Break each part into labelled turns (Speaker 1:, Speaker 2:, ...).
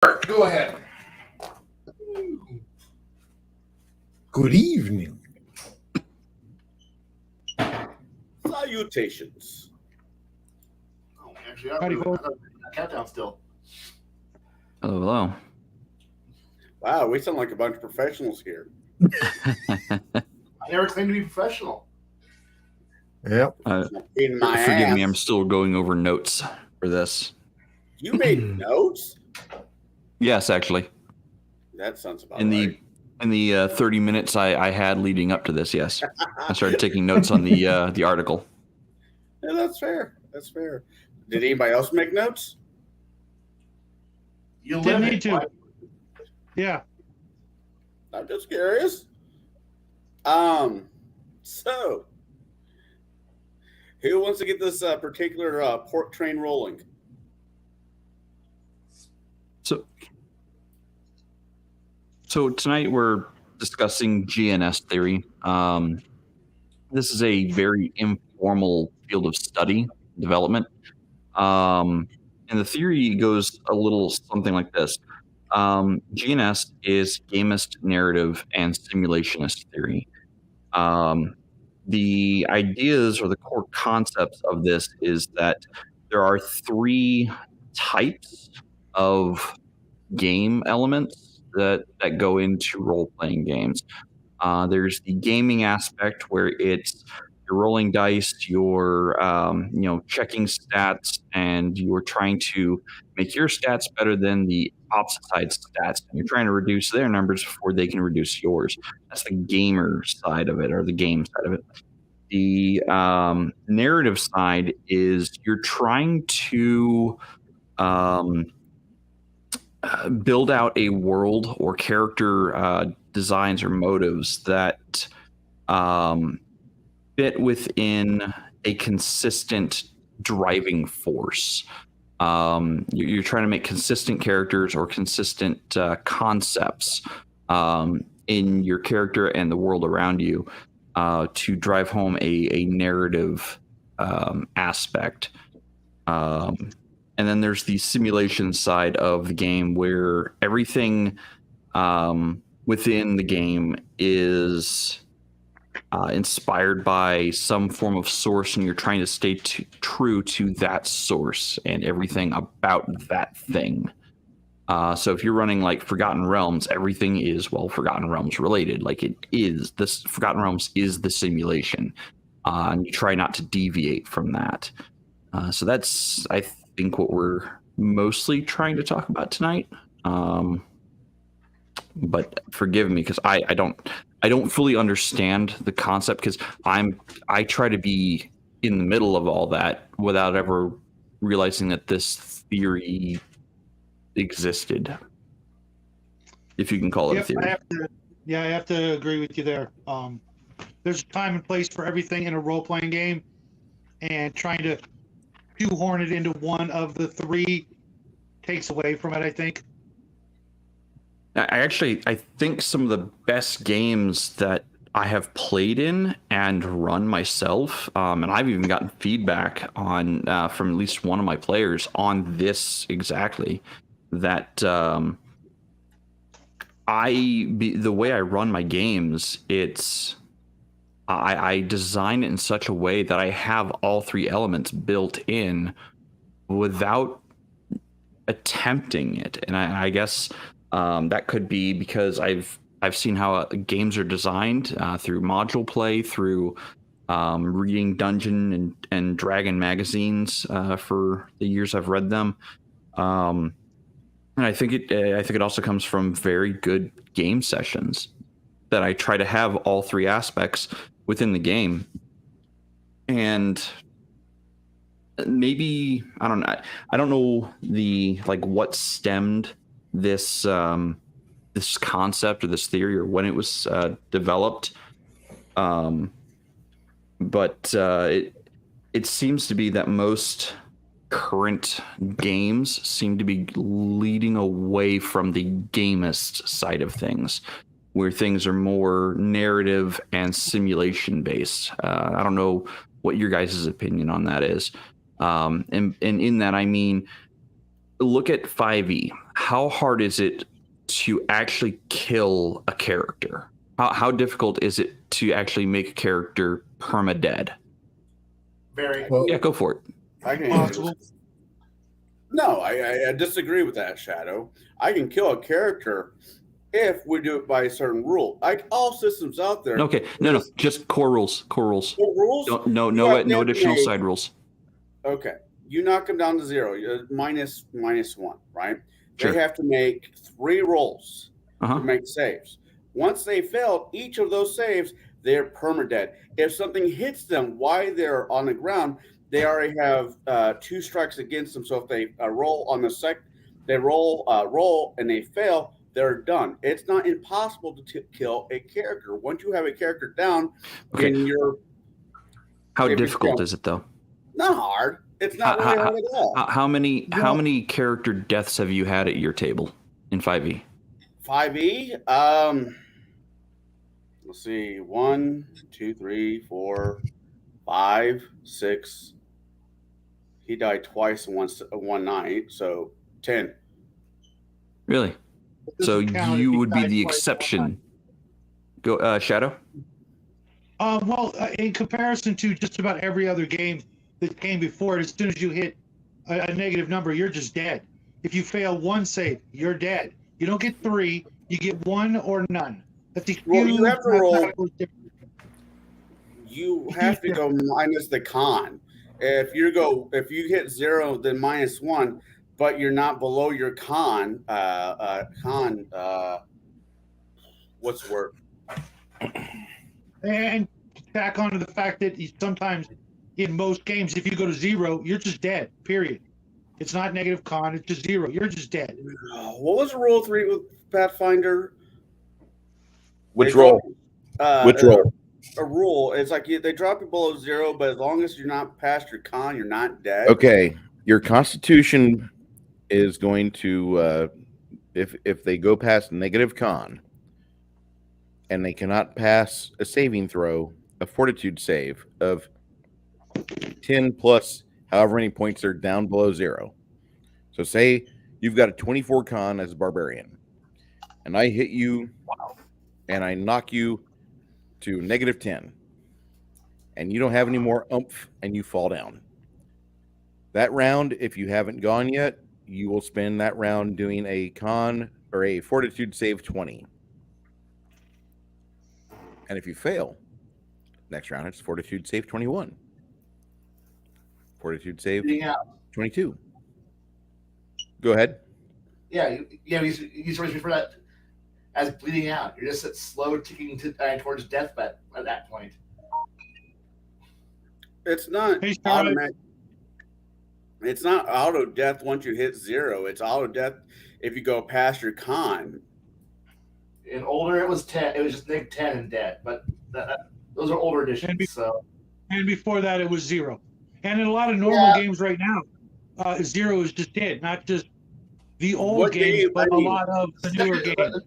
Speaker 1: Go ahead.
Speaker 2: Good evening.
Speaker 3: Salutations.
Speaker 4: Oh, actually, I got a countdown still.
Speaker 5: Hello.
Speaker 3: Wow, we sound like a bunch of professionals here.
Speaker 4: I never claimed to be professional.
Speaker 2: Yep.
Speaker 5: Forgive me, I'm still going over notes for this.
Speaker 3: You made notes?
Speaker 5: Yes, actually.
Speaker 3: That sounds about
Speaker 5: right. In the 30 minutes I had leading up to this, yes. I started taking notes on the article.
Speaker 3: Yeah, that's fair. That's fair. Did anybody else make notes?
Speaker 4: You
Speaker 1: didn't need to. Yeah.
Speaker 3: I'm just curious. So, who wants to get this particular pork train rolling?
Speaker 5: So tonight we're discussing GNS theory. This is a very informal field of study, development. And the theory goes a little something like this. GNS is Gamist, Narrative, and Simulationist theory. The ideas or the core concepts of this is that there are three types of game elements that go into role-playing games. There's the gaming aspect where it's you're rolling dice, you're checking stats, and you're trying to make your stats better than the opposite side's stats. And you're trying to reduce their numbers before they can reduce yours. That's the gamer side of it, or the game side of it. The narrative side is you're trying to build out a world or character designs or motives that fit within a consistent driving force. You're trying to make consistent characters or consistent concepts in your character and the world around you to drive home a narrative aspect. And then there's the simulation side of the game where everything within the game is inspired by some form of source, and you're trying to stay true to that source and everything about that thing. So if you're running like Forgotten Realms, everything is, Forgotten Realms related. Like it is, this Forgotten Realms is the simulation. And you try not to deviate from that. So that's, I think, what we're mostly trying to talk about tonight. But forgive me, because I don't fully understand the concept, because I try to be in the middle of all that without ever realizing that this theory existed, if you can call it a theory.
Speaker 1: I have to agree with you there. There's a time and place for everything in a role-playing game, and trying to shoehorn it into one of the three takes away from it, I think.
Speaker 5: I think some of the best games that I have played in and run myself, and I've even gotten feedback on from at least one of my players on this exactly, that the way I run my games, it's I design it in such a way that I have all three elements built in without attempting it. And I guess that could be because I've seen how games are designed through module play, through reading Dungeon and Dragon magazines for the years I've read them. And I think it also comes from very good game sessions that I try to have all three aspects within the game. And maybe I don't know what stemmed this this concept or this theory, or when it was developed, but it seems to be that most current games seem to be leading away from the gamist side of things, where things are more narrative and simulation based. I don't know what your guys' opinion on that is. And in that, I mean, look at 5e. how hard is it to actually kill a character? How difficult is it to actually make a character perma-dead?
Speaker 4: Very.
Speaker 2: Well,
Speaker 5: Yeah, go for it.
Speaker 3: I can
Speaker 1: Possible.
Speaker 3: No, I disagree with that, Shadow. I can kill a character if we do it by a certain rule. Like all systems out there.
Speaker 5: Okay, no, just core rules. Core rules.
Speaker 3: What rules?
Speaker 5: No
Speaker 3: You
Speaker 5: additional
Speaker 3: have
Speaker 5: side rules.
Speaker 3: Okay, you knock them down to 0, minus 1, right?
Speaker 5: Sure.
Speaker 3: They have to make 3 rolls
Speaker 5: Uh-huh.
Speaker 3: to make saves. Once they fail each of those saves, they're permadead. If something hits them while they're on the ground, they already have 2 strikes against them. So if they roll on the they roll and they fail, they're done. It's not impossible to kill a character. Once you have a character down,
Speaker 5: Okay.
Speaker 3: then you're
Speaker 5: How
Speaker 3: if you
Speaker 5: difficult
Speaker 3: fail-
Speaker 5: is it though?
Speaker 3: not hard. It's not really hard at all.
Speaker 5: How many character deaths have you had at your table in 5e?
Speaker 3: 5e. Let's see. 1, 2, 3, 4, 5, 6. He died twice in one night, so 10.
Speaker 5: Really? So
Speaker 1: Doesn't count if
Speaker 5: you
Speaker 1: he
Speaker 5: would be
Speaker 1: died
Speaker 5: the
Speaker 1: twice.
Speaker 5: exception. Go, Shadow.
Speaker 1: Well, in comparison to just about every other game that came before it, as soon as you hit a negative number, you're just dead. If you fail 1 save, you're dead. You don't get 3, you get 1 or none. That's a huge
Speaker 3: Well, you have to roll-
Speaker 1: mathematical difference.
Speaker 3: You have to go minus the con. If you hit 0, then minus 1, but you're not below your con. What's the word?
Speaker 1: And tack on to the fact that sometimes in most games, if you go to 0, you're just dead, period. It's not negative con, it's just 0. You're just dead.
Speaker 3: What was rule 3 with Pathfinder?
Speaker 2: which
Speaker 3: They
Speaker 2: roll?
Speaker 3: drop-
Speaker 2: Which roll?
Speaker 3: A rule. It's like they drop you below 0, but as long as you're not past your con, you're not dead.
Speaker 2: Okay, your Constitution is going to if they go past negative con, and they cannot pass a saving throw, a Fortitude save of 10 plus however many points they're down below 0. So say you've got a 24 con as a barbarian, and I hit you, and I knock you to negative 10, and you don't have any more oomph, and you fall down. That round, if you haven't gone yet, you will spend that round doing a con or a Fortitude save 20. And if you fail, next round it's Fortitude save 21. Fortitude save
Speaker 4: Bleeding out.
Speaker 2: 22. Go ahead.
Speaker 4: Yeah, he's referred for that as bleeding out. You're just slow ticking towards death at that point.
Speaker 3: It's not
Speaker 1: Hey, Charlotte.
Speaker 3: automatic. It's not auto death once you hit 0. It's auto death if you go past your con.
Speaker 4: In older, it was 10. It was just negative 10 and dead. But those are older editions. So
Speaker 1: And before that, it was 0. And in a lot of normal
Speaker 4: Yeah.
Speaker 1: games right now, 0 is just dead, not just the old
Speaker 3: What
Speaker 1: games,
Speaker 3: game?
Speaker 1: but
Speaker 3: I
Speaker 1: a
Speaker 3: mean,
Speaker 1: lot of the newer games.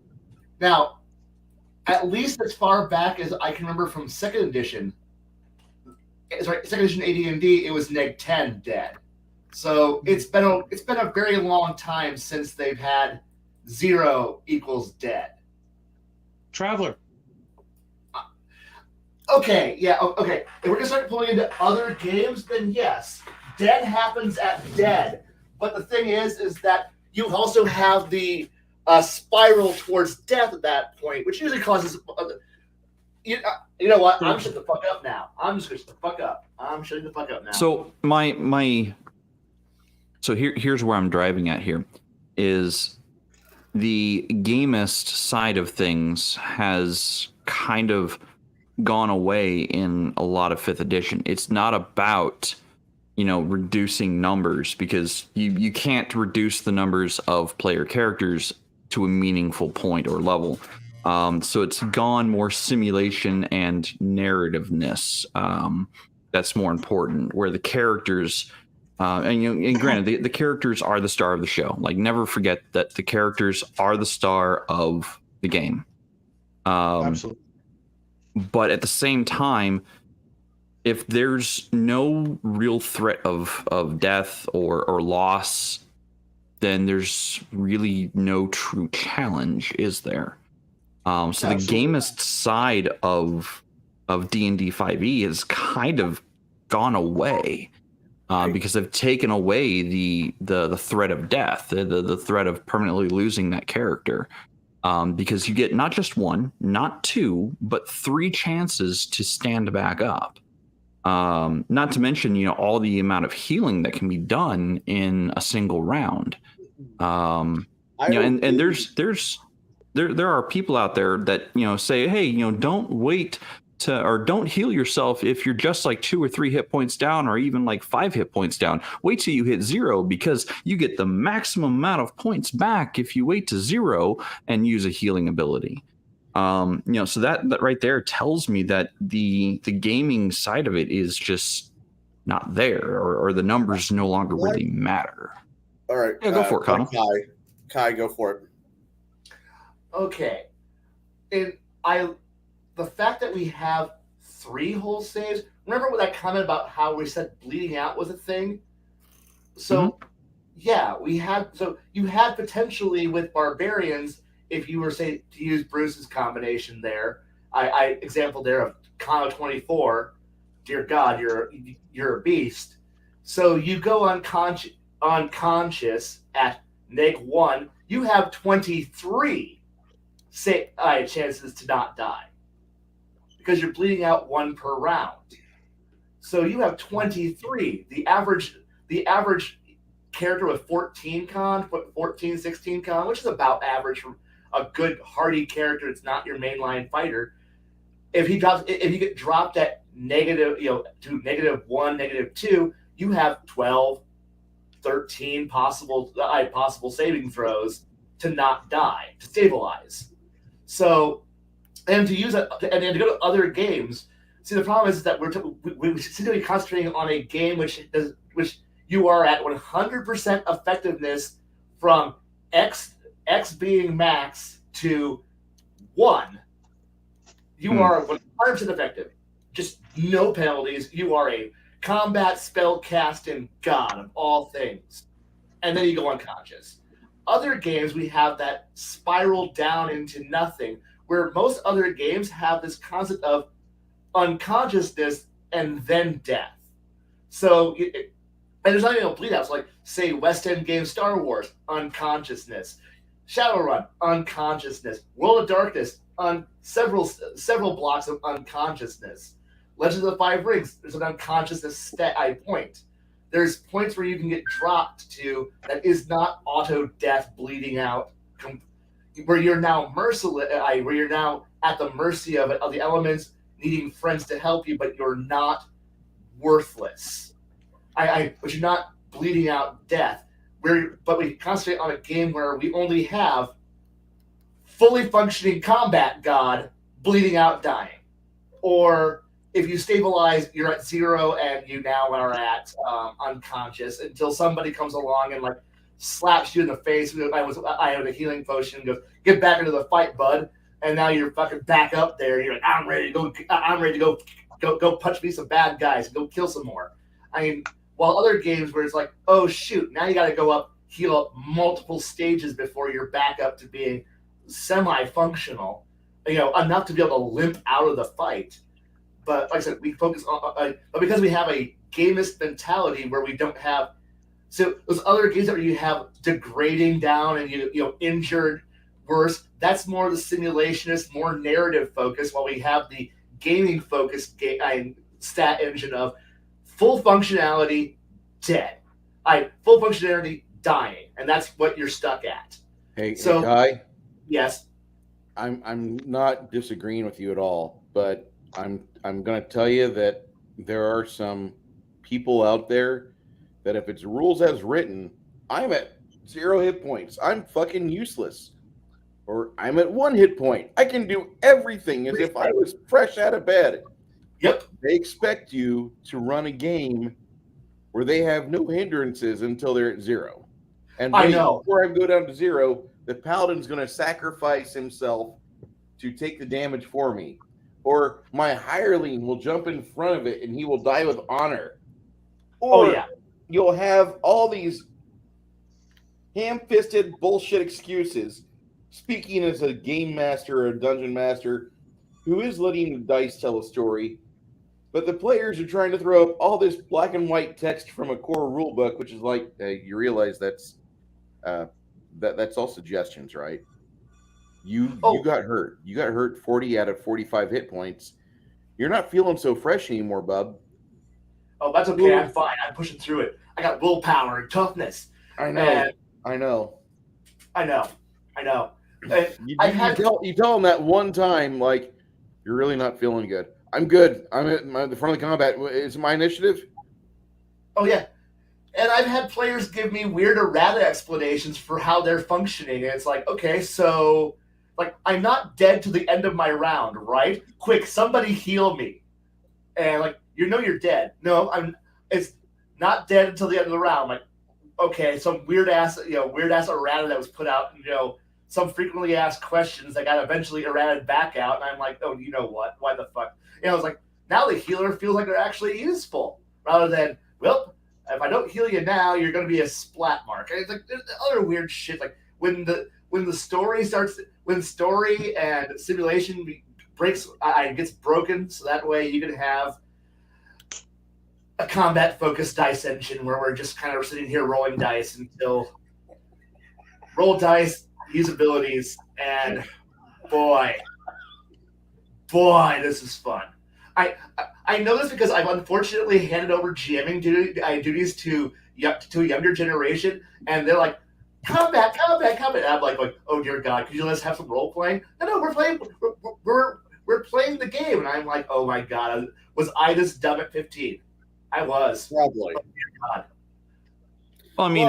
Speaker 4: now, at least as far back as I can remember from second edition, second edition AD&D, it was neg 10 dead. So it's been a very long time since they've had 0 equals dead.
Speaker 1: Traveler.
Speaker 4: Okay, yeah, okay. If we're gonna start pulling into other games, then yes, dead happens at dead. But the thing is that you also have the spiral towards death at that point, which usually causes. You know what? I'm shutting the fuck up now. I'm just gonna shut the fuck up. I'm shutting the fuck up now.
Speaker 5: So here's where I'm driving at here is the Gamist side of things has kind of gone away in a lot of 5th edition. It's not about, reducing numbers, because you can't reduce the numbers of player characters to a meaningful point or level. So it's gone more simulation and narrativeness. That's more important, where the characters and granted, the characters are the star of the show. Like, never forget that the characters are the star of the game.
Speaker 1: Absolutely.
Speaker 5: But at the same time, if there's no real threat of death or loss, then there's really no true challenge, is there? So the
Speaker 4: Absolutely.
Speaker 5: gamist side of D&D 5e has kind of gone away because they've taken away the threat of death, the threat of permanently losing that character. Because you get not just one, not two, but 3 chances to stand back up. Not to mention, all the amount of healing that can be done in a single round. And there are people out there that say, hey, don't wait or don't heal yourself if you're just like 2 or 3 hit points down, or even like 5 hit points down. Wait till you hit 0, because you get the maximum amount of points back if you wait to 0 and use a healing ability. So that right there tells me that the gaming side of it is just not there, or the numbers no longer really matter.
Speaker 3: All right.
Speaker 5: Yeah, go for it, Connell.
Speaker 3: Kai, go for it.
Speaker 4: Okay. The fact that we have 3 whole saves. Remember with that comment about how we said bleeding out was a thing? So, yeah, you had potentially with barbarians, if you were, say, to use Bruce's combination there, I example there of Kano 24, dear God, you're a beast. So you go unconscious at -1, you have 23 chances to not die, because you're bleeding out 1 per round. So you have 23. The average character with 14 con, 14, 16 con, which is about average for a good hardy character. It's not your mainline fighter. If you get dropped at negative, to -1, -2, you have 12, 13 possible saving throws to not die, to stabilize. So, and to use it, and to go to other games. See, the problem is that we seem to be concentrating on a game which you are at 100% effectiveness from X being max to 1. You are 100% effective. Just no penalties. You are a combat spell casting god of all things. And then you go unconscious. Other games, we have that spiral down into nothing, where most other games have this concept of unconsciousness and then death. So, and there's not even a bleed out. So, like, say, West End game Star Wars, unconsciousness. Shadowrun, unconsciousness. World of Darkness, several blocks of unconsciousness. Legends of the Five Rings, there's an unconsciousness point. There's points where you can get dropped to that is not auto death, bleeding out, where you're now merciless, where you're now at the mercy of the elements, needing friends to help you, but you're not worthless. But you're not bleeding out death. But we concentrate on a game where we only have fully functioning combat god bleeding out dying. Or if you stabilize, you're at 0 and you now are at unconscious until somebody comes along and like slaps you in the face. I had a healing potion and goes, get back into the fight, bud. And now you're fucking back up there. You're like, I'm ready to go punch me some bad guys and go kill some more. I mean, while other games where it's like, oh shoot, now you got to go up, heal up multiple stages before you're back up to being semi-functional, enough to be able to limp out of the fight. But like I said, we focus on, but because we have a gamist mentality where we don't have, so those other games where you have degrading down and you injured worse, that's more the simulationist, more narrative focus, while we have the gaming focused stat engine of full functionality, dead. Full functionality, dying, and that's what you're stuck at.
Speaker 2: Hey,
Speaker 4: Guy. Yes.
Speaker 2: I'm not disagreeing with you at all, but I'm going to tell you that there are some people out there that if it's rules as written, I'm at 0 hit points. I'm fucking useless. Or I'm at 1 hit point. I can do everything as if I was fresh out of bed.
Speaker 4: Yep.
Speaker 2: They expect you to run a game where they have no hindrances until they're at 0. And
Speaker 4: I know.
Speaker 2: Before I go down to 0, the paladin's going to sacrifice himself to take the damage for me. Or my hireling will jump in front of it and he will die with honor. Or you'll have all these ham-fisted bullshit excuses. Speaking as a game master or a dungeon master who is letting the dice tell a story, but the players are trying to throw up all this black and white text from a core rule book, which is like, you realize that's that's all suggestions, right? You got hurt. You got hurt 40 out of 45 hit points. You're not feeling so fresh anymore, bub.
Speaker 4: Oh, that's okay. I'm fine. I'm pushing through it. I got willpower and toughness.
Speaker 2: I know.
Speaker 4: And
Speaker 2: I know.
Speaker 4: I know.
Speaker 2: You tell them that one time, like, you're really not feeling good. I'm good. I'm at the front of the combat. Is it my initiative?
Speaker 4: Oh, yeah. And I've had players give me weird errata explanations for how they're functioning. And it's like, okay, so, like, I'm not dead to the end of my round, right? Quick, somebody heal me. And, like, you're dead. No, it's not dead until the end of the round. I'm like, okay, some weird ass errata that was put out, some frequently asked questions that got eventually errated back out. And I'm like, oh, you know what? Why the fuck? I was like, now the healer feels like they're actually useful rather than, well, if I don't heal you now, you're going to be a splat mark. And it's like there's other weird shit. Like when story and simulation gets broken, so that way you can have a combat-focused dice engine where we're just kind of sitting here rolling dice until roll dice, use abilities, and boy, this is fun. I know this because I've unfortunately handed over GMing duties to a younger generation, and they're like, combat. And I'm like, oh dear God, could you let us have some role playing? No, we're playing the game, and I'm like, oh my God, was I this dumb at 15? I was.
Speaker 3: Probably.
Speaker 4: Oh dear God.
Speaker 5: Well, I mean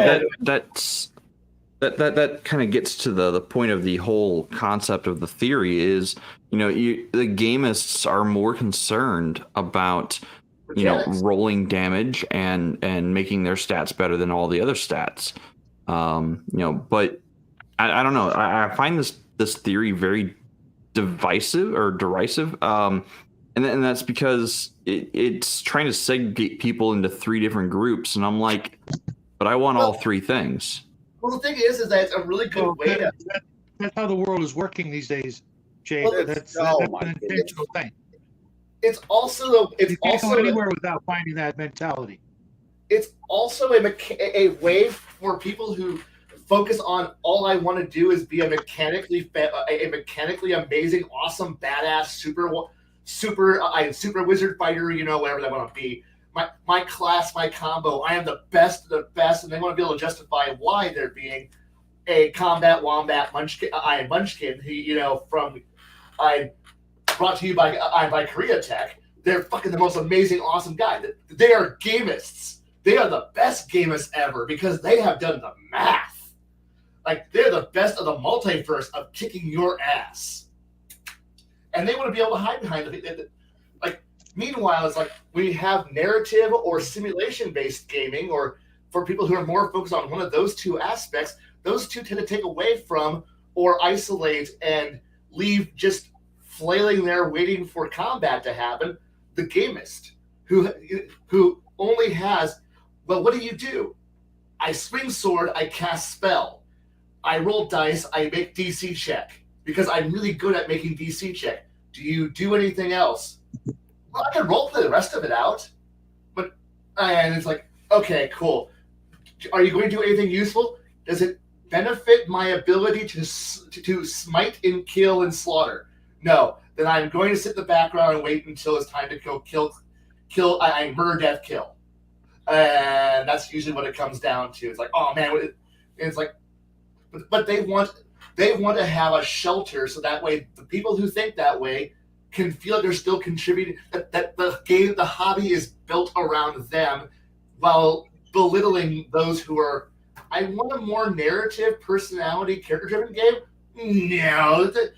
Speaker 5: that kind of gets to the point of the whole concept of the theory is, the gamists are more concerned about rolling damage and making their stats better than all the other stats. But I don't know. I find this theory very divisive or derisive. And that's because it's trying to segregate people into three different groups, and I'm like, but I want all three things.
Speaker 4: Well, the thing is that it's a really good way to.
Speaker 1: That's how the world is working these days, Jay.
Speaker 4: Well,
Speaker 1: that's an intentional thing.
Speaker 4: It's also
Speaker 1: You can't go anywhere without finding that mentality.
Speaker 4: It's also a way for people who focus on all I want to do is be a mechanically amazing, awesome, badass, super wizard fighter, whatever they want to be. My class, my combo, I am the best of the best, and they want to be able to justify why they're being a combat wombat munchkin. Brought to you by Korea Tech. They're fucking the most amazing, awesome guy. They are gamists. They are the best gamists ever because they have done the math. Like, they're the best of the multiverse of kicking your ass. And they want to be able to hide behind it. Meanwhile, it's like we have narrative or simulation-based gaming, or for people who are more focused on one of those two aspects, those two tend to take away from or isolate and leave just flailing there waiting for combat to happen, the gamist, who only has, well, what do? I swing sword, I cast spell. I roll dice, I make DC check, because I'm really good at making DC check. Do you do anything else? Well, I can roleplay the rest of it out, and it's like, okay, cool. Are you going to do anything useful? Does it benefit my ability to smite and kill and slaughter? No. Then I'm going to sit in the background and wait until it's time to go kill. I murder, death, kill, and that's usually what it comes down to. It's like, oh man, it's like, but they want to have a shelter so that way the people who think that way can feel like they're still contributing, that the hobby is built around them while belittling those who are, I want a more narrative, personality, character-driven game. No, the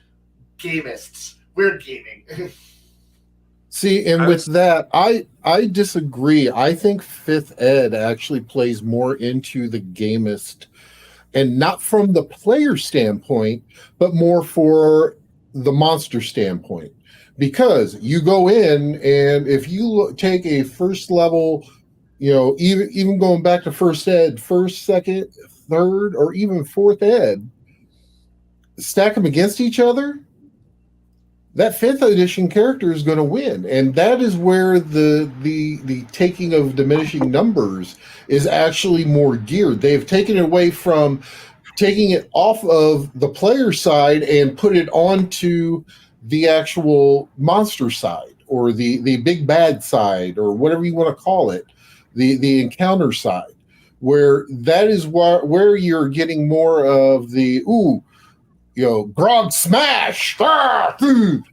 Speaker 4: gamists. We're gaming.
Speaker 6: See, and with that, I disagree. I think 5th Ed actually plays more into the gamist, and not from the player standpoint, but more for the monster standpoint. Because you go in, and if you take a first level, even going back to 1st Ed, 1st, 2nd, third or even fourth ed, stack them against each other, that fifth edition character is going to win, and that is where the taking of diminishing numbers is actually more geared. They've taken it away from taking it off of the player side and put it onto the actual monster side, or the big bad side, or whatever you want to call it, the encounter side, where that is where you're getting more of the Grog smash, and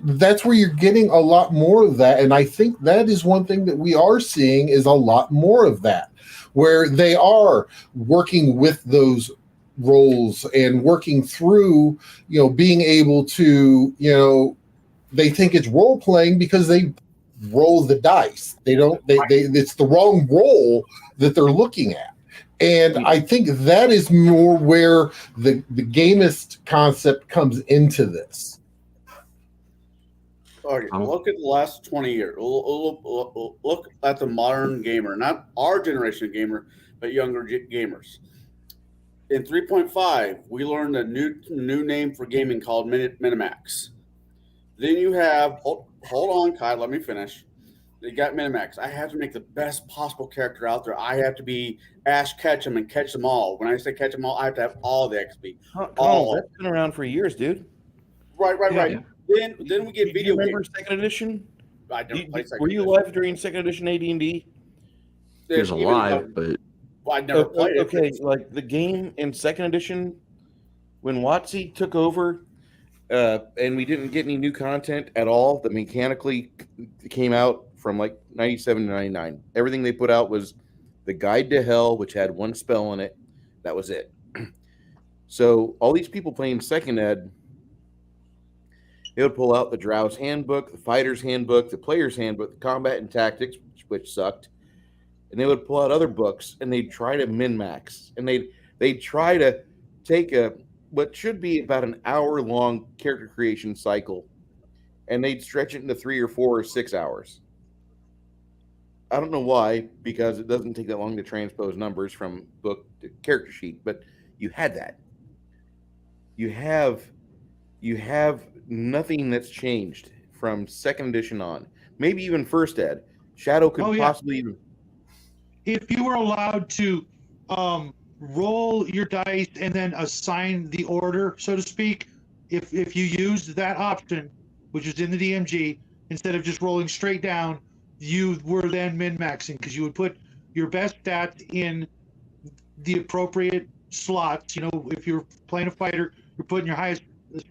Speaker 6: that's where you're getting a lot more of that. And I think that is one thing that we are seeing is a lot more of that, where they are working with those roles and working through, being able to, they think it's role playing because they roll the dice. It's the wrong role that they're looking at. And I think that is more where the gamist concept comes into this.
Speaker 3: Okay, look at the last 20 years. Look at the modern gamer, not our generation gamer, but younger gamers. In 3.5, we learned a new name for gaming called Minimax. Then you have, hold on, Kai, let me finish. They got Minimax. I have to make the best possible character out there. I have to be Ash Ketchum and catch them all. When I say catch them all, I have to have all the XP.
Speaker 2: That's been around for years, dude.
Speaker 3: Right.
Speaker 5: Yeah.
Speaker 3: Then we get video
Speaker 2: remember
Speaker 3: games.
Speaker 2: Second Edition?
Speaker 3: I never played Second
Speaker 2: Were you
Speaker 3: Edition.
Speaker 2: alive during Second Edition AD&D?
Speaker 5: He was alive, but
Speaker 3: I never played it.
Speaker 2: Okay, like the game in Second Edition, when WotC took over, and we didn't get any new content at all that mechanically came out from like 97 to 99. Everything they put out was the Guide to Hell, which had one spell in it. That was it. So all these people playing Second Ed, they would pull out the Drow's Handbook, the Fighter's Handbook, the Player's Handbook, the Combat and Tactics, which sucked. And they would pull out other books, and they'd try to min-max. And they'd try to take what should be about an hour-long character creation cycle, and they'd stretch it into 3 or 4 or 6 hours. I don't know why, because it doesn't take that long to transpose numbers from book to character sheet, but you had that. You have nothing that's changed from Second Edition on. Maybe even First Ed. Shadow could possibly even...
Speaker 1: If you were allowed to roll your dice and then assign the order, so to speak, if you used that option, which is in the DMG, instead of just rolling straight down, you were then min-maxing, because you would put your best stats in the appropriate slots. If you're playing a fighter, you're putting your highest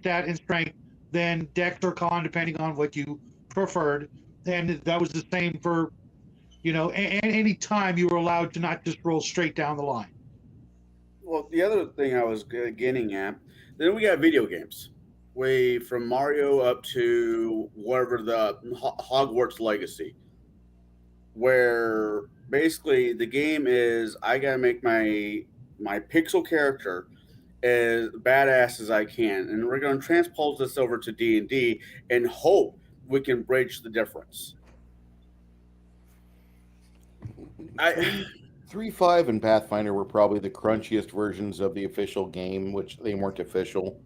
Speaker 1: stat in strength, then dex or con, depending on what you preferred. And that was the same for, and any time you were allowed to not just roll straight down the line.
Speaker 3: Well, the other thing I was getting at, then we got video games. Way from Mario up to whatever the Hogwarts Legacy, where basically the game is I gotta make my pixel character as badass as I can, and we're gonna transpose this over to D&D and hope we can bridge the difference.
Speaker 2: 3.5 and Pathfinder were probably the crunchiest versions of the official game, which they weren't official.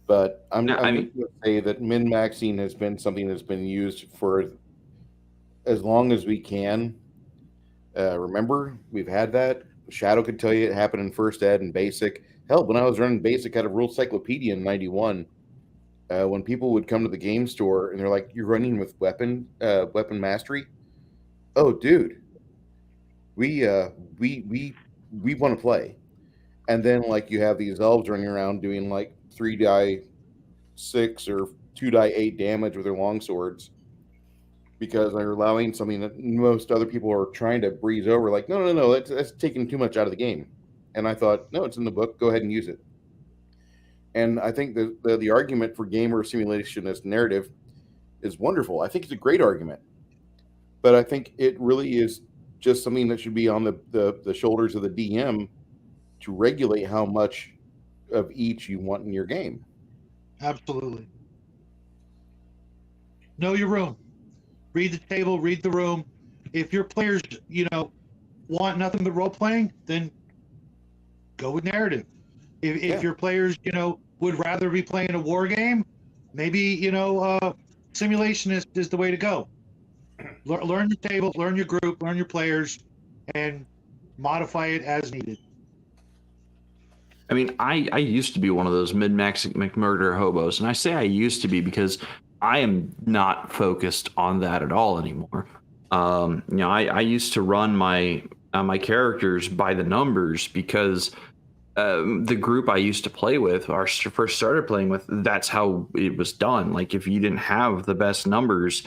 Speaker 2: But I'm going to say that min-maxing has been something that's been used for as long as we can. Remember, we've had that. Shadow could tell you it happened in First Ed and Basic. Hell, when I was running Basic out of Rule Cyclopedia in 91, when people would come to the game store and they're like, "You're running with weapon mastery?" Oh, dude, we want to play. And then like you have these elves running around doing like 3 die 6 or 2 die 8 damage with their long swords, because they're allowing something that most other people are trying to breeze over. Like, no, that's taking too much out of the game. And I thought, no, it's in the book. Go ahead and use it. And I think the argument for gamer simulationist narrative is wonderful. I think it's a great argument. But I think it really is just something that should be on the shoulders of the DM to regulate how much of each you want in your game.
Speaker 1: Absolutely. Know your room. Read the table, read the room. If your players, want nothing but role playing, then go with narrative. If
Speaker 2: Yeah.
Speaker 1: your players, would rather be playing a war game, maybe, Simulationist is the way to go. Learn your table, learn your group, learn your players, and modify it as needed.
Speaker 5: I mean, I used to be one of those mid-max McMurder hobos, and I say I used to be because I am not focused on that at all anymore. I used to run my characters by the numbers because the group I used to play with, first started playing with, that's how it was done. Like if you didn't have the best numbers,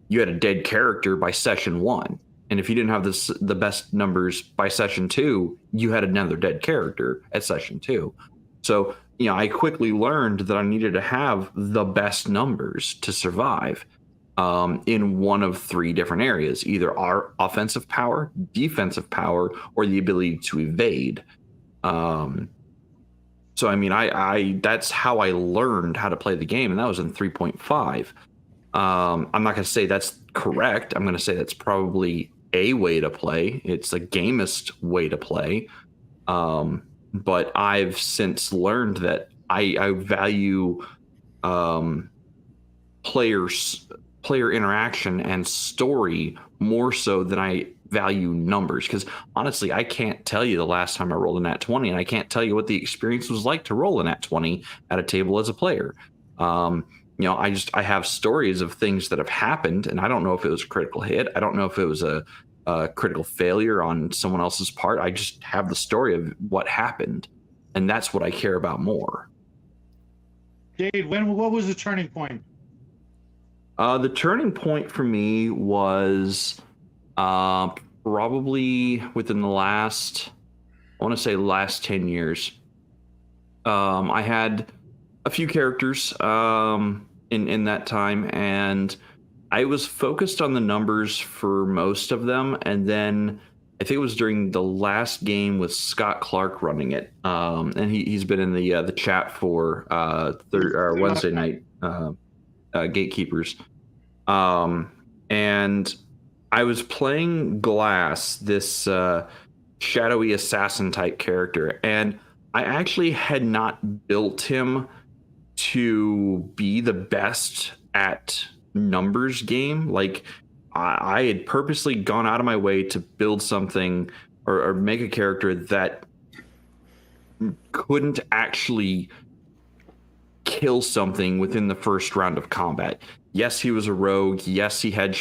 Speaker 5: you had a dead character by session 1. And if you didn't have the best numbers by session 2, you had another dead character at session 2. So, I quickly learned that I needed to have the best numbers to survive in one of 3 different areas, either our offensive power, defensive power, or the ability to evade. So, I mean, that's how I learned how to play the game, and that was in 3.5. I'm not going to say that's correct. I'm going to say that's probably a way to play. It's a Gamist way to play. But I've since learned that I value player interaction and story more so than I value numbers. Because honestly, I can't tell you the last time I rolled a nat 20, and I can't tell you what the experience was like to roll a nat 20 at a table as a player. I have stories of things that have happened, and I don't know if it was a critical hit. I don't know if it was a critical failure on someone else's part. I just have the story of what happened, and that's what I care about more.
Speaker 1: Jade, what was the turning point?
Speaker 5: The turning point for me was probably within the last 10 years. I had a few characters in that time, and I was focused on the numbers for most of them, and then I think it was during the last game with Scott Clark running it, and he's been in the chat for Wednesday night Gatekeepers, and I was playing Glass, this shadowy assassin type character, and I actually had not built him to be the best at numbers game. Like I had purposely gone out of my way to build something or make a character that couldn't actually kill something within the first round of combat. Yes, he was a rogue. Yes, he had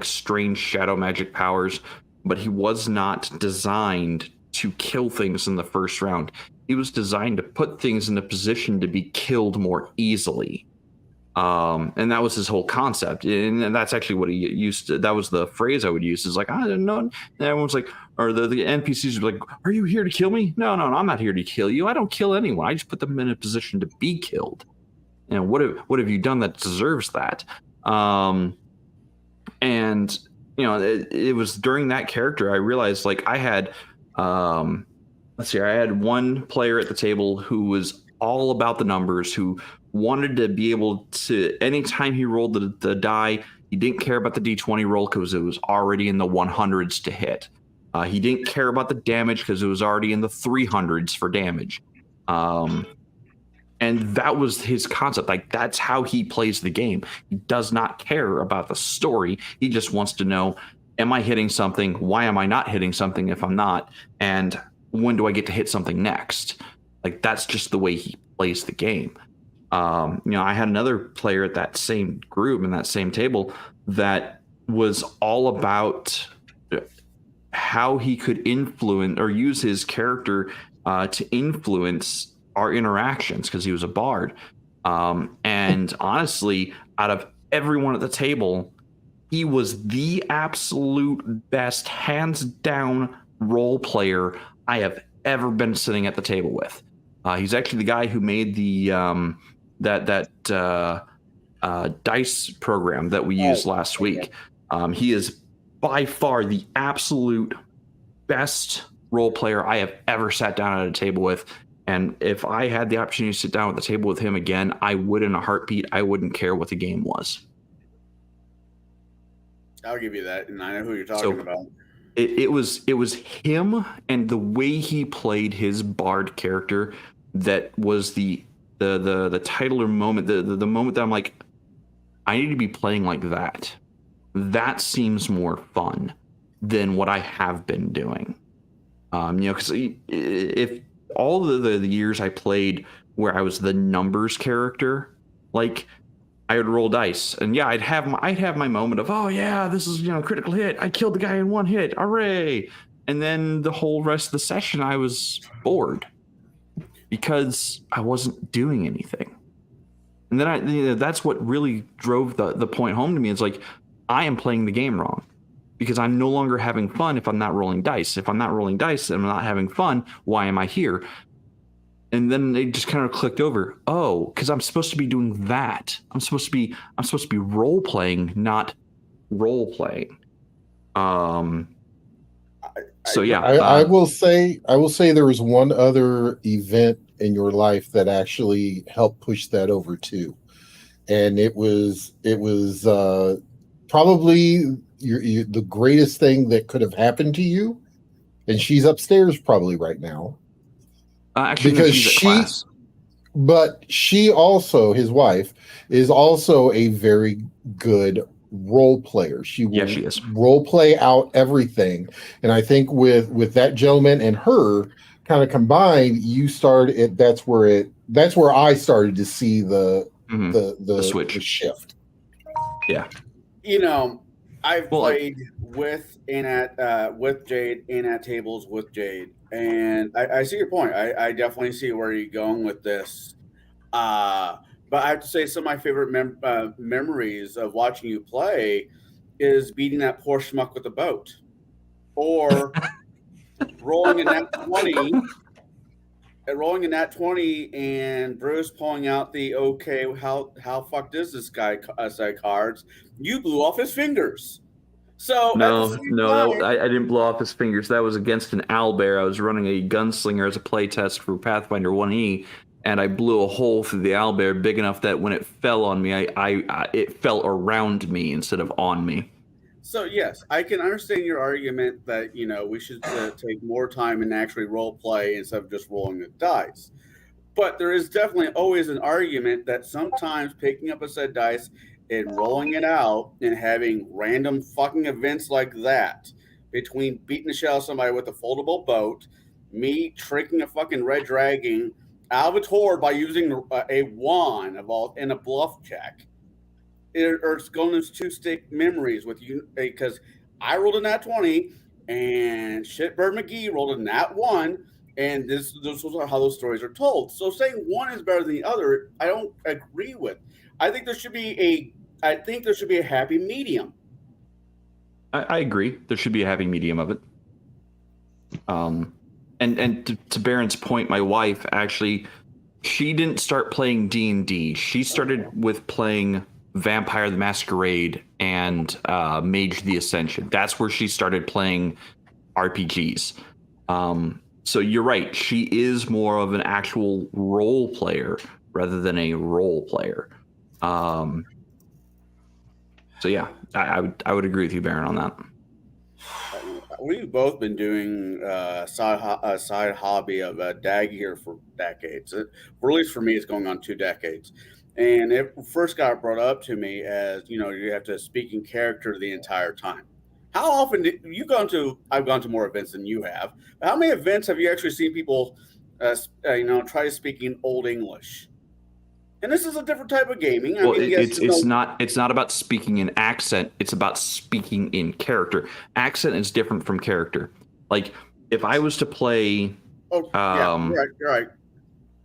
Speaker 5: strange shadow magic powers, but he was not designed to kill things in the first round. He was designed to put things in a position to be killed more easily. And that was his whole concept. And that's actually what he used to, that was the phrase I would use, is like, I don't know. And everyone's like, or the NPCs were like, are you here to kill me? No, I'm not here to kill you. I don't kill anyone. I just put them in a position to be killed. And what have you done that deserves that? And it was during that character I realized, like, I had I had one player at the table who was all about the numbers, who wanted to be able to, anytime he rolled the die, he didn't care about the D20 roll because it was already in the 100s to hit. He didn't care about the damage because it was already in the 300s for damage. And that was his concept. Like, that's how he plays the game. He does not care about the story. He just wants to know, am I hitting something? Why am I not hitting something if I'm not? And when do I get to hit something next? Like, that's just the way he plays the game. I had another player at that same group in that same table that was all about how he could influence or use his character to influence our interactions, because he was a bard. And honestly, out of everyone at the table, he was the absolute best, hands down role player I have ever been sitting at the table with. He's actually the guy who made the dice program that we used last week. He is by far the absolute best role player I have ever sat down at a table with. And if I had the opportunity to sit down at the table with him again, I would in a heartbeat. I wouldn't care what the game was.
Speaker 3: I'll give you that, and I know who you're talking about.
Speaker 5: it was him and the way he played his bard character that was the title or moment, the moment that I'm like, I need to be playing like that. That seems more fun than what I have been doing. Because if all the years I played where I was the numbers character, like I would roll dice, and yeah, I'd have my moment of, oh yeah, this is critical hit. I killed the guy in one hit, hooray! And then the whole rest of the session, I was bored because I wasn't doing anything. And then that's what really drove the point home to me. It's like, I am playing the game wrong because I'm no longer having fun if I'm not rolling dice. If I'm not rolling dice and I'm not having fun, why am I here? And then it just kind of clicked over. Oh, because I'm supposed to be doing that. I'm supposed to be role playing, not role playing. So yeah,
Speaker 6: I will say there was one other event in your life that actually helped push that over too, and it was probably the greatest thing that could have happened to you. And she's upstairs probably right now.
Speaker 5: Actually,
Speaker 6: because
Speaker 5: no, she's at class.
Speaker 6: But she also, his wife, is also a very good role player. She will
Speaker 5: she is.
Speaker 6: role play out everything. And I think with that gentleman and her kind of combined, that's where I started to see the
Speaker 5: switch,
Speaker 6: the shift.
Speaker 5: Yeah.
Speaker 3: I've played with Jaide and at tables with Jaide, and I see your point. I definitely see where you're going with this. But I have to say, some of my favorite memories of watching you play is beating that poor schmuck with the boat, or rolling a nat 20. Rolling a nat 20 and Bruce pulling out the how fucked is this guy side cards. You blew off his fingers. So
Speaker 5: I didn't blow off his fingers. That was against an owlbear. I was running a gunslinger as a playtest for Pathfinder 1E, and I blew a hole through the owlbear big enough that when it fell on me, it fell around me instead of on me.
Speaker 3: So yes, I can understand your argument that we should take more time and actually role play instead of just rolling the dice. But there is definitely always an argument that sometimes picking up a set of dice and rolling it out and having random fucking events like that, between beating the shell out of somebody with a foldable boat, me tricking a fucking red dragon out of its horde by using a wand in a bluff check. It's going to two-stick memories with you, because I rolled a nat 20 and Shitbird McGee rolled a nat 1, and this is how those stories are told. So saying one is better than the other, I don't agree with. I think there should be a happy medium.
Speaker 5: I agree. There should be a happy medium of it. And to Baron's point, my wife actually, she didn't start playing D&D. She started with playing Vampire the Masquerade and Mage the Ascension. That's where she started playing RPGs. So you're right. She is more of an actual role player rather than a role player. So yeah, I would agree with you, Baron, on that.
Speaker 3: We've both been doing a side hobby of DAG here for decades. At least for me, it's going on 2 decades. And it first got brought up to me as, you have to speak in character the entire time. How often I've gone to more events than you have. How many events have you actually seen people, try to speak in Old English? And this is a different type of gaming.
Speaker 5: It's not about speaking in accent. It's about speaking in character. Accent is different from character. Like if I was to play,
Speaker 3: you're right.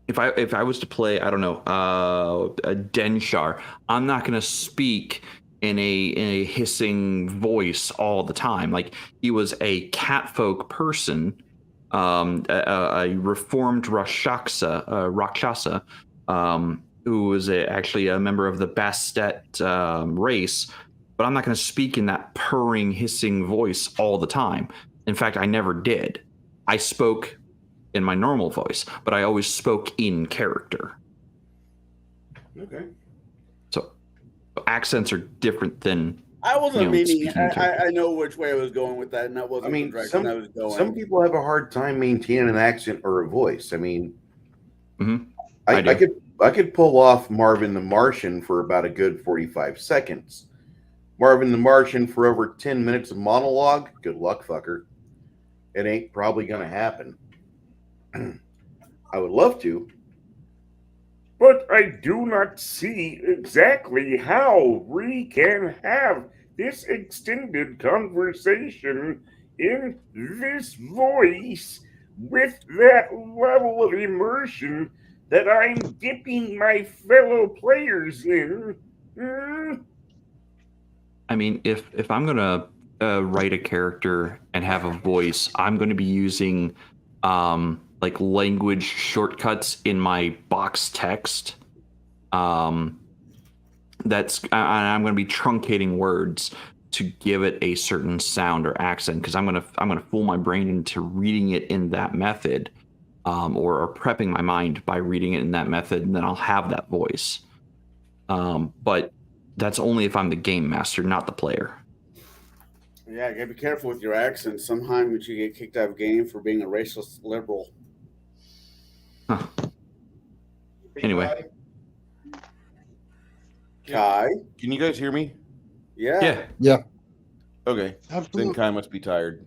Speaker 5: If I was to play, I don't know, a Denshar, I'm not going to speak in a hissing voice all the time. Like he was a catfolk person, a reformed Rakshasa, who was actually a member of the Bastet race. But I'm not going to speak in that purring, hissing voice all the time. In fact, I never did. I spoke in my normal voice, but I always spoke in character.
Speaker 3: Okay.
Speaker 5: So accents are different than
Speaker 3: I wasn't meaning.
Speaker 5: speaking
Speaker 3: I know which way I was going with that, and that
Speaker 2: I
Speaker 3: wasn't
Speaker 2: mean,
Speaker 3: the direction I was going.
Speaker 2: some people have a hard time maintaining an accent or a voice. I mean,
Speaker 5: Mhm.
Speaker 2: I could pull off Marvin the Martian for about a good 45 seconds. Marvin the Martian for over 10 minutes of monologue. Good luck, fucker. It ain't probably gonna happen. I would love to.
Speaker 7: But I do not see exactly how we can have this extended conversation in this voice with that level of immersion that I'm dipping my fellow players in.
Speaker 5: I mean, if I'm gonna write a character and have a voice, I'm going to be using like language shortcuts in my box text. I'm going to be truncating words to give it a certain sound or accent, because I'm gonna fool my brain into reading it in that method, or prepping my mind by reading it in that method, and then I'll have that voice. But that's only if I'm the game master, not the player.
Speaker 3: Yeah, you gotta be careful with your accent. Sometimes you get kicked out of game for being a racist liberal.
Speaker 5: Huh. Anyway.
Speaker 3: Kai?
Speaker 2: Can you guys hear me?
Speaker 3: Yeah.
Speaker 2: Okay.
Speaker 1: Absolutely.
Speaker 2: Then Kai must be tired.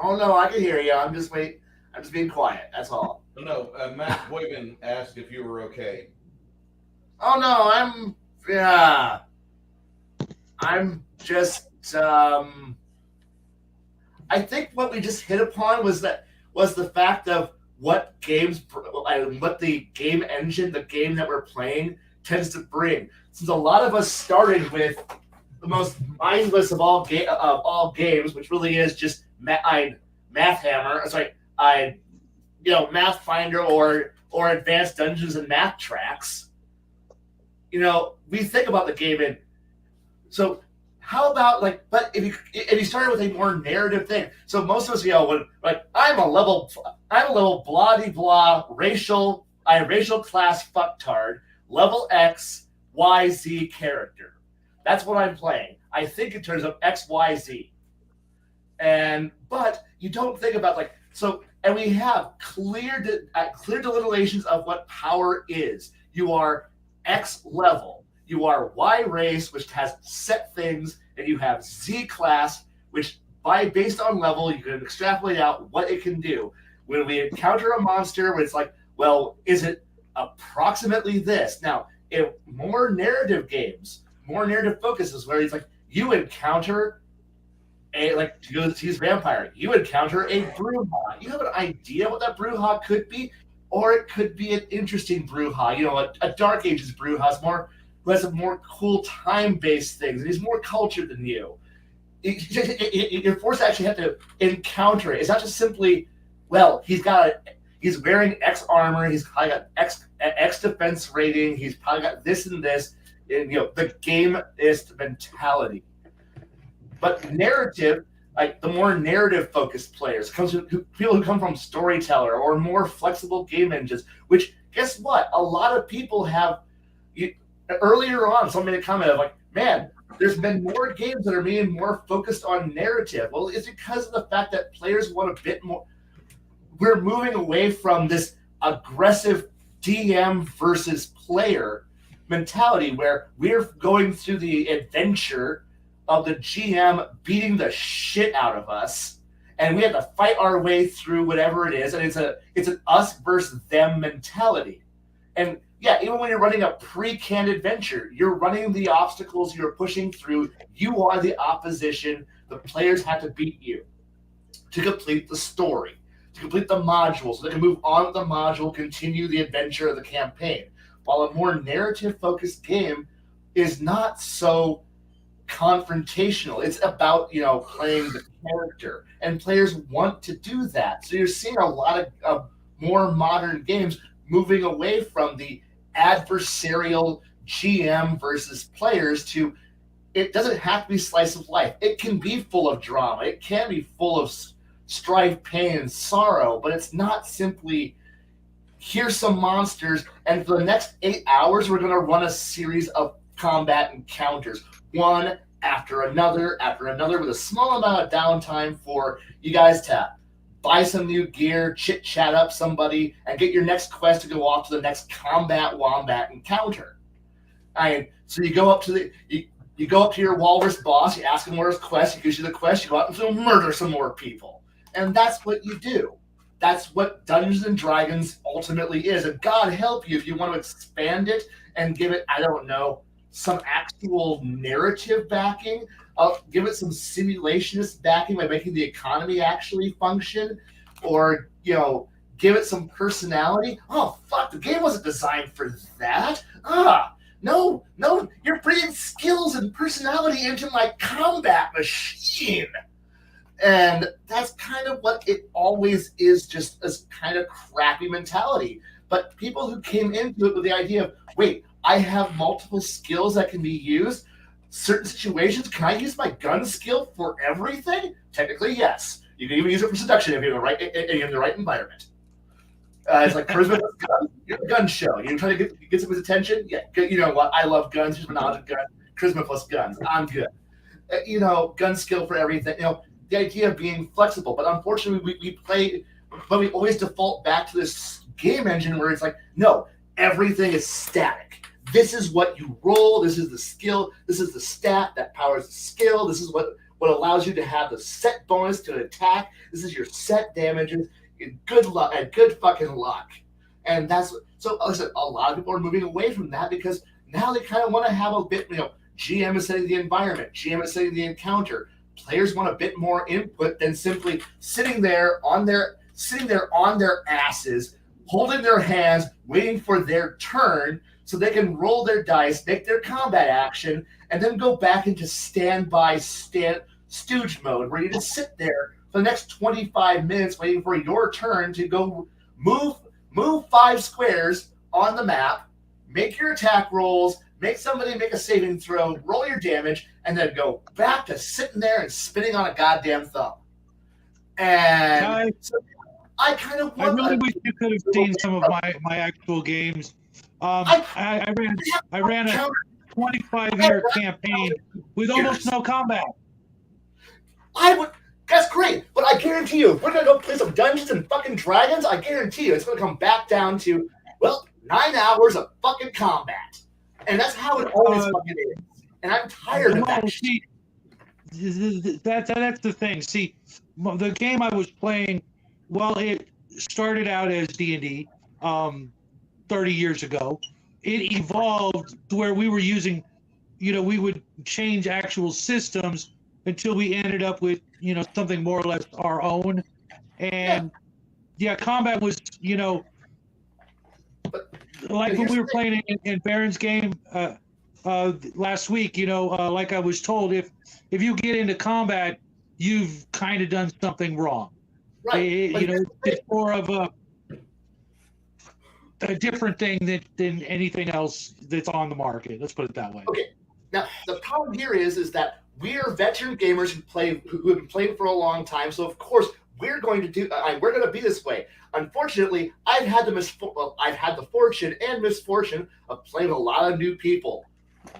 Speaker 4: Oh no, I can hear you. I'm just being quiet. That's all.
Speaker 2: No, Matt Boyman asked if you were okay.
Speaker 4: Oh no, I'm just I think what we just hit upon was the fact of what the game engine, the game that we're playing, tends to bring. Since a lot of us started with the most mindless of all games, which really is just Math Finder or Advanced Dungeons and Math Tracks. We think about the game in. So how about but if you started with a more narrative thing, so most of us, I'm a level blah de blah racial class fucktard, level X, Y, Z character. That's what I'm playing. I think in terms of X, Y, Z. But you don't think about and we have clear delineations of what power is. You are X level. You are Y race, which has set things, and you have Z class, which based on level, you can extrapolate out what it can do. When we encounter a monster, where it's is it approximately this? Now, in more narrative games, more narrative focuses, where it's you encounter to use vampire, you encounter a Brujah. You have an idea what that Brujah could be, or it could be an interesting Brujah. A Dark Ages Brujah who has a more cool time-based things, and he's more cultured than you. You're forced to actually have to encounter it. It's not just simply, he's wearing X armor, he's probably got X defense rating, he's probably got this and this, and, the gameist mentality. But narrative, the more narrative-focused players, people who come from storyteller or more flexible game engines, which, guess what? A lot of people have. Earlier on, someone made a comment of man, there's been more games that are being more focused on narrative. Well, it's because of the fact that players want a bit more. We're moving away from this aggressive DM versus player mentality where we're going through the adventure of the GM beating the shit out of us, and we have to fight our way through whatever it is, and it's an us versus them mentality. And yeah, even when you're running a pre-canned adventure, you're running the obstacles you're pushing through. You are the opposition. The players have to beat you to complete the story, to complete the module, so they can move on with the module, continue the adventure of the campaign. While a more narrative-focused game is not so confrontational. It's about, playing the character, and players want to do that. So you're seeing a lot of more modern games moving away from the adversarial GM versus players to, it doesn't have to be slice of life. It can be full of drama. It can be full of strife, pain, and sorrow, but it's not simply, here's some monsters, and for the next 8 hours, we're going to run a series of combat encounters. One after another with a small amount of downtime for you guys to buy some new gear, chit chat up somebody, and get your next quest to go off to the next combat wombat encounter. So you go up to you go up to your walrus boss, you ask him where his quest, he gives you the quest, you go out and go murder some more people. And that's what you do. That's what Dungeons and Dragons ultimately is. And God help you if you want to expand it and give it, I don't know, some actual narrative backing. Give it some simulationist backing by making the economy actually function, or give it some personality. Oh fuck, the game wasn't designed for that. No, you're bringing skills and personality into my combat machine. And that's kind of what it always is, just as kind of crappy mentality. But people who came into it with the idea of, wait, I have multiple skills that can be used. Certain situations, can I use my gun skill for everything? Technically, yes. You can even use it for seduction if you're in the right environment. It's like charisma plus gun. You're a gun show. You're trying to get some of his attention? Yeah, you know what? I love guns. Here's my knowledge of guns. Charisma plus guns. I'm good. Gun skill for everything. The idea of being flexible. But unfortunately, we always default back to this game engine where it's like, no, everything is static. This is what you roll. This is the skill. This is the stat that powers the skill. This is what allows you to have the set bonus to attack. This is your set damages. Good luck and good fucking luck. And that's so. Listen, a lot of people are moving away from that because now they kind of want to have a bit. GM is setting the environment. GM is setting the encounter. Players want a bit more input than simply sitting there on their asses, holding their hands, waiting for their turn so they can roll their dice, make their combat action, and then go back into standby stooge mode where you just sit there for the next 25 minutes waiting for your turn to go move 5 squares on the map, make your attack rolls, make somebody make a saving throw, roll your damage, and then go back to sitting there and spinning on a goddamn thumb. And I kind of want.
Speaker 1: I really wish you could have seen some of my actual games. I ran a 25-year campaign with almost no combat.
Speaker 4: That's great, but I guarantee you, if we're gonna go play some Dungeons and fucking Dragons, I guarantee you, it's gonna come back down to 9 hours of fucking combat. And that's how it always fucking is. And I'm tired of that.
Speaker 1: See, that's the thing. See, the game I was playing, it started out as D&D 30 years ago. It evolved to where we were using, we would change actual systems until we ended up with, something more or less our own. And, combat was, like when we were playing in Baron's game last week, like I was told, if you get into combat, you've kind of done something wrong.
Speaker 4: Right.
Speaker 1: It's more of a different thing than anything else that's on the market. Let's put it that way.
Speaker 4: Okay. Now the problem here is that we are veteran gamers who have been playing for a long time. So of course we're going to be this way. Unfortunately, I've had the fortune and misfortune of playing with a lot of new people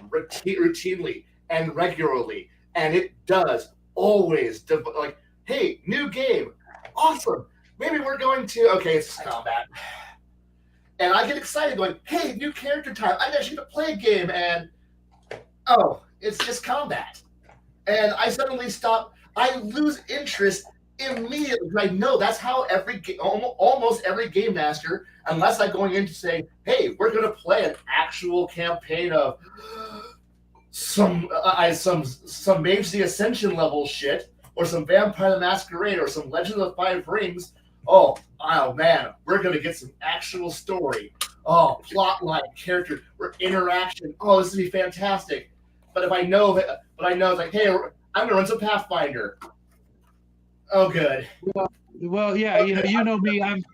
Speaker 4: routinely and regularly, and it does always hey, new game, awesome. Maybe we're going to it's combat, and I get excited going, hey, new character time. I actually get to play a game, and it's just combat, and I suddenly stop. I lose interest immediately. I know that's how almost every game master, unless I'm going in to say, hey, we're going to play an actual campaign of some Mage the Ascension level shit, or some Vampire the Masquerade, or some Legend of the Five Rings. Oh man, we're going to get some actual story. Oh, plot line, character, or interaction. Oh, this would be fantastic. But if I know it's like, hey, I'm going to run some Pathfinder. Oh, good.
Speaker 1: Well, yeah, you know me. I'm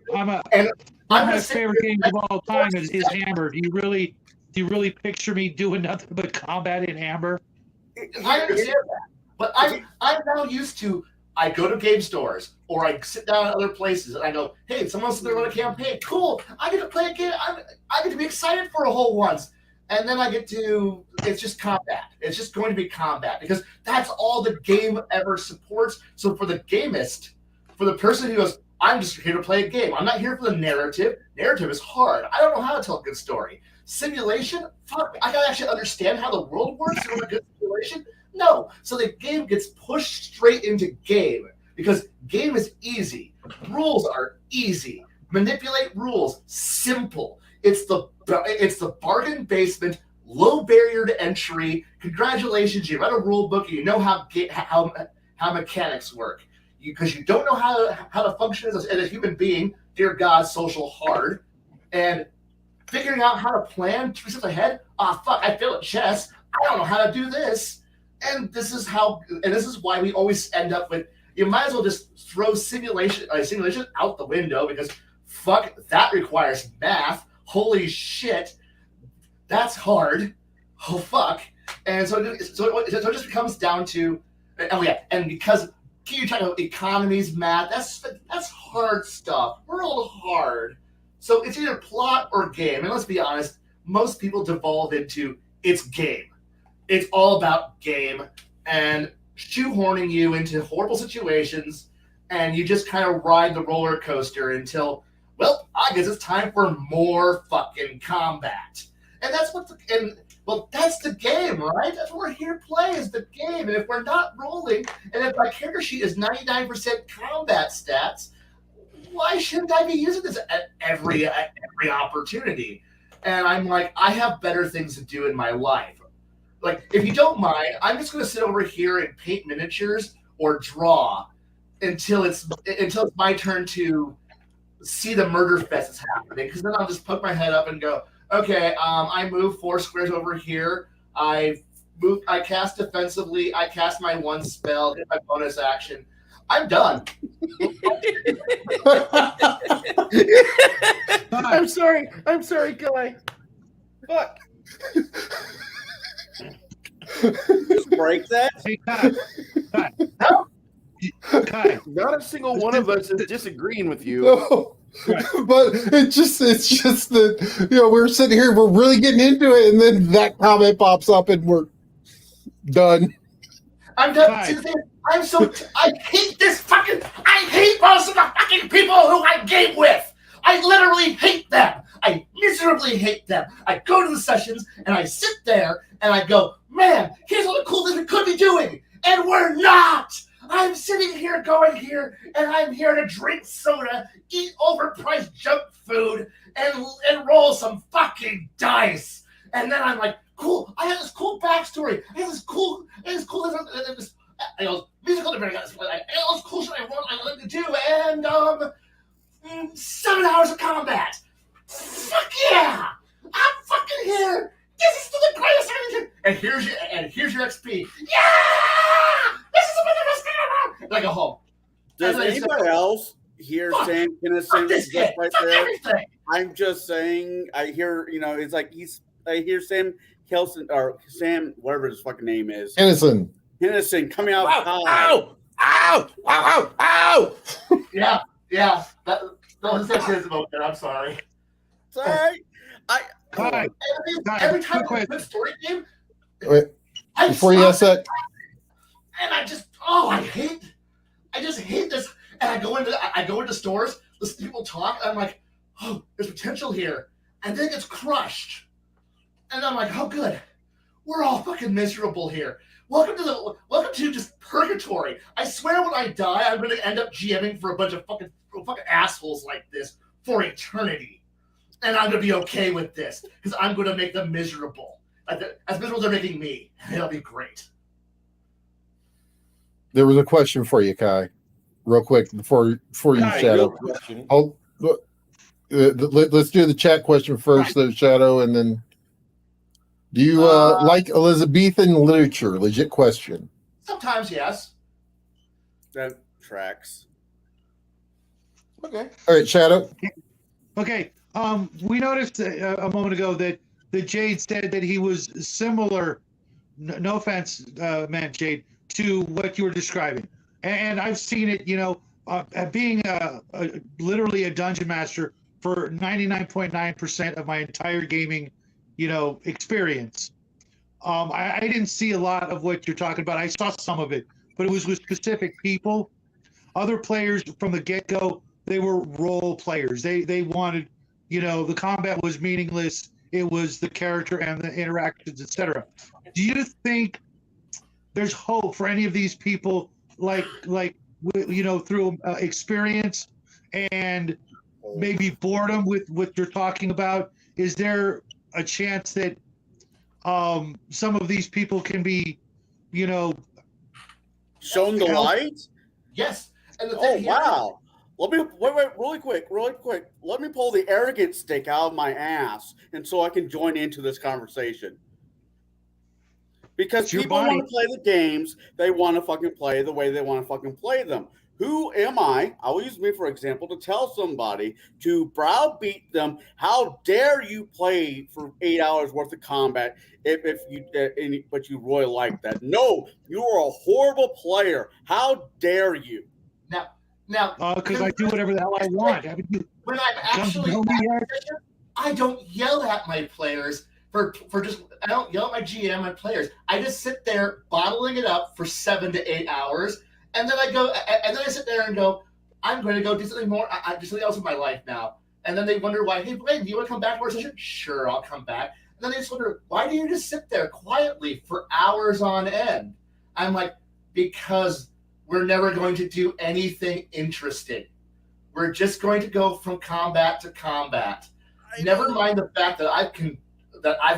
Speaker 1: my favorite game of all time is Amber. Do you really picture me doing nothing but combat in Amber?
Speaker 4: I understand that, but I'm now used to. I go to game stores or I sit down at other places and I go, hey, someone's going to run a campaign. Cool. I get to play a game. I get to be excited for a whole once, and then I get to it's just combat. It's just going to be combat because that's all the game ever supports. So for the gamist, for the person who goes, I'm just here to play a game. I'm not here for the narrative. Narrative is hard. I don't know how to tell a good story. Simulation, fuck, I gotta actually understand how the world works in a good simulation. No, so the game gets pushed straight into game because game is easy. Rules are easy. Manipulate rules, simple. It's the bargain basement, low barrier to entry. Congratulations, you read a rule book, you know how mechanics work. Because you don't know how to function as a human being, dear God, social hard, and figuring out how to plan 3 steps ahead. Fuck, I fail at chess. I don't know how to do this. And this is why we always end up with, you might as well just throw simulation out the window because fuck, that requires math. Holy shit, that's hard. Oh fuck. And so it just becomes down to, oh yeah, and because you talk about economies, math, that's hard stuff, real hard. So it's either plot or game. And let's be honest, most people devolve into it's game. It's all about game and shoehorning you into horrible situations, and you just kind of ride the roller coaster until, well, I guess it's time for more fucking combat. And that's that's the game, right? That's what we're here to play is the game. And if we're not rolling, and if my character sheet is 99% combat stats, why shouldn't I be using this at every opportunity? And I'm like, I have better things to do in my life. Like, if you don't mind, I'm just going to sit over here and paint miniatures or draw until it's my turn to see the murder fest is happening. Because then I'll just poke my head up and go, okay, I move 4 squares over here. I cast defensively. I cast my 1 spell, get my bonus action. I'm done.
Speaker 2: I'm sorry, Guy. Fuck.
Speaker 3: Just break that.
Speaker 1: Hey, Kai.
Speaker 2: Not a single one of us is disagreeing with you.
Speaker 6: No.
Speaker 1: Right.
Speaker 6: But it's just that we're sitting here, we're really getting into it, and then that comment pops up, and we're done.
Speaker 4: I'm done.
Speaker 1: Right.
Speaker 4: See, the thing, I hate this fucking. I hate most of the fucking people who I game with. I literally hate them. I miserably hate them. I go to the sessions and I sit there and I go, man, here's all the cool things we could be doing, and we're not. I'm sitting here going here, and I'm here to drink soda, eat overpriced junk food, and roll some fucking dice. And then I'm like, cool, I have this cool backstory. I have this cool musical difference. I have all this cool shit I like to do, and 7 hours of combat. Fuck yeah! I'm fucking here. This is the greatest thing. And here's your XP. Yeah! This is the best thing ever. And I go home.
Speaker 3: Does anybody else hear Sam Kinnison just right there?
Speaker 4: Everything.
Speaker 3: I'm just saying. I hear, it's like I hear Sam Kelson or Sam, whatever his fucking name is,
Speaker 6: Innocent.
Speaker 3: coming out high.
Speaker 6: Ow! Ow! Ow! Ow!
Speaker 4: Yeah. That's his emotion. I'm sorry.
Speaker 3: It's all right.
Speaker 1: Kai.
Speaker 4: Every time I
Speaker 1: quick
Speaker 4: play a story game,
Speaker 6: Wait,
Speaker 4: I
Speaker 6: before you ask that,
Speaker 4: and I just hate this. And I go into stores, listen to people talk, and I'm like, oh, there's potential here. And then it gets crushed. And I'm like, oh good. We're all fucking miserable here. Welcome to just purgatory. I swear when I die, I'm gonna end up GMing for a bunch of fucking assholes like this for eternity. And I'm gonna be okay with this, because I'm gonna make them miserable. As miserable as they're making me. And it'll be great.
Speaker 6: there was a question for you, Kai, real quick before you
Speaker 2: Kai,
Speaker 6: Shadow.
Speaker 2: real question.
Speaker 6: Let's do the chat question first, though, Shadow, and then. Do you like Elizabethan literature? Legit question.
Speaker 4: Sometimes, yes.
Speaker 3: That tracks.
Speaker 2: Okay.
Speaker 6: All right, Shadow.
Speaker 1: Okay. We noticed a moment ago that Jaide said that he was similar. No offense, man, Jaide, to what you were describing, and I've seen it. Being literally a dungeon master for 99.9% of my entire gaming, experience. I didn't see a lot of what you're talking about. I saw some of it, but it was with specific people. Other players from the get-go, they were role players. They wanted, the combat was meaningless. It was the character and the interactions, etc. Do you think there's hope for any of these people, through experience and maybe boredom with what you're talking about? Is there a chance that some of these people can be,
Speaker 3: shown the light?
Speaker 4: Yes. And the thing
Speaker 3: wow. Let me wait, really quick. Let me pull the arrogant stick out of my ass, and so I can join into this conversation. Because people want to play the games, they want to fucking play the way they want to fucking play them. Who am I will use me for example to tell somebody to browbeat them? How dare you play for 8 hours worth of combat but you really like that? No, you are a horrible player. How dare you?
Speaker 4: Now,
Speaker 1: because I do whatever the hell I want.
Speaker 4: When I'm actually I don't yell at my players I don't yell at my GM and players. I just sit there bottling it up for 7 to 8 hours, and then I sit there and go, I'm going to go do something more. I do something else in my life now. And then they wonder why. Hey, Blaine, do you want to come back for a session? Sure, I'll come back. And then they just wonder, why do you just sit there quietly for hours on end? I'm like, because we're never going to do anything interesting. We're just going to go from combat to combat. Never mind the fact that I've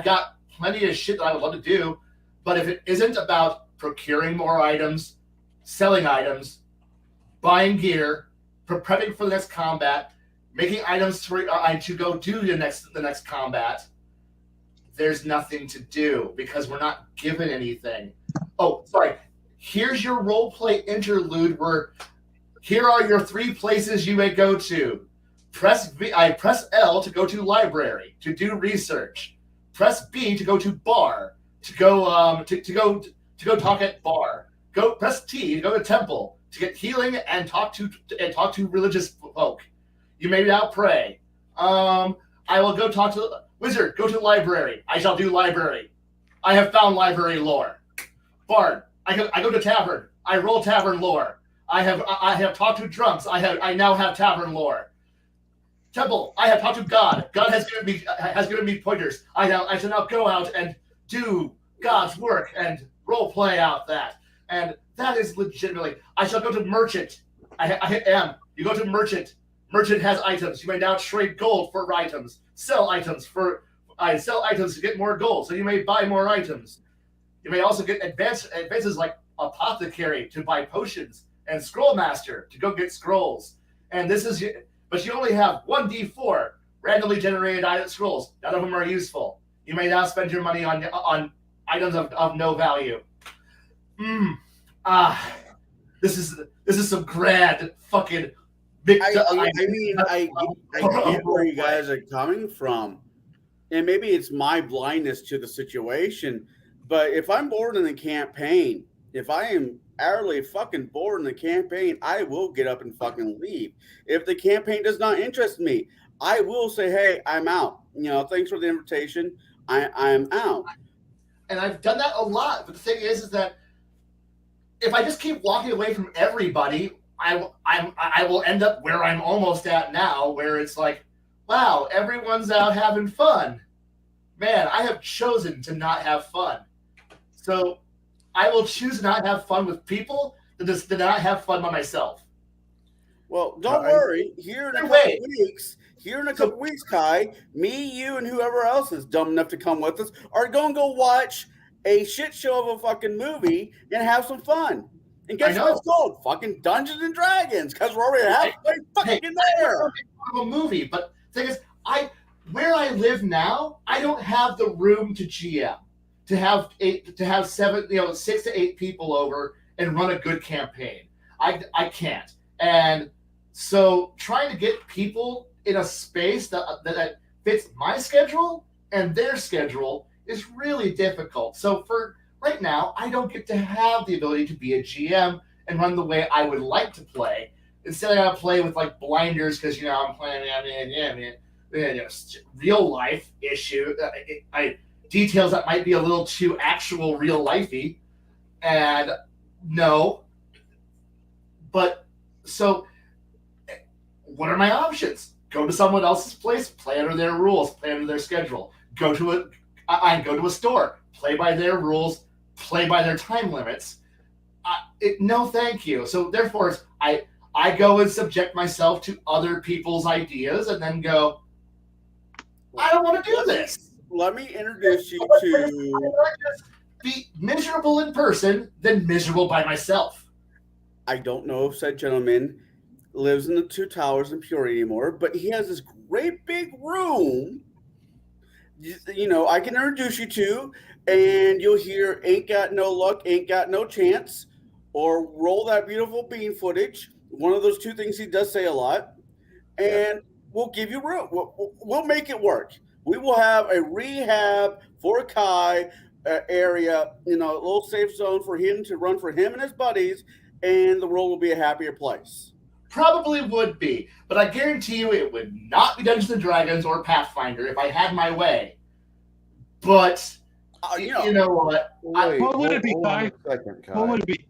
Speaker 4: got plenty of shit that I would love to do, but if it isn't about procuring more items, selling items, buying gear, prepping for the next combat, making items to go do the next combat, there's nothing to do because we're not given anything. Oh, sorry. Here's your roleplay interlude where here are your 3 places you may go to. Press L to go to library to do research. Press B to go to bar to go talk at bar. Press T to go to temple to get healing and talk to religious folk. You may now pray. I will go talk to wizard. Go to library. I shall do library. I have found library lore. Bard. I go to tavern. I roll tavern lore. I have talked to drunks. I now have tavern lore. Temple. I have talked to God. God has given me pointers. I shall now go out and do God's work and role play out that. And that is legitimately. I shall go to merchant. I am. You go to merchant. Merchant has items. You may now trade gold for items. Sell items to get more gold, so you may buy more items. You may also get advances like apothecary to buy potions and scroll master to go get scrolls. And but you only have 1d4 randomly generated item scrolls. None of them are useful. You may now spend your money on items of no value. This is some grand fucking.
Speaker 3: I get where you guys are coming from, and maybe it's my blindness to the situation. But if I'm bored in the campaign, if I am utterly fucking bored in the campaign, I will get up and fucking leave. If the campaign does not interest me, I will say, hey, I'm out. Thanks for the invitation. I'm out.
Speaker 4: And I've done that a lot. But the thing is that if I just keep walking away from everybody, I will end up where I'm almost at now, where it's like, wow, everyone's out having fun. Man, I have chosen to not have fun. So I will choose to not have fun with people than to not have fun by myself.
Speaker 3: Well, don't worry. Here in a couple weeks, Kai, me, you, and whoever else is dumb enough to come with us are going to go watch a shit show of a fucking movie and have some fun. And guess what it's called? Fucking Dungeons and Dragons, because we're already halfway fucking there.
Speaker 4: A movie, but the thing is, where I live now, I don't have the room to GM to have 6 to 8 people over and run a good campaign. I can't, and so trying to get people in a space that fits my schedule and their schedule is really difficult. So for right now, I don't get to have the ability to be a GM and run the way I would like to play. Instead, I gotta play with like blinders because I'm playing real life issue. details that might be a little too actual real lifey. And no. But so what are my options? Go to someone else's place, play under their rules, play under their schedule. Go to a store, play by their rules, play by their time limits. No, thank you. So therefore, I go and subject myself to other people's ideas, and then go, I don't want to do this.
Speaker 3: Let me introduce you
Speaker 4: I'd
Speaker 3: to.
Speaker 4: rather just be miserable in person than miserable by myself.
Speaker 3: I don't know if said gentleman lives in the Two Towers in Peoria anymore, but he has this great big room. You know, I can introduce you to, and you'll hear "Ain't Got No Luck, Ain't Got No Chance," or "Roll That Beautiful Bean Footage." One of those two things he does say a lot, and we'll give you room. We'll make it work. We will have a rehab for Kai area, you know, a little safe zone for him to run for him and his buddies, and the world will be a happier place.
Speaker 4: Probably would be, but I guarantee you it would not be Dungeons and Dragons or Pathfinder if I had my way. But you know what?
Speaker 2: Wait,
Speaker 1: What would it be,
Speaker 2: hold on
Speaker 1: Kai?
Speaker 2: a second, Kai.
Speaker 1: What would it be?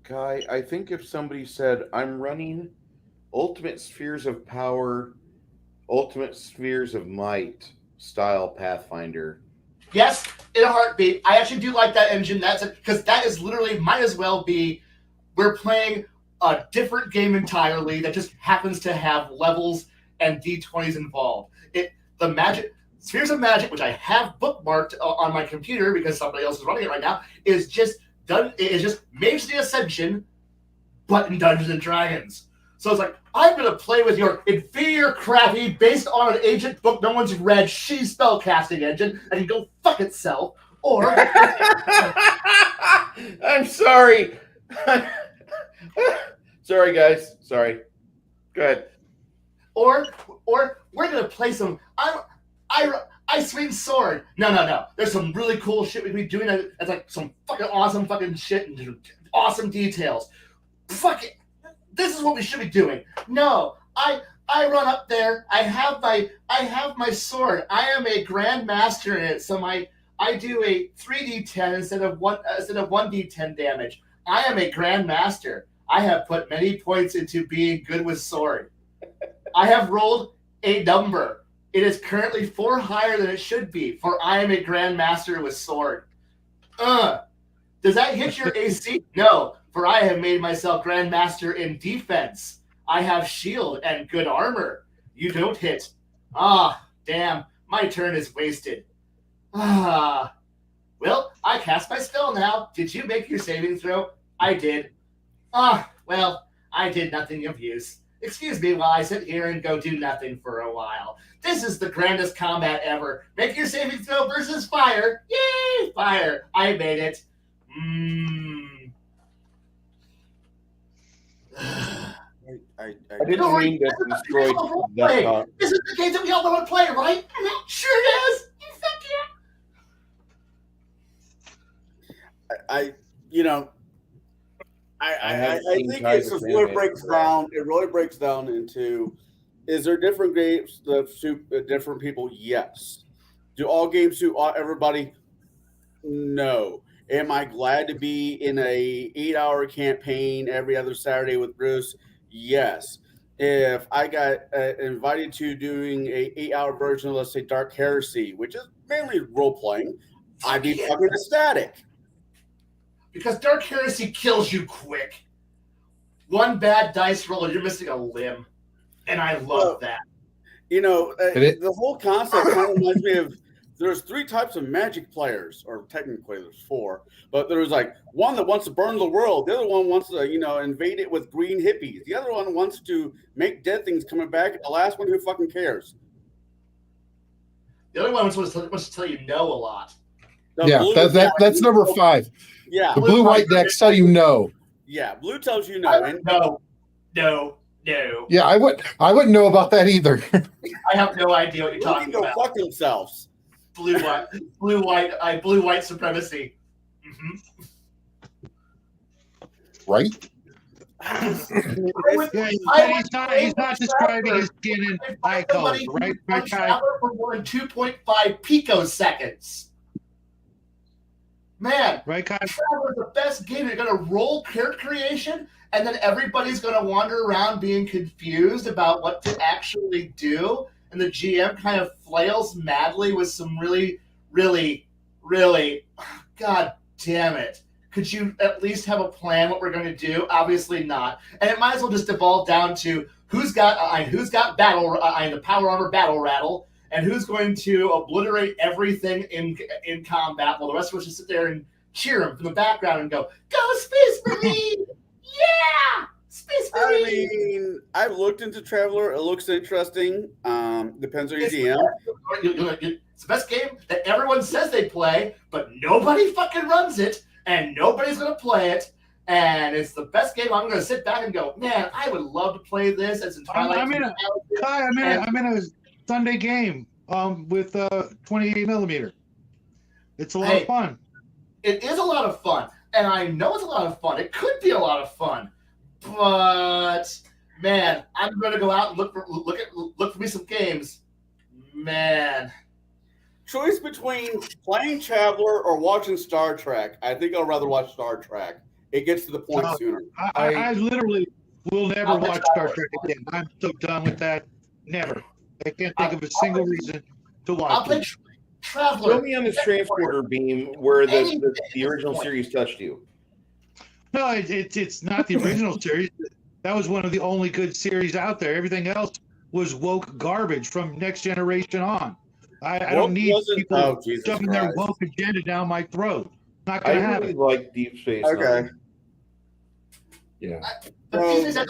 Speaker 2: Kai, I think if somebody said, I'm running Ultimate Spheres of Power, Ultimate Spheres of Might style Pathfinder.
Speaker 4: Yes, in a heartbeat. I actually do like that engine. That's because that is literally might as well be we're playing a different game entirely that just happens to have levels and D20s involved. The magic Spheres of Magic, which I have bookmarked on my computer because somebody else is running it right now, is just done. It is just Mage the Ascension, but in Dungeons and Dragons. So it's like, I'm going to play with your inferior, crappy, based on an ancient book no one's read, she spellcasting engine, and you go fuck itself. Or
Speaker 2: I'm sorry. Sorry, guys. Sorry. Go ahead.
Speaker 4: Or we're going to play some. I swing sword. No. There's some really cool shit we'd be doing. That's like some fucking awesome fucking shit and awesome details. Fuck it. This is what we should be doing. No, I run up there. I have my sword. I am a grandmaster in it. So I do a 3d10 instead of 1d10 damage. I am a grandmaster. I have put many points into being good with sword. I have rolled a number. It is currently 4 higher than it should be, for I am a grandmaster with sword. Does that hit your AC? No, for I have made myself grandmaster in defense. I have shield and good armor. You don't hit. Damn, my turn is wasted. Well, I cast my spell now. Did you make your saving throw? I did. Well, I did nothing of use. Excuse me while I sit here and go do nothing for a while. This is the grandest combat ever. Make your saving throw versus fire. Yay, fire. I made it.
Speaker 2: I didn't mean to destroy that.
Speaker 4: This is the game that we all want to play, right? Sure it is. You fuck yeah.
Speaker 3: I think it's just really breaks down. It really breaks down into: is there different games that suit different people? Yes. Do all games suit everybody? No. Am I glad to be in a 8-hour campaign every other Saturday with Bruce? Yes. If I got invited to doing a 8-hour version of, let's say, Dark Heresy, which is mainly role playing, I'd be fucking ecstatic.
Speaker 4: Because Dark Heresy kills you quick. One bad dice roll and you're missing a limb. And I love that.
Speaker 3: The whole concept kind of reminds me of, there's 3 types of Magic players, or technically there's 4, but there's like one that wants to burn the world. The other one wants to, invade it with green hippies. The other one wants to make dead things coming back. And the last one, who fucking cares?
Speaker 4: The other one wants to tell you no a lot.
Speaker 6: That's number 5.
Speaker 3: Yeah.
Speaker 6: The blue-white decks tell you no.
Speaker 3: Yeah, blue tells you no.
Speaker 4: No.
Speaker 6: Yeah, I wouldn't know about that either.
Speaker 4: I have no idea what you're talking about.
Speaker 3: Go fuck themselves.
Speaker 4: Blue white supremacy. Mm-hmm.
Speaker 6: Right?
Speaker 1: He's not describing his skin in eye color, right?
Speaker 4: For more than 2.5 picoseconds. Man,
Speaker 1: right, Kai?
Speaker 4: Traveler's the best game. You're going to roll character creation, and then everybody's going to wander around being confused about what to actually do. And the GM kind of flails madly with some really, God damn it. Could you at least have a plan what we're going to do? Obviously not. And it might as well just devolve down to who's got the power armor battle rattle, and who's going to obliterate everything in combat while the rest of us just sit there and cheer him from the background and go, "Go Space Marine! Yeah! Space Marine!"
Speaker 3: I mean, I've looked into Traveler. It looks interesting. Depends on your DM.
Speaker 4: It's the best game that everyone says they play, but nobody fucking runs it, and nobody's going to play it. And it's the best game. I'm going to sit back and go, man, I would love to play this. As in Twilight.
Speaker 1: I'm in a Sunday game with 28 millimeter. It's a lot of fun.
Speaker 4: It is a lot of fun, and I know it's a lot of fun. It could be a lot of fun, but man, I'm going to go out and look for me some games. Man,
Speaker 3: choice between playing Traveler or watching Star Trek. I think I'd rather watch Star Trek. It gets to the point sooner.
Speaker 1: I literally will never watch Star Trek again. I'm so done with that. Never. I can't think of a single reason to watch
Speaker 4: I'll play Traveler.
Speaker 2: Show me on this transporter beam where the original series touched you.
Speaker 1: No, it's not the original series. That was one of the only good series out there. Everything else was woke garbage from Next Generation on. I don't need people shoving their woke agenda down my throat. Not going to happen.
Speaker 2: I really like Deep Space
Speaker 3: Okay.
Speaker 2: Nine. Yeah.
Speaker 4: But these days,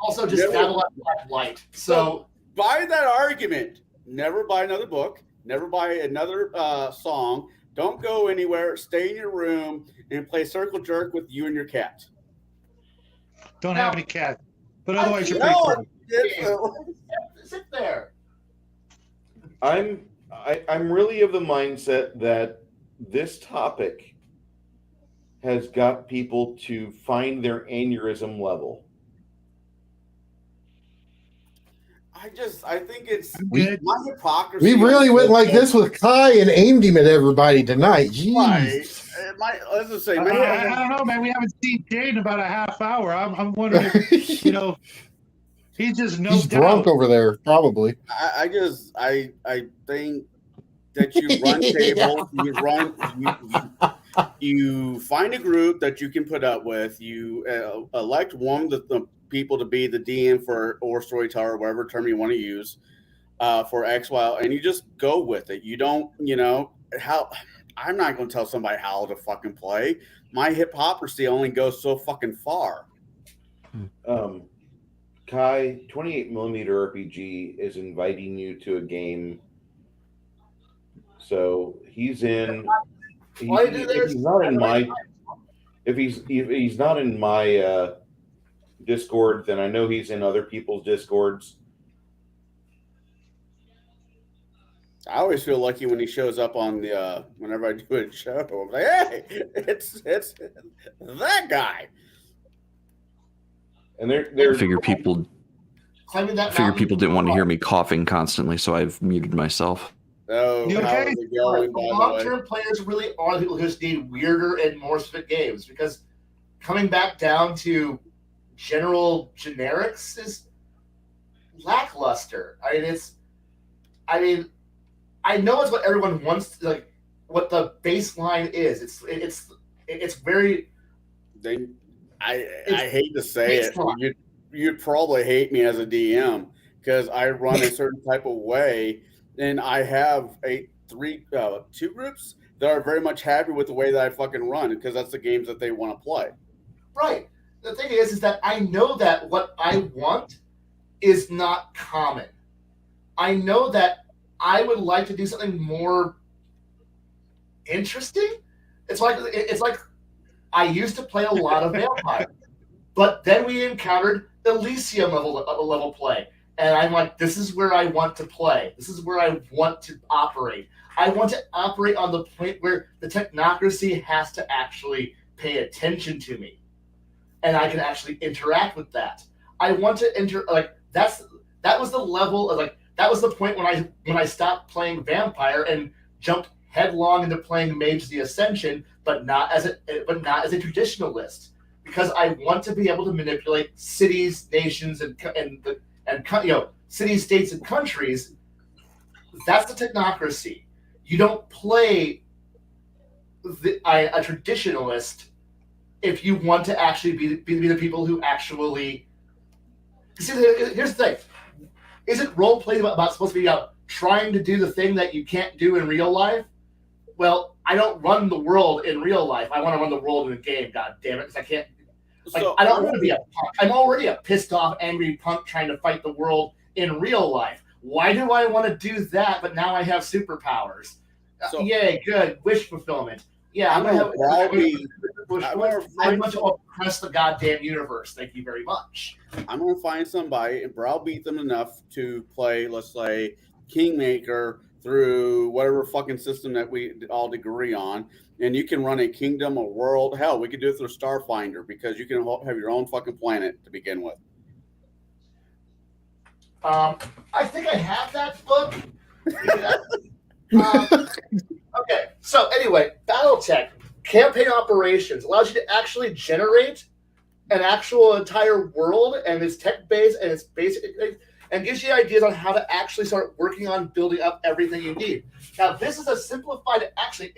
Speaker 4: also just Babylon Light. So
Speaker 3: by that argument, never buy another book, never buy another song. Don't go anywhere. Stay in your room and play Circle Jerk with you and your cat.
Speaker 1: Don't have any cats, but otherwise you're pretty cool.
Speaker 4: Sit there.
Speaker 2: I'm really of the mindset that this topic has got people to find their aneurysm level.
Speaker 3: I think it's
Speaker 1: Good.
Speaker 3: my hypocrisy.
Speaker 6: We really went like this with Kai and aimed him at everybody tonight. Jeez.
Speaker 3: Let's just say,
Speaker 1: I don't know, man. We haven't seen Jade in about a half hour. I'm wondering if, he's just no
Speaker 6: He's drunk over there, probably.
Speaker 3: I think that you run tables, you find a group that you can put up with. You elect one of the people to be the DM or storyteller, whatever term you want to use for X while, and you just go with it. You don't, how. I'm not going to tell somebody how to fucking play. My hypocrisy only goes so fucking far.
Speaker 2: Kai, 28 millimeter RPG is inviting you to a game. So he's in. If he's not in my Discord, then I know he's in other people's Discords.
Speaker 3: I always feel lucky when he shows up on the whenever I do a show. I'm like, hey, it's that guy.
Speaker 2: And
Speaker 5: I figure people didn't want to hear me coughing constantly, so I've muted myself.
Speaker 3: Oh,
Speaker 1: You okay?
Speaker 4: Long-term players really are the people who just need weirder and more specific games, because coming back down to general generics is lackluster. I know it's what everyone wants, like what the baseline is. It's very.
Speaker 3: I hate to say it. You'd probably hate me as a DM because I run a certain type of way, and I have two groups that are very much happy with the way that I fucking run because that's the games that they want to play.
Speaker 4: Right. The thing is that I know that what I want is not common. I know that I would like to do something more interesting. It's like I used to play a lot of Vampire, but then we encountered Elysium level play, and I'm like, this is where I want to play. This is where I want to operate. I want to operate on the point where the technocracy has to actually pay attention to me. and I can actually interact with that. I want to that was the level of that was the point when I stopped playing Vampire and jumped headlong into playing Mage the Ascension, but not as a traditionalist, because I want to be able to manipulate cities, nations, and cities, states, and countries. That's the technocracy. You don't play a traditionalist if you want to actually be the people who actually. See, here's the thing: is it role play about supposed to be about trying to do the thing that you can't do in real life? Well, I don't run the world in real life. I want to run the world in a game. God damn it, because I can't. I don't want to be a punk. I'm already a pissed off, angry punk trying to fight the world in real life. Why do I want to do that? But now I have superpowers. Yay, good wish fulfillment. Yeah, I'm going to oppress the goddamn universe. Thank you very much.
Speaker 3: I'm going to find somebody and browbeat them enough to play, let's say, Kingmaker through whatever fucking system that we all agree on. And you can run a kingdom, a world. Hell, we could do it through Starfinder, because you can have your own fucking planet to begin with.
Speaker 4: I think I have that book. Okay, so anyway, BattleTech campaign operations allows you to actually generate an actual entire world, and it's tech based, and it's basic, and gives you ideas on how to actually start working on building up everything you need. Now, this is a simplified, actually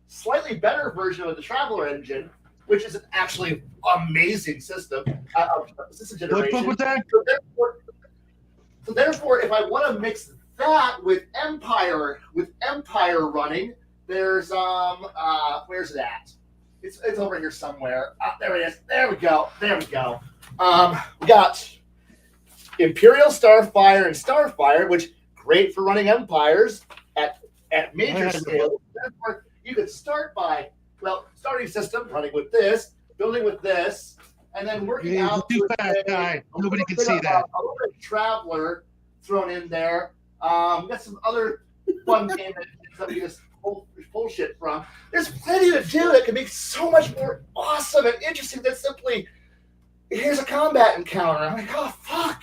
Speaker 4: slightly better version of the Traveler engine, which is an actually amazing system. System generation.
Speaker 1: What book was that?
Speaker 4: So therefore, if I want to mix that with Empire running, there's where's it at? It's over here somewhere. There it is. There we go. We got Imperial Starfire and Starfire, which great for running empires at major scale. Therefore, you could start by starting system, running with this, building with this, and then working out.
Speaker 1: Too fast, guy. Nobody can see that.
Speaker 4: A little bit of Traveler thrown in there. We got some other fun game that we just pull shit from. There's plenty to do that can make so much more awesome and interesting than simply here's a combat encounter. I'm like, oh fuck.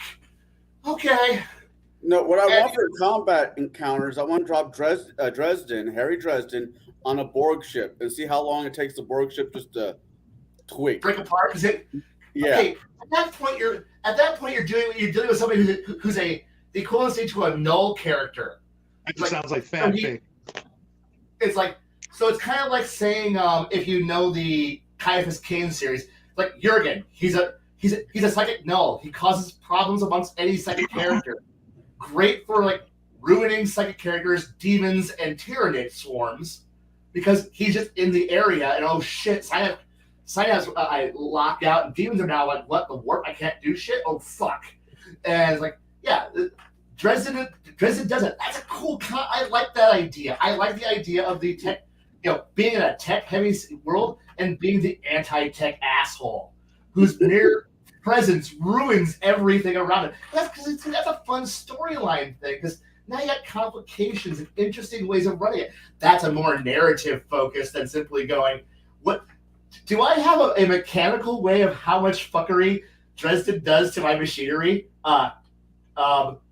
Speaker 4: Okay.
Speaker 3: No, what I want for combat encounters, I want to drop Harry Dresden, on a Borg ship and see how long it takes the Borg ship just to tweak,
Speaker 4: break apart. Because okay, at that point you're dealing with somebody who's the equivalency to a null character.
Speaker 1: That sounds like fanfic.
Speaker 4: It's like, so it's kind of like saying if you know the Caiaphas Cain series, like Jurgen, he's a psychic null. He causes problems amongst any psychic character. Great for like ruining psychic characters, demons, and Tyranid swarms, because he's just in the area and oh shit, Synapse I locked out and demons are now like, what, the warp? I can't do shit? Oh fuck. And it's like, yeah, Dresden does it. That's a cool I like that idea. I like the idea of the tech, being in a tech heavy world and being the anti-tech asshole whose mere presence ruins everything around it. That's a fun storyline thing, because now you got complications and interesting ways of running it. That's a more narrative focus than simply going, what do I have a mechanical way of how much fuckery Dresden does to my machinery?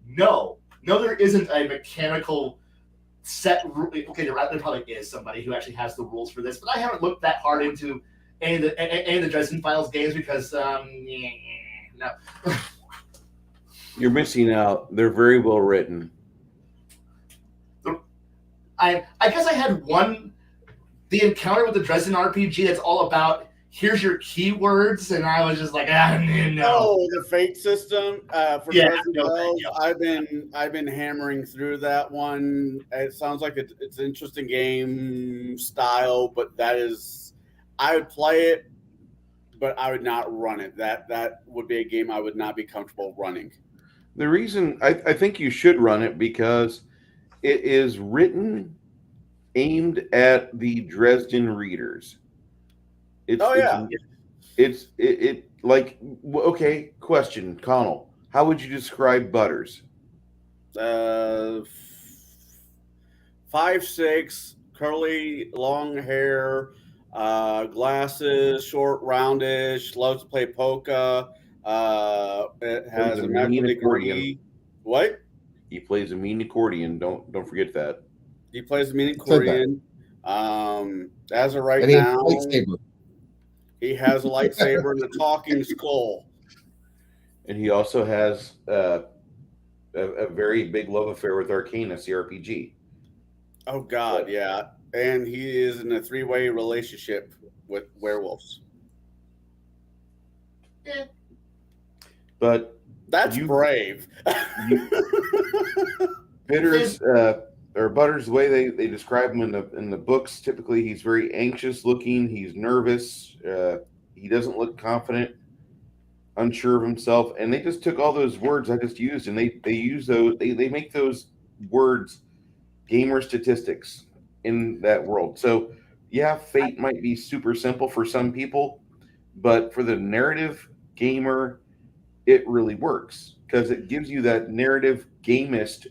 Speaker 4: No, there isn't a mechanical set. Okay, there probably is somebody who actually has the rules for this, but I haven't looked that hard into any of the Dresden Files games because no.
Speaker 2: You're missing out. They're very well written.
Speaker 4: I guess I had the encounter with the Dresden RPG that's all about here's your keywords, and I was just like, no.
Speaker 3: Oh, the fate system for Dresden Files. I've been hammering through that one. It sounds like it's an interesting game style, but I would play it, but I would not run it. That would be a game I would not be comfortable running.
Speaker 2: The reason I think you should run it because it is written aimed at the Dresden readers. It's like, okay, question, Connell. How would you describe Butters?
Speaker 3: 5'6", curly, long hair, Glasses, short, roundish, loves to play polka. It has
Speaker 2: Plays
Speaker 3: a
Speaker 2: a
Speaker 3: medical
Speaker 2: mean
Speaker 3: degree.
Speaker 2: accordion.
Speaker 3: What?
Speaker 2: He plays a mean accordion. Don't forget that.
Speaker 3: He plays the mini
Speaker 6: Said that.
Speaker 3: accordion. As of right
Speaker 6: And he has a
Speaker 3: now,
Speaker 6: lightsaber.
Speaker 3: he has a lightsaber and a talking skull.
Speaker 2: And he also has a very big love affair with Arcana CRPG.
Speaker 3: Oh God, yeah. And he is in a 3-way relationship with werewolves.
Speaker 2: But
Speaker 3: That's
Speaker 2: You-
Speaker 3: brave.
Speaker 2: Bitters or Butters, the way they describe him in the books, typically he's very anxious looking. He's nervous. He doesn't look confident, unsure of himself. And they just took all those words I just used, and they use those. They make those words gamer statistics in that world. So yeah, Fate might be super simple for some people, but for the narrative gamer, it really works because it gives you that narrative gamist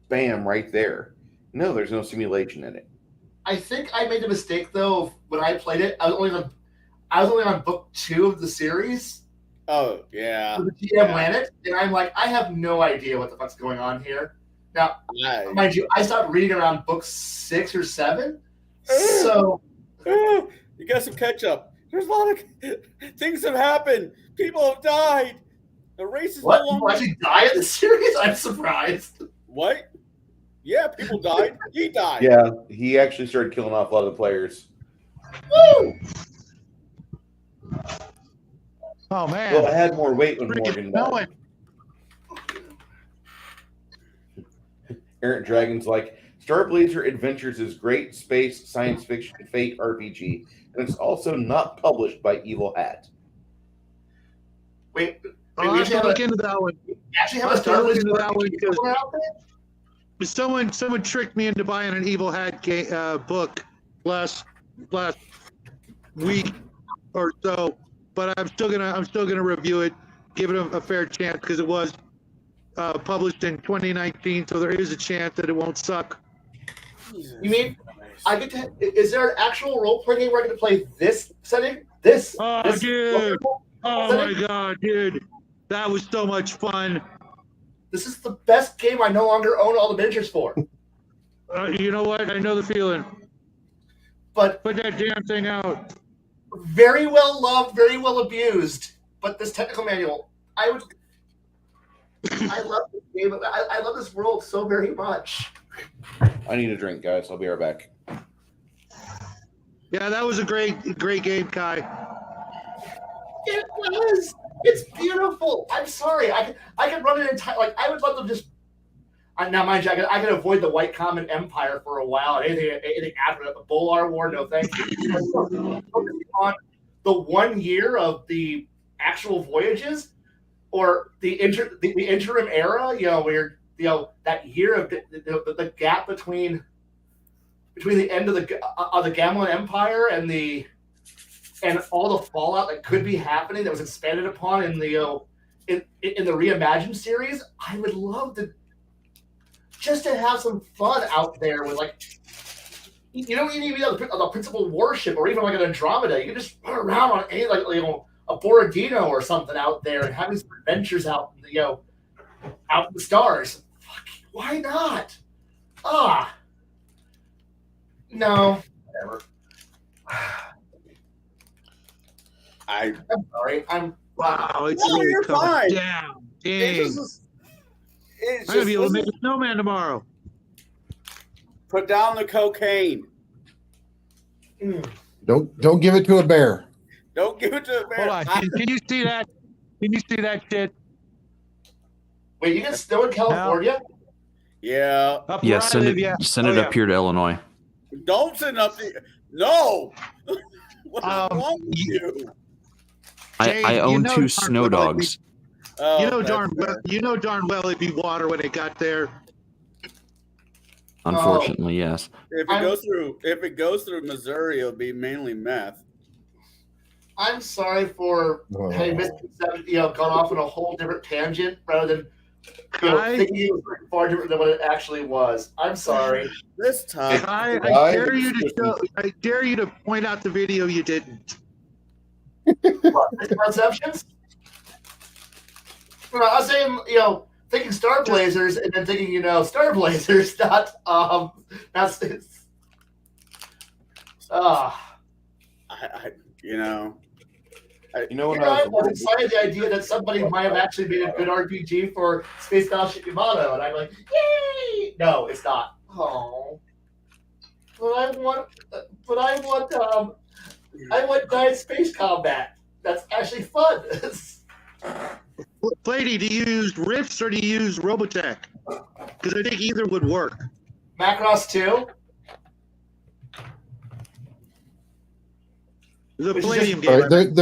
Speaker 2: bam right there. No, there's no simulation in it.
Speaker 4: I think I made a mistake though when I played it. I was only on book 2 of the series.
Speaker 3: Oh yeah.
Speaker 4: The GM ran it, and I'm like, I have no idea what the fuck's going on here. Now, mind you, I stopped reading around book 6 or 7. So
Speaker 3: You got some catch up. There's a lot of things have happened. People have died. The race is
Speaker 4: what?
Speaker 3: no
Speaker 4: People
Speaker 3: longer.
Speaker 4: actually die in the series? I'm surprised.
Speaker 3: What? Yeah, people died. He died.
Speaker 2: Yeah, he actually started killing off a lot of the players.
Speaker 4: Woo!
Speaker 1: Oh man.
Speaker 2: Well, it had more weight when
Speaker 1: Freaking
Speaker 2: Morgan died.
Speaker 1: knowing.
Speaker 2: Errant Dragon's like, Starblazer Adventures is great space science fiction fate RPG, and it's also not published by Evil Hat.
Speaker 4: Wait,
Speaker 1: I'll
Speaker 4: we
Speaker 1: have to look into that one.
Speaker 4: actually have
Speaker 1: I'll
Speaker 4: a
Speaker 1: have to look into
Speaker 4: Starblazer
Speaker 1: that one because
Speaker 4: out there?
Speaker 1: someone tricked me into buying an Evil Hat book last week or so, but I'm still gonna review it, give it a fair chance because it was published in 2019, so there is a chance that it won't suck.
Speaker 4: You mean I get to? Is there an actual role-playing game where I get to play this setting? This?
Speaker 1: Oh,
Speaker 4: this
Speaker 1: dude! Oh
Speaker 4: setting?
Speaker 1: my god, dude! That was so much fun.
Speaker 4: This is the best game I no longer own all the miniatures for.
Speaker 1: You know what? I know the feeling.
Speaker 4: But
Speaker 1: Put that damn thing out.
Speaker 4: very well loved, very well abused. But this technical manual, I love this game. I love this world so very much.
Speaker 2: I need a drink, guys. I'll be right back.
Speaker 1: Yeah, that was a great game, Kai.
Speaker 4: It was. It's beautiful. I'm sorry. I could run an entire I would love to just. Now, mind you, I could avoid the White Common Empire for a while. Anything after that, the Bolar War, no thank you. On the 1 year of the actual voyages, or the interim era, where that year of the gap between the end of the Gamelin Empire and all the fallout that could be happening that was expanded upon in the Reimagined series. I would love to just to have some fun out there with you don't even need to be the principal warship or even like an Andromeda. You can just run around on any a Borodino or something out there and having some adventures out out in the stars. Fuck, why not? No, whatever. I'm sorry.
Speaker 1: Wow, it's
Speaker 3: No,
Speaker 1: really
Speaker 3: you're
Speaker 1: coming
Speaker 3: fine.
Speaker 1: down.
Speaker 3: It's
Speaker 1: Dang.
Speaker 3: just,
Speaker 1: I'm gonna be able to make a snowman tomorrow.
Speaker 3: put down the cocaine.
Speaker 6: Don't give it to a bear.
Speaker 3: Don't give it to a bear.
Speaker 1: Hold on. Can you see that? Can you see that shit?
Speaker 4: Wait, you get snow in California?
Speaker 3: Yeah.
Speaker 1: Up
Speaker 5: Yeah,
Speaker 1: where I
Speaker 5: send
Speaker 1: live,
Speaker 5: it.
Speaker 1: yeah.
Speaker 5: Send
Speaker 1: Oh,
Speaker 5: it
Speaker 1: yeah.
Speaker 5: up here to Illinois.
Speaker 3: Don't send up the. No. What's wrong with
Speaker 1: you-
Speaker 3: you?
Speaker 1: Jade,
Speaker 5: I
Speaker 1: you
Speaker 5: own
Speaker 1: know
Speaker 5: two
Speaker 1: darn
Speaker 5: snow
Speaker 1: well
Speaker 5: dogs.
Speaker 3: Oh,
Speaker 1: You know
Speaker 3: that's
Speaker 1: darn well.
Speaker 3: fair.
Speaker 1: You know darn well it'd be water when it got there.
Speaker 5: Unfortunately, yes.
Speaker 3: If it goes through Missouri, it'll be mainly meth.
Speaker 4: I'm sorry for
Speaker 6: Oh.
Speaker 4: having misconception, gone off on a whole different tangent rather than thinking it was far different than what it actually was. I'm sorry.
Speaker 3: This time,
Speaker 1: I dare you to point out the video you didn't.
Speaker 4: What, misconceptions? I was saying, thinking Star Blazers and then thinking, Star Blazers, not I was excited the idea that somebody might have actually made a good RPG for Space Battleship Yamato, and I'm like, yay! No, it's not. Oh, but I want giant space combat. That's actually fun.
Speaker 1: Lady, do you use Rifts or do you use Robotech? Because I think either would work.
Speaker 4: Macross 2?
Speaker 1: The Palladium game.
Speaker 6: Right,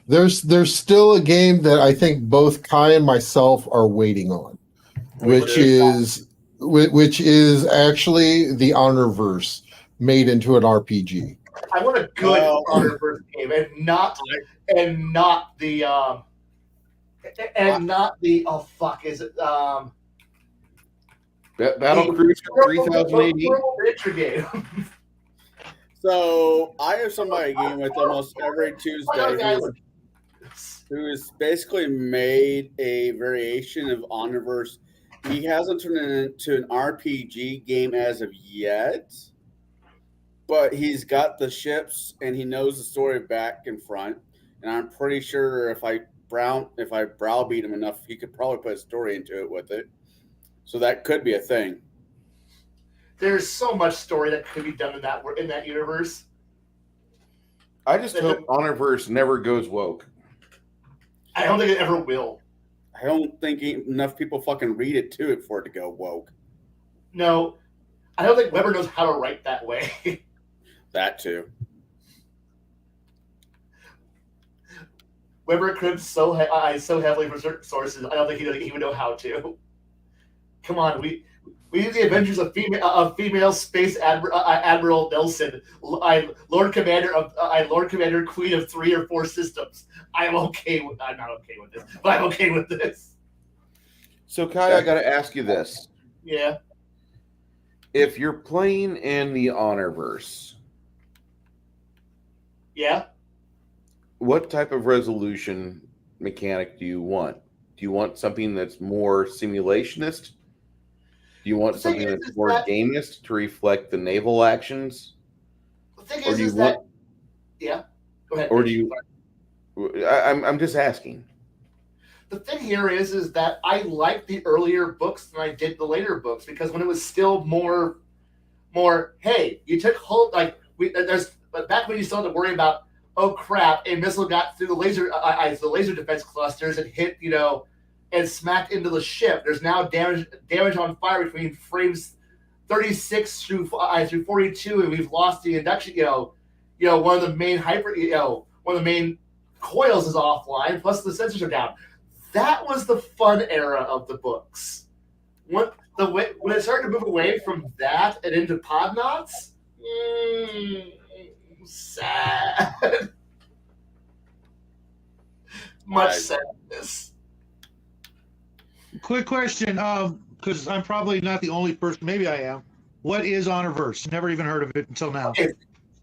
Speaker 6: there's still a game that I think both Kai and myself are waiting on, which is actually the Honorverse made into an RPG.
Speaker 4: I want a good Honorverse game, and not the oh fuck, is it
Speaker 2: Battle Cruiser 3080.
Speaker 4: Adventure game.
Speaker 3: So I have somebody I game with almost every Tuesday who has basically made a variation of Honorverse. He hasn't turned it into an RPG game as of yet, but he's got the ships and he knows the story back and front. And I'm pretty sure if I browbeat him enough, he could probably put a story into it with it. So that could be a thing.
Speaker 4: There's so much story that could be done in that universe.
Speaker 2: I just hope Honorverse never goes woke.
Speaker 4: I don't think it ever will.
Speaker 3: I don't think enough people fucking read it to it for it to go woke.
Speaker 4: No, I don't think Weber knows how to write that way.
Speaker 3: That too.
Speaker 4: Weber cribs so heavily from certain sources. I don't think he would know how to. Come on, we need the adventures of female space Admiral Nelson, Lord Commander Queen of 3 or 4 systems. I'm not okay with this, but I'm okay with this.
Speaker 2: So Kai, I got to ask you this:
Speaker 4: Yeah.
Speaker 2: if you're playing in the Honorverse,
Speaker 4: Yeah.
Speaker 2: what type of resolution mechanic do you want? Do you want something that's more simulationist? Do you want something that's more gamist to reflect the naval actions?
Speaker 4: The thing is that yeah. Go ahead.
Speaker 2: Or do you? I'm just asking.
Speaker 4: The thing here is that I like the earlier books than I did the later books, because when it was still more. Hey, you took hold back when you still had to worry about, oh crap, a missile got through the laser defense clusters and hit and smacked into the ship. There's now damage on fire between frames 36 through 42, and we've lost the induction. One of the main one of the main coils is offline. Plus the sensors are down. That was the fun era of the books. When it started to move away from that and into Podnauts, sad. Much sadness.
Speaker 1: Quick question, because I'm probably not the only person. Maybe I am. What is Honorverse? Never even heard of it until now.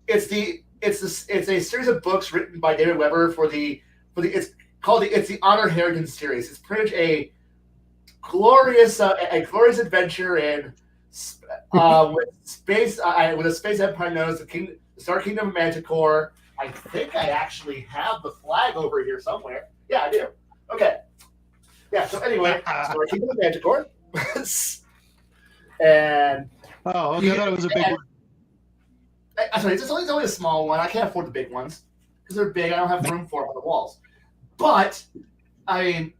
Speaker 4: It's a series of books written by David Weber it's the Honor Heritage series. It's pretty much a glorious adventure in with a space empire known as the Star Kingdom of Manticore. I think I actually have the flag over here somewhere. Yeah, I do. Okay. Yeah, so anyway, Star Kingdom of Manticore. And
Speaker 1: oh, okay, I thought it was a big one.
Speaker 4: I'm sorry, it's only a small one. I can't afford the big ones because they're big. I don't have room for them on the walls. But I mean,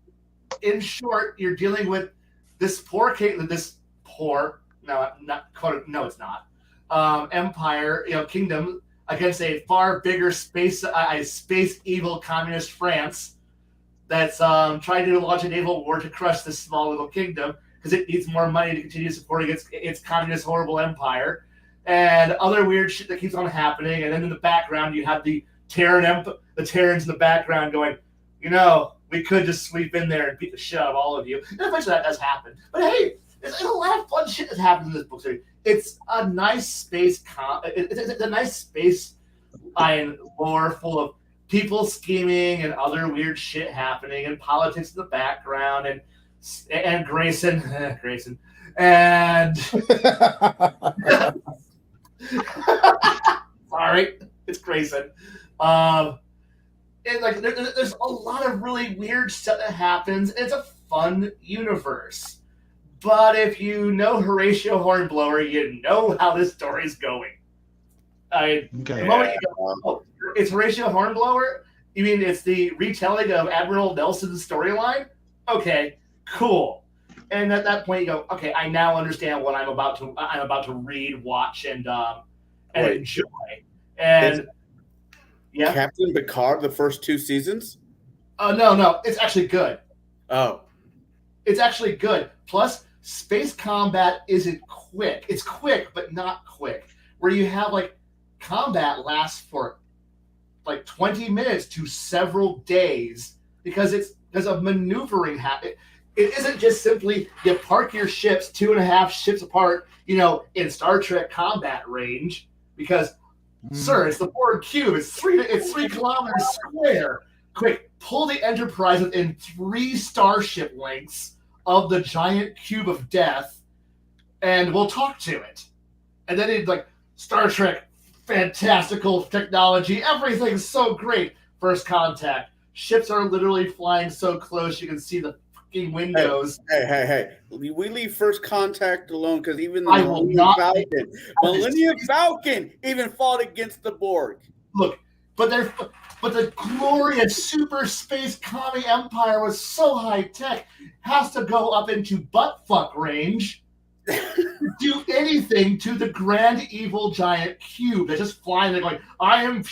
Speaker 4: in short, you're dealing with this it's not empire, kingdom against a far bigger space evil communist France that's trying to launch a naval war to crush this small little kingdom because it needs more money to continue supporting its communist horrible empire, and other weird shit that keeps on happening. And then in the background, you have the Terrans in the background going, we could just sweep in there and beat the shit out of all of you. And eventually that does happen. But hey, there's a lot of fun shit that happens in this book series. It's a nice space it's a nice space lore full of people scheming and other weird shit happening and politics in the background and Grayson and sorry, it's Grayson. And like there's a lot of really weird stuff that happens. It's a fun universe. But if you know Horatio Hornblower, you know how this story's going. The moment you go, oh, it's Horatio Hornblower? You mean it's the retelling of Admiral Nelson's storyline? Okay, cool. And at that point, you go, okay, I now understand what I'm about to read, watch, and enjoy. And yeah,
Speaker 3: Captain Picard, the first 2 seasons.
Speaker 4: No, it's actually good.
Speaker 3: Oh,
Speaker 4: it's actually good. Plus, space combat isn't quick. It's quick, but not quick. Where you have like combat lasts for like 20 minutes to several days because of maneuvering. It isn't just simply you park your ships 2.5 ships apart, in Star Trek combat range because, sir, it's the Borg cube. It's 3 kilometers square. Quick, pull the Enterprise within 3 starship lengths of the giant cube of death, and we'll talk to it. And then it's like Star Trek, fantastical technology, everything's so great. First contact, ships are literally flying so close you can see the fucking windows.
Speaker 3: Hey! We leave First Contact alone because even the Millennium Falcon even fought against the Borg.
Speaker 4: Look, but the glorious super space commie empire was so high tech, has to go up into buttfuck range to do anything to the grand evil giant cube that's just flying there going, I am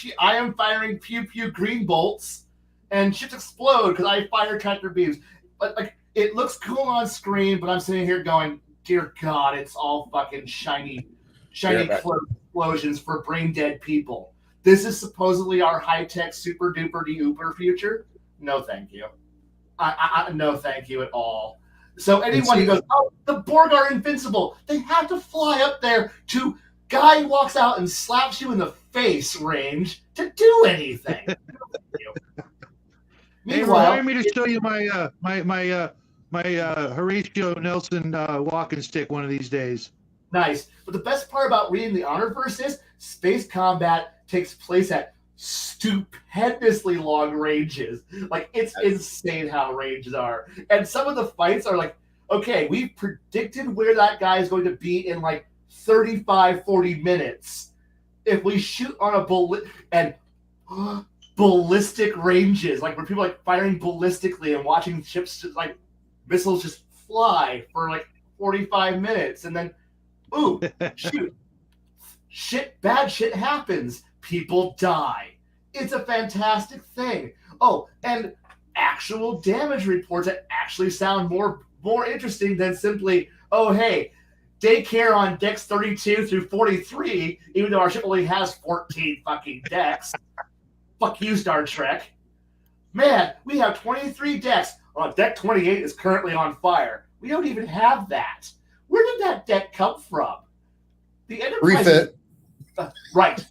Speaker 4: firing pew pew green bolts, and ships explode because I fire tractor beams. But like it looks cool on screen, but I'm sitting here going, dear God, it's all fucking shiny explosions for brain dead people. This is supposedly our high-tech, super-duper-de-ooper future? No, thank you. No, thank you at all. So anyone who goes, oh, the Borg are invincible, they have to fly up there to guy walks out and slaps you in the face range to do anything.
Speaker 1: Meanwhile, remind me to show you my Horatio Nelson walking stick one of these days.
Speaker 4: Nice. But the best part about reading the Honorverse is space combat takes place at stupendously long ranges. Like, it's insane how ranges are. And some of the fights are like, okay, we've predicted where that guy is going to be in like 35, 40 minutes. If we shoot on a ballistic ranges, like where people are like firing ballistically and watching ships just, like missiles just fly for like 45 minutes, and then ooh, shoot, bad shit happens. People die. It's a fantastic thing. Oh, and actual damage reports that actually sound more interesting than simply, oh, hey, daycare on decks 32 through 43, even though our ship only has 14 fucking decks. Fuck you, Star Trek. Man, we have 23 decks. Deck 28 is currently on fire. We don't even have that. Where did that deck come from? The Enterprise.
Speaker 6: Refit.
Speaker 4: Right.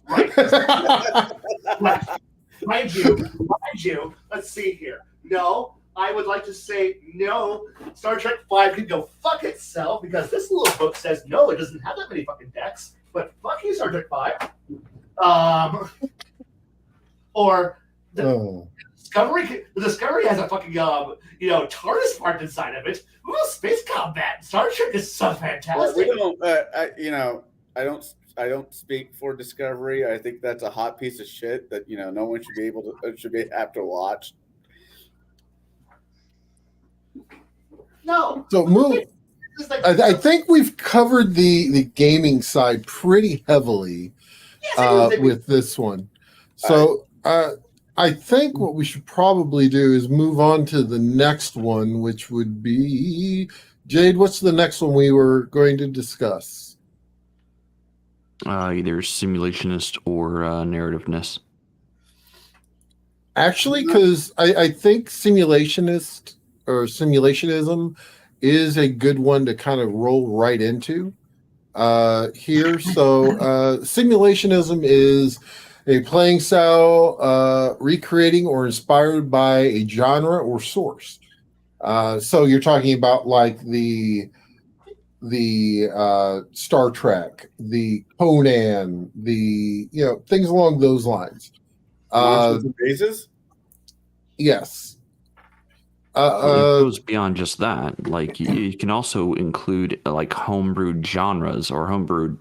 Speaker 4: Mind you, let's see here. No, I would like to say no. Star Trek 5 can go fuck itself because this little book says no, it doesn't have that many fucking decks. But fuck you, Star Trek 5. Or the Discovery has a fucking TARDIS part inside of it. Ooh, space combat. Star Trek is so fantastic.
Speaker 3: Well, I don't speak for Discovery. I think that's a hot piece of shit that no one should have to watch.
Speaker 4: No.
Speaker 6: So move. I think we've covered the gaming side pretty heavily with this one. So I think what we should probably do is move on to the next one, which would be Jaide. What's the next one we were going to discuss?
Speaker 5: Either Simulationist or Narativist.
Speaker 6: Actually, because I think simulationist or simulationism is a good one to kind of roll right into here. So simulationism is a playing style recreating or inspired by a genre or source. So you're talking about like the Star Trek, the Conan, the things along those lines.
Speaker 3: Monsters and Bases?
Speaker 6: Yes.
Speaker 5: It goes beyond just that. Like you can also include like homebrewed genres or homebrewed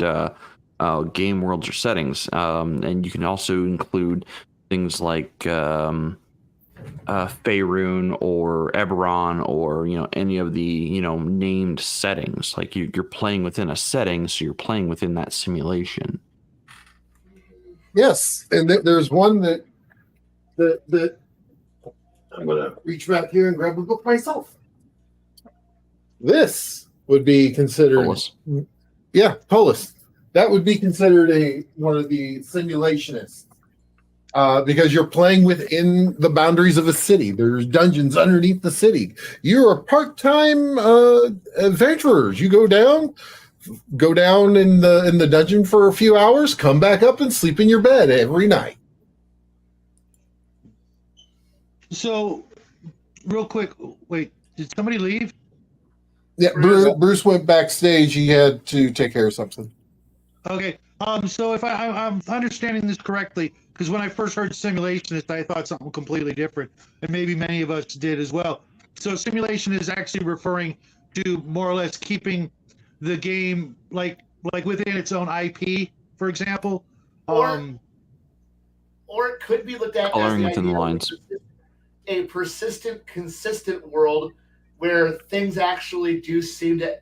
Speaker 5: game worlds or settings, and you can also include things like Faerun or Eberron or any of the named settings. Like you're playing within a setting, so you're playing within that simulation.
Speaker 6: Yes, and there's one that I'm going to reach back here and grab a book myself. This would be considered,
Speaker 5: Polis.
Speaker 6: Polis. That would be considered one of the simulationists because you're playing within the boundaries of a city. There's dungeons underneath the city. You're part-time adventurers. You go down in the dungeon for a few hours, come back up and sleep in your bed every night.
Speaker 1: So, real quick, wait, did somebody leave?
Speaker 6: Yeah, Bruce went backstage. He had to take care of something.
Speaker 1: Okay. So if I'm understanding this correctly, because when I first heard simulationist, I thought something completely different, and maybe many of us did as well. So simulation is actually referring to more or less keeping the game like within its own IP, for example.
Speaker 4: Or it could be looked at
Speaker 5: Coloring
Speaker 4: as
Speaker 5: within the lines.
Speaker 4: a persistent, consistent world where things actually do seem to,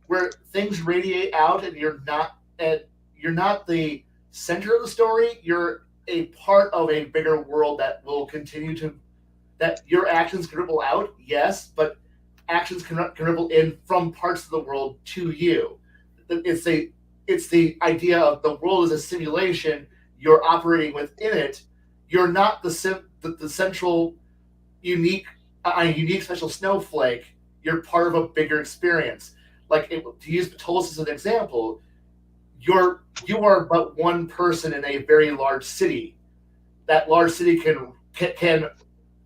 Speaker 4: where things radiate out, and you're not the center of the story. You're a part of a bigger world that will continue to, that your actions can ripple out, yes, but actions can ripple in from parts of the world to you. It's the idea of the world is a simulation. You're operating within it. You're not the central unique special snowflake. You're part of a bigger experience. Like to use Ptolis as an example, you are but one person in a very large city. That large city can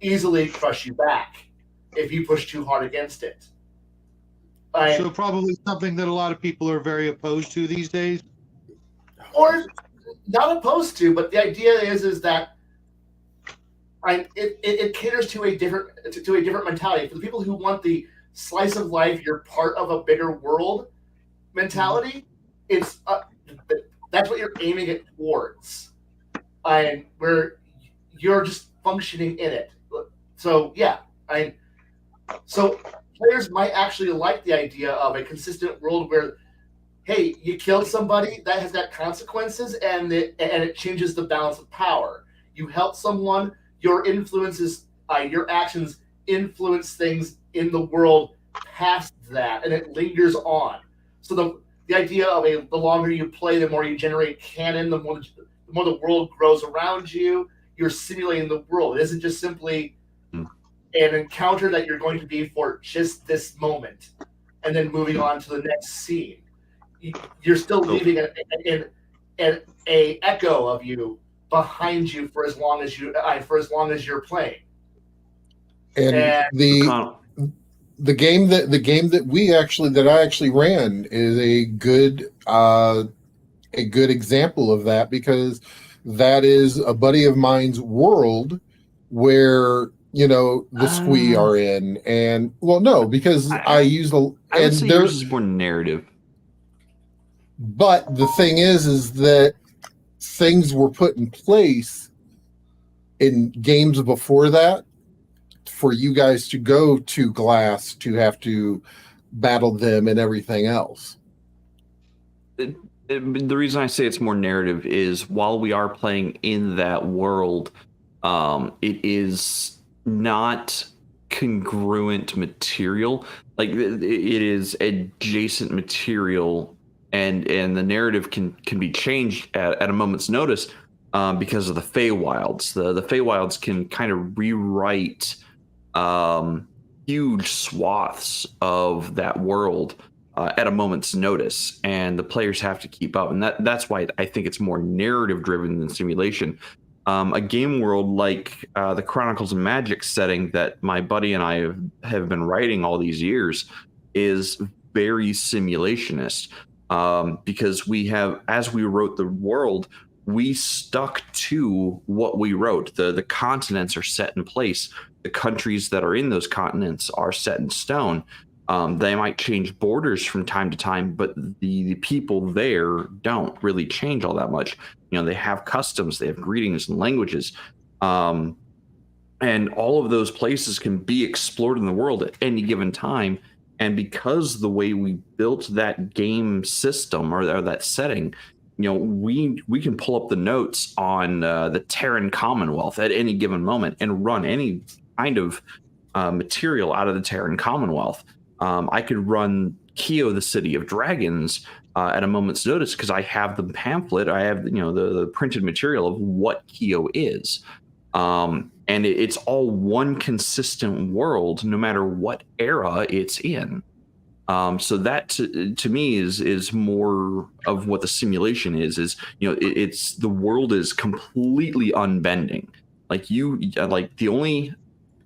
Speaker 4: easily crush you back if you push too hard against it.
Speaker 1: So probably something that a lot of people are very opposed to these days.
Speaker 4: Or not opposed to, but the idea is that it caters to a different mentality. For the people who want the slice of life, you're part of a bigger world mentality. It's that's what you're aiming it towards, and where you're just functioning in it. So yeah, so players might actually like the idea of a consistent world where, hey, you killed somebody, that has got consequences, and it changes the balance of power. You help someone, your your actions influence things in the world past that, and it lingers on. So the idea of the longer you play, the more you generate canon, the more the world grows around you. You're simulating the world. It isn't just simply an encounter that you're going to be for just this moment, and then moving on to the next scene. You're still leaving an echo of you behind you for as long as you're playing.
Speaker 6: And the game that I actually ran is a good example of that, because that is a buddy of mine's world where the squee are in, and because I use the
Speaker 5: I would say yours is more narrative.
Speaker 6: But the thing is that things were put in place in games before that for you guys to go to Glass to have to battle them and everything else.
Speaker 5: The reason I say it's more narrative is while we are playing in that world, it is not congruent material. Like it is adjacent material, and the narrative can be changed at a moment's notice. because of the Feywilds. The Feywilds can kind of rewrite huge swaths of that world at a moment's notice, and the players have to keep up. And that's why I think it's more narrative driven than simulation. A game world like the Chronicles of Magic setting that my buddy and I have been writing all these years is very simulationist, because we have, as we wrote the world, we stuck to what we wrote. The continents are set in place. The countries that are in those continents are set in stone. They might change borders from time to time, but the people there don't really change all that much. They have customs, they have greetings and languages. And all of those places can be explored in the world at any given time. And because the way we built that game system or that setting, we can pull up the notes on the Terran Commonwealth at any given moment and run any kind of material out of the Terran Commonwealth. I could run Keo, the City of Dragons, at a moment's notice because I have the pamphlet. I have the printed material of what Keo is, and it's all one consistent world, no matter what era it's in. So that to me is more of what the simulation is it's the world is completely unbending. Like the only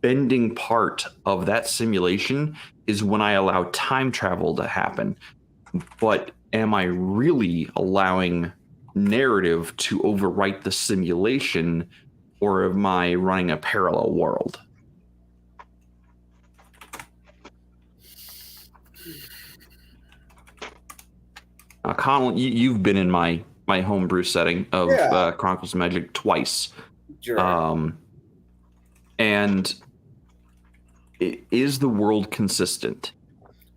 Speaker 5: bending part of that simulation is when I allow time travel to happen. But am I really allowing narrative to overwrite the simulation, or am I running a parallel world? Connell, you've been in my homebrew setting of Chronicles of Magic twice.
Speaker 3: Sure.
Speaker 5: And is the world consistent?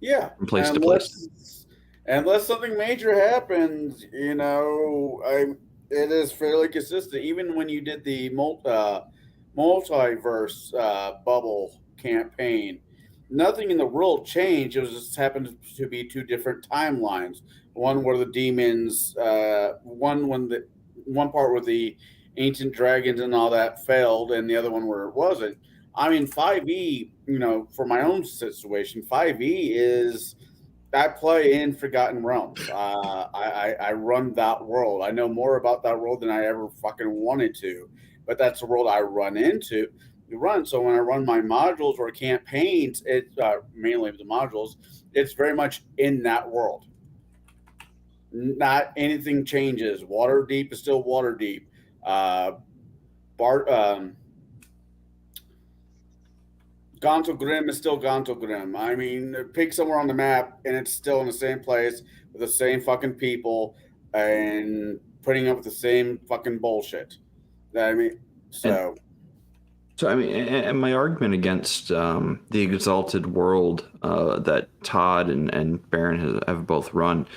Speaker 3: Yeah.
Speaker 5: From place to place.
Speaker 3: Unless something major happens, it is fairly consistent. Even when you did the multiverse bubble campaign, nothing in the world changed. It just happened to be two different timelines. One where the demons, one part where the ancient dragons and all that failed, and the other one where it wasn't. I mean, 5e, for my own situation, 5e is I play in Forgotten Realms. I run that world. I know more about that world than I ever fucking wanted to, but that's the world I run into. So when I run my modules or campaigns, it's mainly the modules. It's very much in that world. Not anything changes. Waterdeep is still Waterdeep. Gauntlegrim is still Gauntlegrim. I mean, pick somewhere on the map, and it's still in the same place with the same fucking people and putting up with the same fucking bullshit. And
Speaker 5: my argument against the Exalted World that Todd and Baron have both run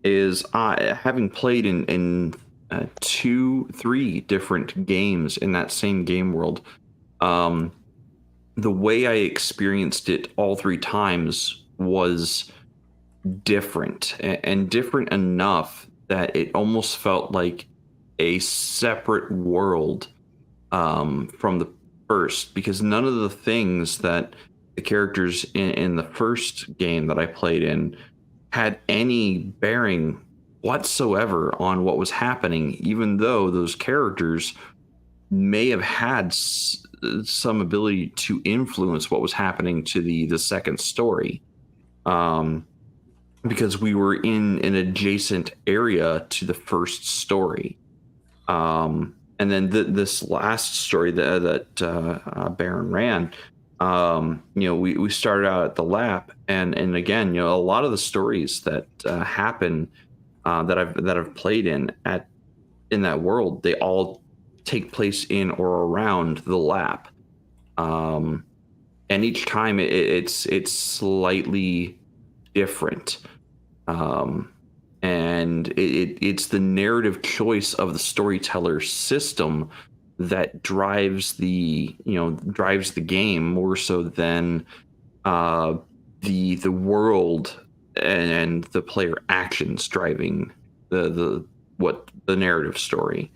Speaker 5: is having played in 2-3 different games in that same game world. The way I experienced it all 3 times was different, and different enough that it almost felt like a separate world from the first, because none of the things that the characters in the first game that I played in had any bearing whatsoever on what was happening, even though those characters may have had some ability to influence what was happening to the second story, because we were in an adjacent area to the first story. And then this last story that Baron ran, we started out at the lab, and again, a lot of the stories that happen that I've played in that world, they all take place in or around the lab, and each time it's slightly different, and it's the narrative choice of the storyteller system that drives the game more so than the world and the player actions driving the what the narrative story.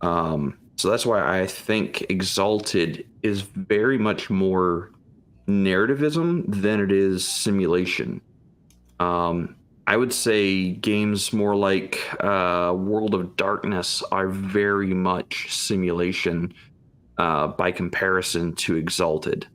Speaker 5: So that's why I think Exalted is very much more narrativism than it is simulation. I would say games more like World of Darkness are very much simulation by comparison to Exalted.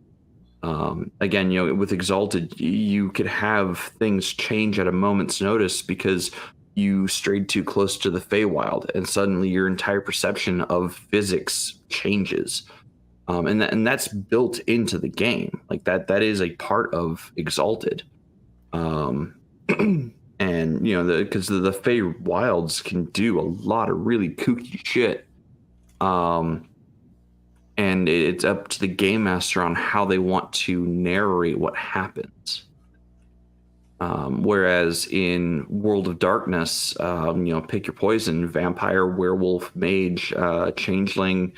Speaker 5: Again, with Exalted, you could have things change at a moment's notice because you strayed too close to the Feywild, and suddenly your entire perception of physics changes. And that's built into the game. Like that is a part of Exalted. And because the Feywilds can do a lot of really kooky shit. And it's up to the game master on how they want to narrate what happens. Whereas in World of Darkness, pick your poison: vampire, werewolf, mage, changeling,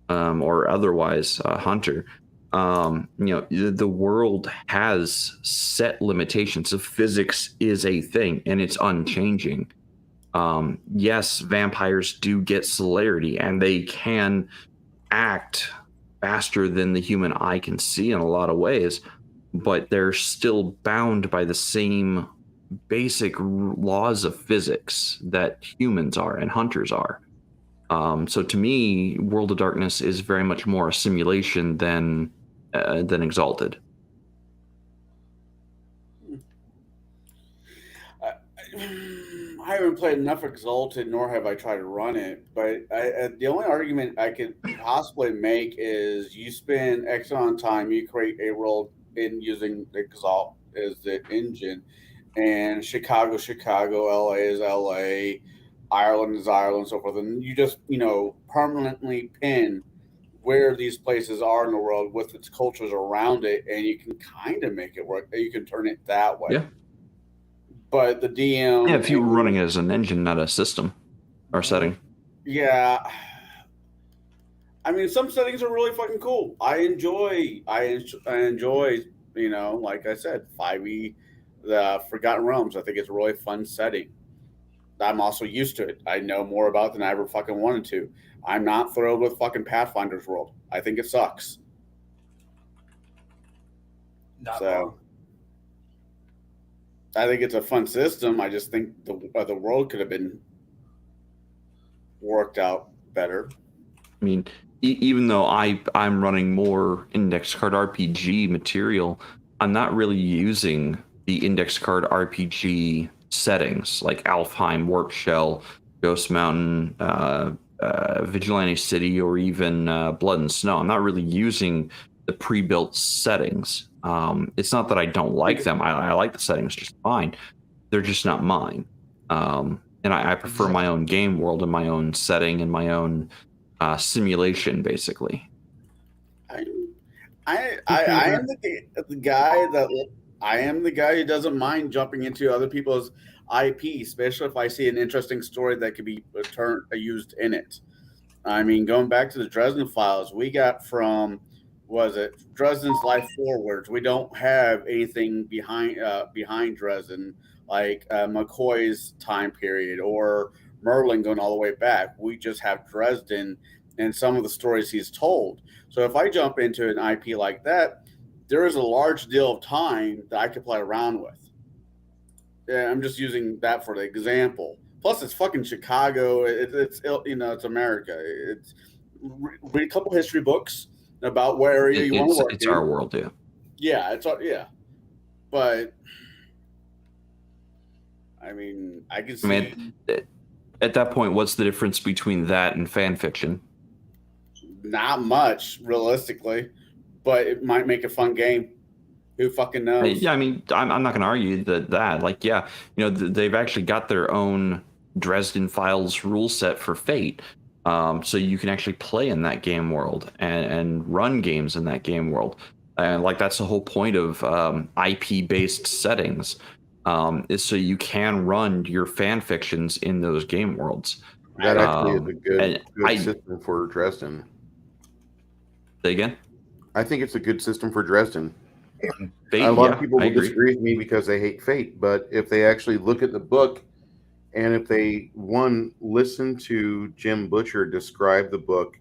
Speaker 5: or otherwise hunter. The world has set limitations. So physics is a thing, and it's unchanging. Yes, vampires do get celerity, and they can act faster than the human eye can see in a lot of ways, but they're still bound by the same basic laws of physics that humans are and hunters are. So to me, World of Darkness is very much more a simulation than Exalted.
Speaker 3: I haven't played enough Exalted, nor have I tried to run it. But the only argument I could possibly make is you spend X amount of time, you create a world in using Exalt as the engine, and Chicago, LA is LA, Ireland is Ireland, so forth, and you just permanently pin where these places are in the world with its cultures around it, and you can kind of make it work. You can turn it that way.
Speaker 5: Yeah.
Speaker 3: But the DM...
Speaker 5: Yeah, if you were running it as an engine, not a system or setting.
Speaker 3: Yeah. I mean, some settings are really fucking cool. I enjoy, like I said, 5e, the Forgotten Realms. I think it's a really fun setting. I'm also used to it. I know more about it than I ever fucking wanted to. I'm not thrilled with fucking Pathfinder's world. I think it sucks.
Speaker 4: Not wrong.
Speaker 3: I think it's a fun system. I just think the world could have been worked out better.
Speaker 5: I mean, even though I'm running more index card RPG material, I'm not really using the index card RPG settings like Alfheim, Warp Shell, Ghost Mountain, Vigilante City, or even Blood and Snow. I'm not really using the pre-built settings. It's not that I don't like them. I like the settings just fine. They're just not mine. And I prefer my own game world and my own setting and my own simulation, basically.
Speaker 3: I am the guy who doesn't mind jumping into other people's IP, especially if I see an interesting story that could be used in it. I mean, going back to the Dresden Files, we got from Dresden's Life Forwards. We don't have anything behind Dresden, like McCoy's time period or Merlin going all the way back. We just have Dresden and some of the stories he's told. So if I jump into an IP like that, there is a large deal of time that I could play around with. Yeah, I'm just using that for the example. Plus, it's fucking Chicago. It's America. Read a couple history books about where area you want to work.
Speaker 5: It's our world, yeah.
Speaker 3: Yeah, yeah. But I mean, I can see.
Speaker 5: I mean, at that point, what's the difference between that and fan fiction?
Speaker 3: Not much, realistically, but it might make a fun game. Who fucking knows?
Speaker 5: Yeah, I mean, I'm not going to argue that. Like, yeah, they've actually got their own Dresden Files rule set for Fate. So you can actually play in that game world and run games in that game world. And like, that's the whole point of IP-based settings, is so you can run your fan fictions in those game worlds.
Speaker 2: That actually is a good system for Dresden.
Speaker 5: Say again?
Speaker 2: I think it's a good system for Dresden.
Speaker 5: Fate,
Speaker 2: a lot of people will disagree with me because they hate Fate, but if they actually look at the book And if they listen to Jim Butcher describe the book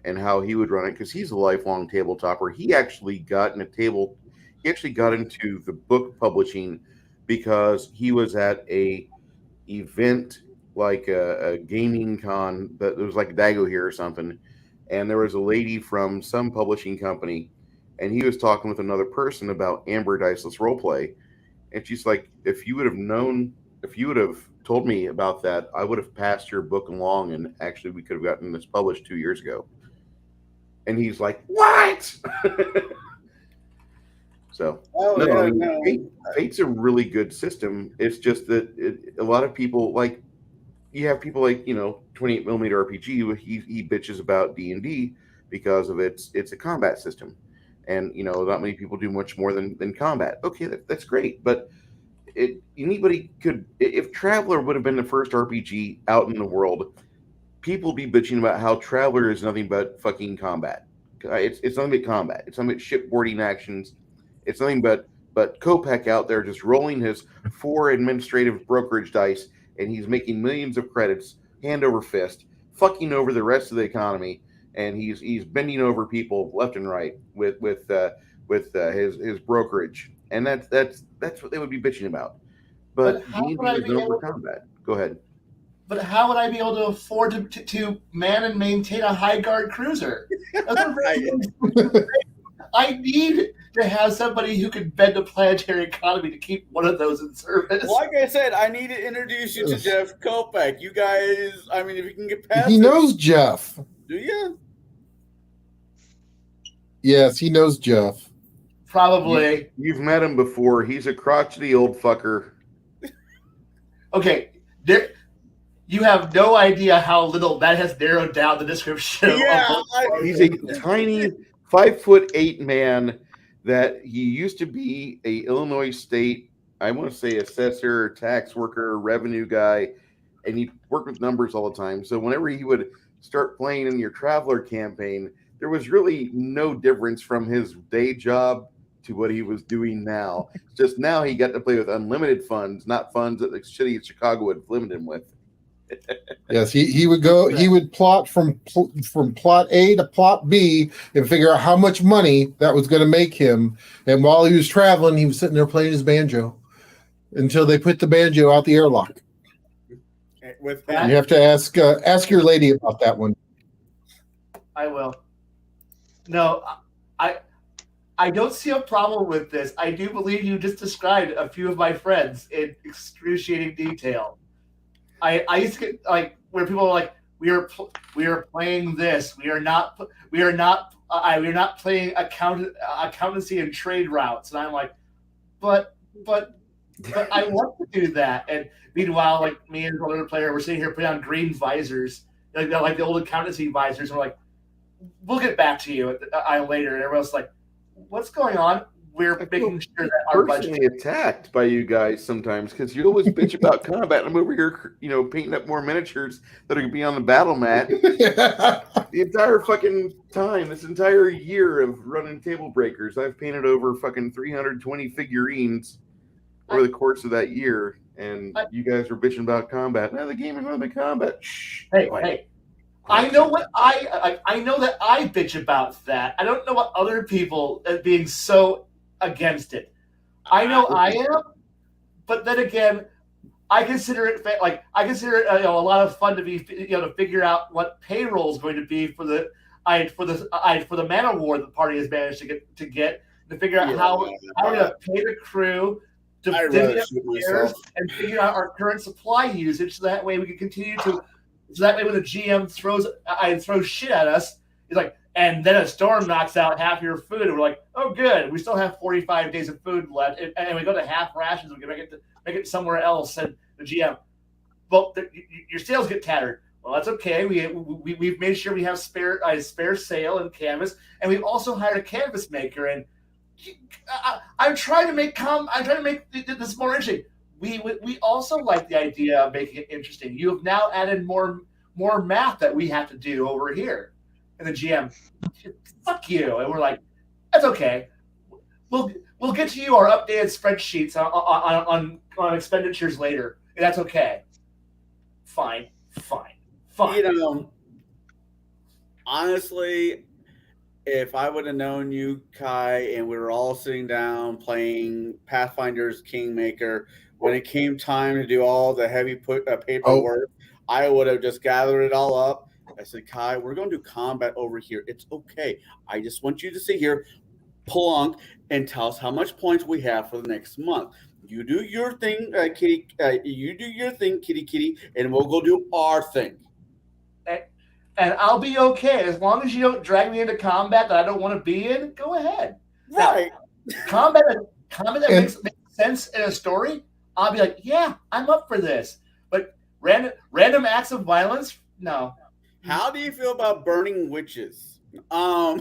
Speaker 2: and how he would run it, because he's a lifelong tabletopper. He actually got into the book publishing because he was at a event like a gaming con, but it was like Dago here or something, and there was a lady from some publishing company, and he was talking with another person about Amber Diceless Roleplay, and she's like, if you would have told me about that, I would have passed your book along, and actually we could have gotten this published 2 years ago. And he's like, what? So, Fate's a really good system. It's just that a lot of people, like, you have people like, 28mm RPG, he bitches about D&D because of it's a combat system. And, not many people do much more than combat. Okay, that's great. But anybody could, if Traveler would have been the first RPG out in the world, people be bitching about how Traveler is nothing but fucking combat. It's nothing but combat. It's nothing but shipboarding actions. It's nothing but Kopek out there just rolling his 4 administrative brokerage dice, and he's making millions of credits hand over fist, fucking over the rest of the economy, and he's bending over people left and right with his brokerage, and that's what they would be bitching about. But D&D is known for combat. Go ahead.
Speaker 4: But how would I be able to afford to man and maintain a high guard cruiser? I need to have somebody who can bend a planetary economy to keep one of those in service.
Speaker 3: Like I said, I need to introduce you to Jeff Kopek. You guys, I mean, if you can get past
Speaker 6: He knows Jeff.
Speaker 3: Do you?
Speaker 6: Yes, he knows Jeff.
Speaker 4: Probably.
Speaker 2: You've met him before. He's a crotchety old fucker.
Speaker 4: Okay, you have no idea how little that has narrowed down the description.
Speaker 3: Yeah,
Speaker 2: he's a tiny 5'8" man that he used to be a Illinois State, I want to say, assessor, tax worker, revenue guy, and he worked with numbers all the time. So whenever he would start playing in your Traveler campaign, there was really no difference from his day job to what he was doing now. Just now he got to play with unlimited funds, not funds that the city of Chicago would limit him with.
Speaker 6: Yes, he would go. He would plot from plot A to plot B and figure out how much money that was going to make him. And while he was traveling, he was sitting there playing his banjo until they put the banjo out the airlock.
Speaker 3: With that,
Speaker 6: you have to ask your lady about that one.
Speaker 4: I will. No, I don't see a problem with this. I do believe you just described a few of my friends in excruciating detail. I used to get like where people are like, we are playing this. We are not playing accountancy and trade routes. And I'm like, but I want to do that. And meanwhile, like me and another player, we're sitting here putting on green visors, like the old accountancy visors. And we're like, we'll get back to you later. And everyone's like, what's going on? We're making sure that our
Speaker 2: personally
Speaker 4: budget
Speaker 2: attacked by you guys sometimes because you always bitch about combat. I'm over here, painting up more miniatures that are gonna be on the battle mat. The entire fucking time, this entire year of running Tablebreakers, I've painted over fucking 320 figurines over the course of that year, and you guys were bitching about combat. Now the game is not about combat. Shh.
Speaker 4: Hey. I know what I know that I bitch about that. I don't know what other people being so against it. I know I am, but then again, I consider it a lot of fun to be to figure out what payroll is going to be for the man of war the party has managed to get to figure out how we're going to pay the crew to and figure out our current supply usage, so that way we can continue to. So that way, when the GM throws shit at us, he's like, and then a storm knocks out half your food, and we're like, oh, good, we still have 45 days of food left, and we go to half rations. We can make it somewhere else. And the GM, well, your sales get tattered. Well, that's okay. We've made sure we have spare sail and canvas, and we've also hired a canvas maker. And I'm trying to make this more interesting. We also like the idea of making it interesting. You have now added more math that we have to do over here. And the GM, fuck you. And we're like, that's okay. We'll get to you our updated spreadsheets on expenditures later. And that's okay. fine.
Speaker 3: You know, honestly, if I would have known you, Kai, and we were all sitting down playing Pathfinder's Kingmaker, when it came time to do all the heavy paperwork, I would have just gathered it all up. I said, Kai, we're going to do combat over here. It's okay. I just want you to sit here, plunk, and tell us how much points we have for the next month. You do your thing, kitty. You do your thing, kitty, and we'll go do our thing.
Speaker 4: And I'll be okay as long as you don't drag me into combat that I don't want to be in. Go ahead.
Speaker 3: Right.
Speaker 4: Now, combat that makes sense in a story, I'll be like, yeah, I'm up for this. But random acts of violence, no.
Speaker 3: How do you feel about burning witches?
Speaker 4: I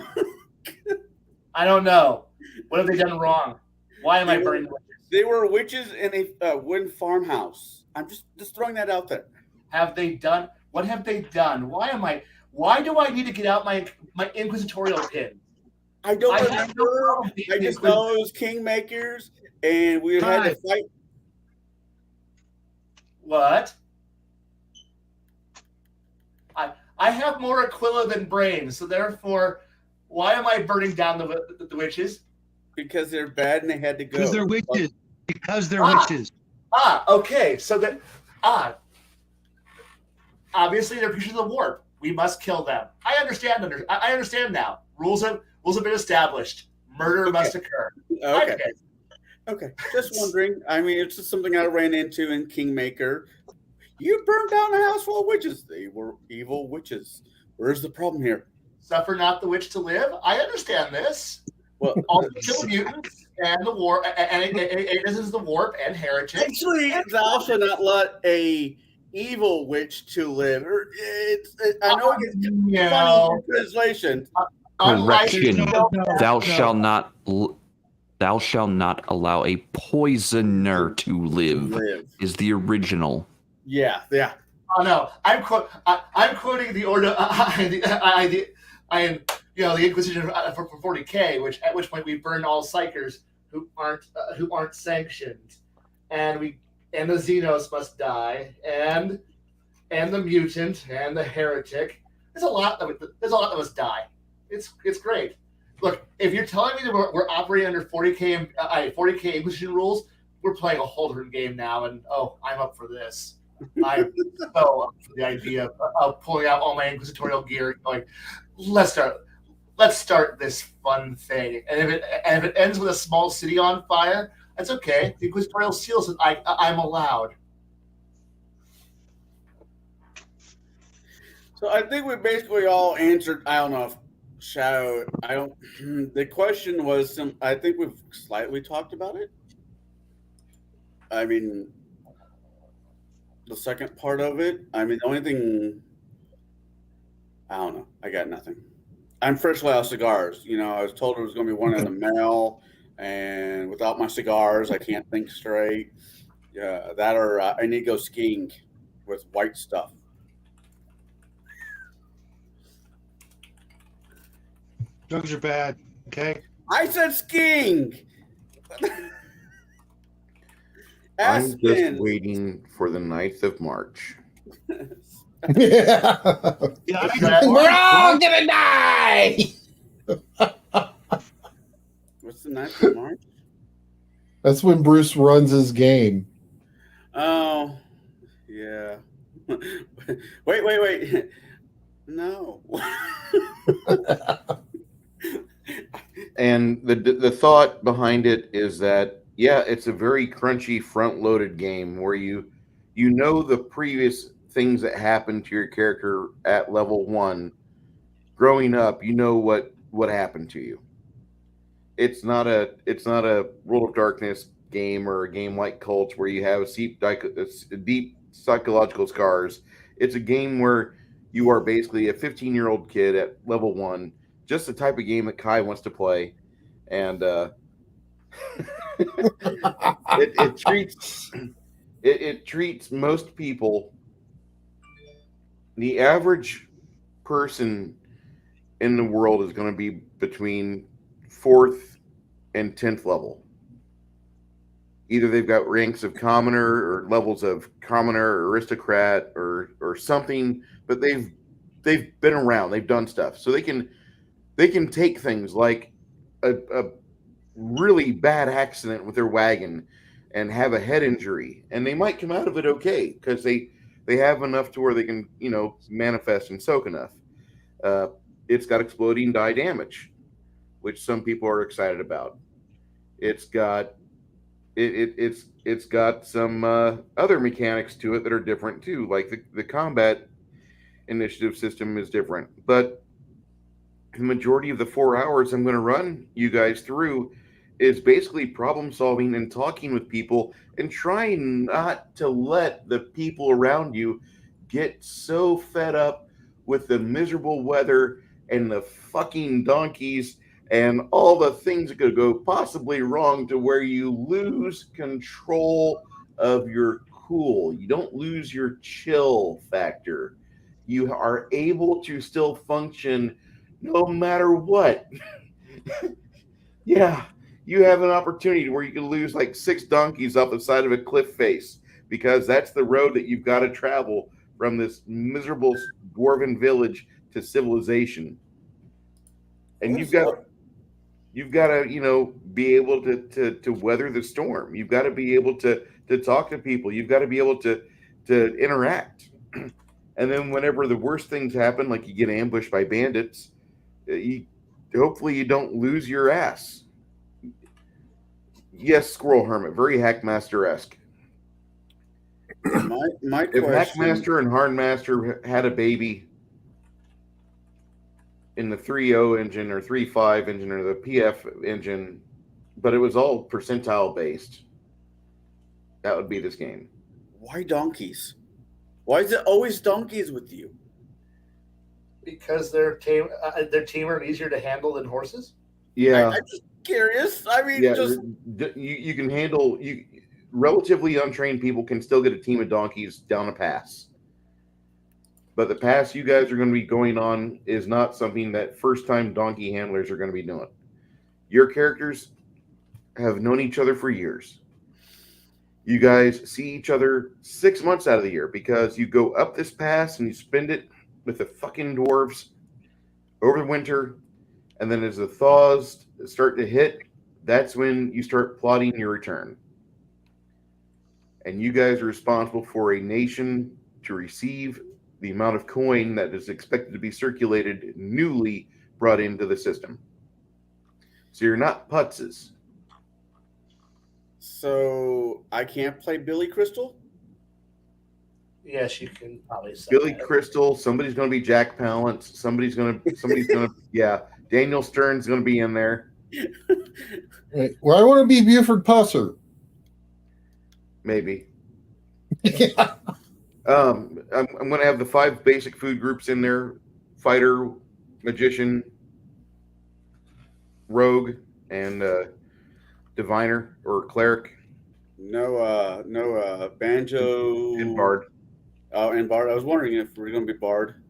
Speaker 4: don't know. What have they done wrong? Why am I burning witches?
Speaker 3: They were witches in a wooden farmhouse. I'm just throwing that out there.
Speaker 4: What have they done? Why do I need to get out my inquisitorial pin?
Speaker 3: I don't remember. I just know it was Kingmakers, and we had to fight.
Speaker 4: What? I have more Aquila than brains, so therefore, why am I burning down the witches?
Speaker 3: Because they're bad and they had to go.
Speaker 1: Because they're witches. Because they're witches.
Speaker 4: Okay. So that obviously they're creatures of the warp. We must kill them. I understand. I understand now. Rules have been established. Murder must occur.
Speaker 3: Okay. Just wondering. I mean, it's just something I ran into in Kingmaker. You burned down a house full of witches. They were evil witches. Where's the problem here?
Speaker 4: Suffer not the witch to live. I understand this.
Speaker 3: Well,
Speaker 4: all the kill mutants and the warp, and this is the warp and heritage.
Speaker 3: Actually, thou shalt not let a evil witch to live. I know it's funny in translation.
Speaker 5: Correction. Thou shalt not allow a poisoner to live. Is the original.
Speaker 3: Yeah.
Speaker 4: Oh no, I'm quoting the order. The Inquisition for 40K, at which point we burn all psychers who aren't sanctioned, and the Xenos must die, and the mutant and the heretic. There's a lot that must die. It's great. Look, if you're telling me that we're operating under 40K Inquisition rules, we're playing a whole different game now, and I'm up for this. I'm so up for the idea of pulling out all my inquisitorial gear and going, let's start this fun thing. And if it ends with a small city on fire, that's okay. The inquisitorial seal says I'm allowed.
Speaker 3: So I think we basically all answered. I don't know if Shadow. The question was. I think we've slightly talked about it. I mean, the second part of it. I mean, the only thing. I don't know. I got nothing. I'm freshly out of cigars. I was told there was going to be one in the mail, and without my cigars, I can't think straight. Yeah, that or I need to go skiing with white stuff.
Speaker 1: Drugs are bad. Okay.
Speaker 3: I said skiing.
Speaker 2: I'm just waiting for the 9th of March.
Speaker 6: Yeah.
Speaker 4: We're
Speaker 6: all gonna die.
Speaker 3: What's the 9th of March?
Speaker 6: That's when Bruce runs his game.
Speaker 3: Oh, yeah. Wait. No.
Speaker 2: And the thought behind it is that, yeah, it's a very crunchy front-loaded game where you know the previous things that happened to your character at level 1. Growing up, you know what happened to you. It's not a World of Darkness game or a game like Cults where you have deep psychological scars. It's a game where you are basically a 15-year-old kid at level 1, just the type of game that Kai wants to play, and it treats most people. The average person in the world is going to be between 4th and 10th level. Either they've got ranks of commoner or levels of commoner or aristocrat or something, but they've been around, they've done stuff, so they can take things like a really bad accident with their wagon and have a head injury, and they might come out of it okay because they have enough to where they can manifest and soak enough. It's got exploding die damage, which some people are excited about. It's got it's got some other mechanics to it that are different too, like the combat initiative system is different. But the majority of the 4 hours I'm going to run you guys through is basically problem solving and talking with people and trying not to let the people around you get so fed up with the miserable weather and the fucking donkeys and all the things that could go possibly wrong to where you lose control of your cool. You don't lose your chill factor. You are able to still function no matter what. Yeah, you have an opportunity where you can lose like 6 donkeys off the side of a cliff face because that's the road that you've got to travel from this miserable dwarven village to civilization. And you've got to be able to weather the storm. You've got to be able to talk to people. You've got to be able to interact. And then whenever the worst things happen, like you get ambushed by bandits, hopefully you don't lose your ass. Yes, Squirrel Hermit, very Hackmaster-esque.
Speaker 3: My
Speaker 2: If
Speaker 3: question,
Speaker 2: Hackmaster and Hardmaster had a baby in the 3.0 engine or 3.5 engine or the PF engine, but it was all percentile based, that would be this game.
Speaker 3: why donkeys? Why is it always donkeys with you?
Speaker 4: Because they're tamer and easier to handle than horses.
Speaker 2: Yeah,
Speaker 3: I'm just curious. I mean,
Speaker 2: yeah.
Speaker 3: just
Speaker 2: You can handle relatively untrained people can still get a team of donkeys down a pass. But the pass you guys are going to be going on is not something that first-time donkey handlers are going to be doing. Your characters have known each other for years. You guys see each other 6 months out of the year because you go up this pass and you spend it with the fucking dwarves over the winter. And then as the thaws start to hit, that's when you start plotting your return. And you guys are responsible for a nation to receive the amount of coin that is expected to be circulated, newly brought into the system. So you're not putzes.
Speaker 3: so I can't play Billy Crystal.
Speaker 4: Yes, you can probably say
Speaker 2: Billy
Speaker 4: that.
Speaker 2: Crystal, somebody's going to be Jack Palance, somebody's going to, yeah, Daniel Stern's going to be in there.
Speaker 6: Right. Well, I want to be Buford Pusser.
Speaker 2: Maybe.
Speaker 6: Yeah.
Speaker 2: I'm going to have the 5 basic food groups in there: fighter, magician, rogue, and diviner or cleric.
Speaker 3: No banjo
Speaker 2: And bard.
Speaker 3: Oh, and bard. I was wondering if we're going to be bard.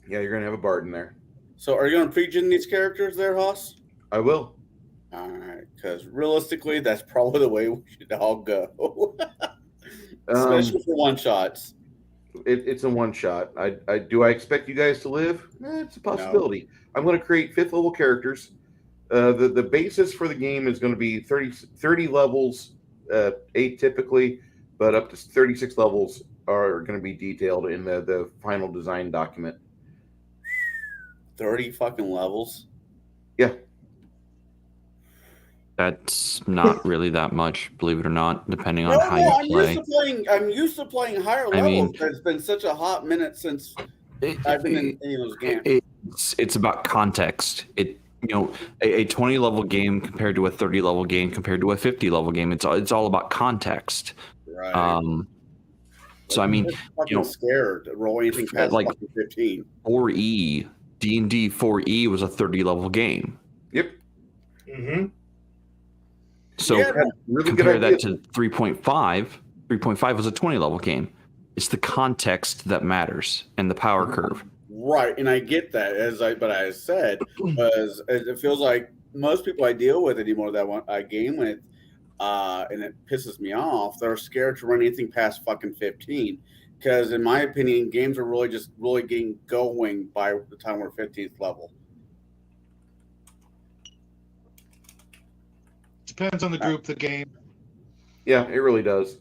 Speaker 2: Yeah, you're going to have a bard in there.
Speaker 3: So are you going to pre-gen these characters there, Haas?
Speaker 2: I will.
Speaker 3: All right, because realistically, that's probably the way we should all go. Especially for one-shots.
Speaker 2: It's a one shot. I do I expect you guys to live? It's a possibility. I'm going to create 5th level characters. The basis for the game is going to be 30 levels, 8 typically, but up to 36 levels are going to be detailed in the final design document.
Speaker 3: 30 fucking levels.
Speaker 2: Yeah.
Speaker 5: That's not really that much, believe it or not, depending on
Speaker 3: No,
Speaker 5: how
Speaker 3: I'm
Speaker 5: you play.
Speaker 3: I'm used to playing higher
Speaker 5: I
Speaker 3: levels.
Speaker 5: mean-
Speaker 3: But it's been such a hot minute since I've been in any of those games.
Speaker 5: It's about context. A 20 level game compared to a 30 level game compared to a 50 level game. It's all about context.
Speaker 3: Right.
Speaker 5: So I mean,
Speaker 3: I'm fucking scared to roll anything past
Speaker 5: like-
Speaker 3: fucking 15.
Speaker 5: 4E, D&D 4E was a 30 level game.
Speaker 2: Yep.
Speaker 4: Mm-hmm.
Speaker 5: So
Speaker 3: Yeah,
Speaker 2: Really good
Speaker 5: compare
Speaker 2: idea.
Speaker 5: that to 3.5. 3.5 was a 20 level game. It's the context that matters and the power curve.
Speaker 3: Right, and I get that. But I said, it feels like most people I deal with anymore that I game with and it pisses me off. They're scared to run anything past fucking 15. Because in my opinion, games are really getting going by the time we're 15th level.
Speaker 1: Depends on the group, the game.
Speaker 2: Yeah, it really does.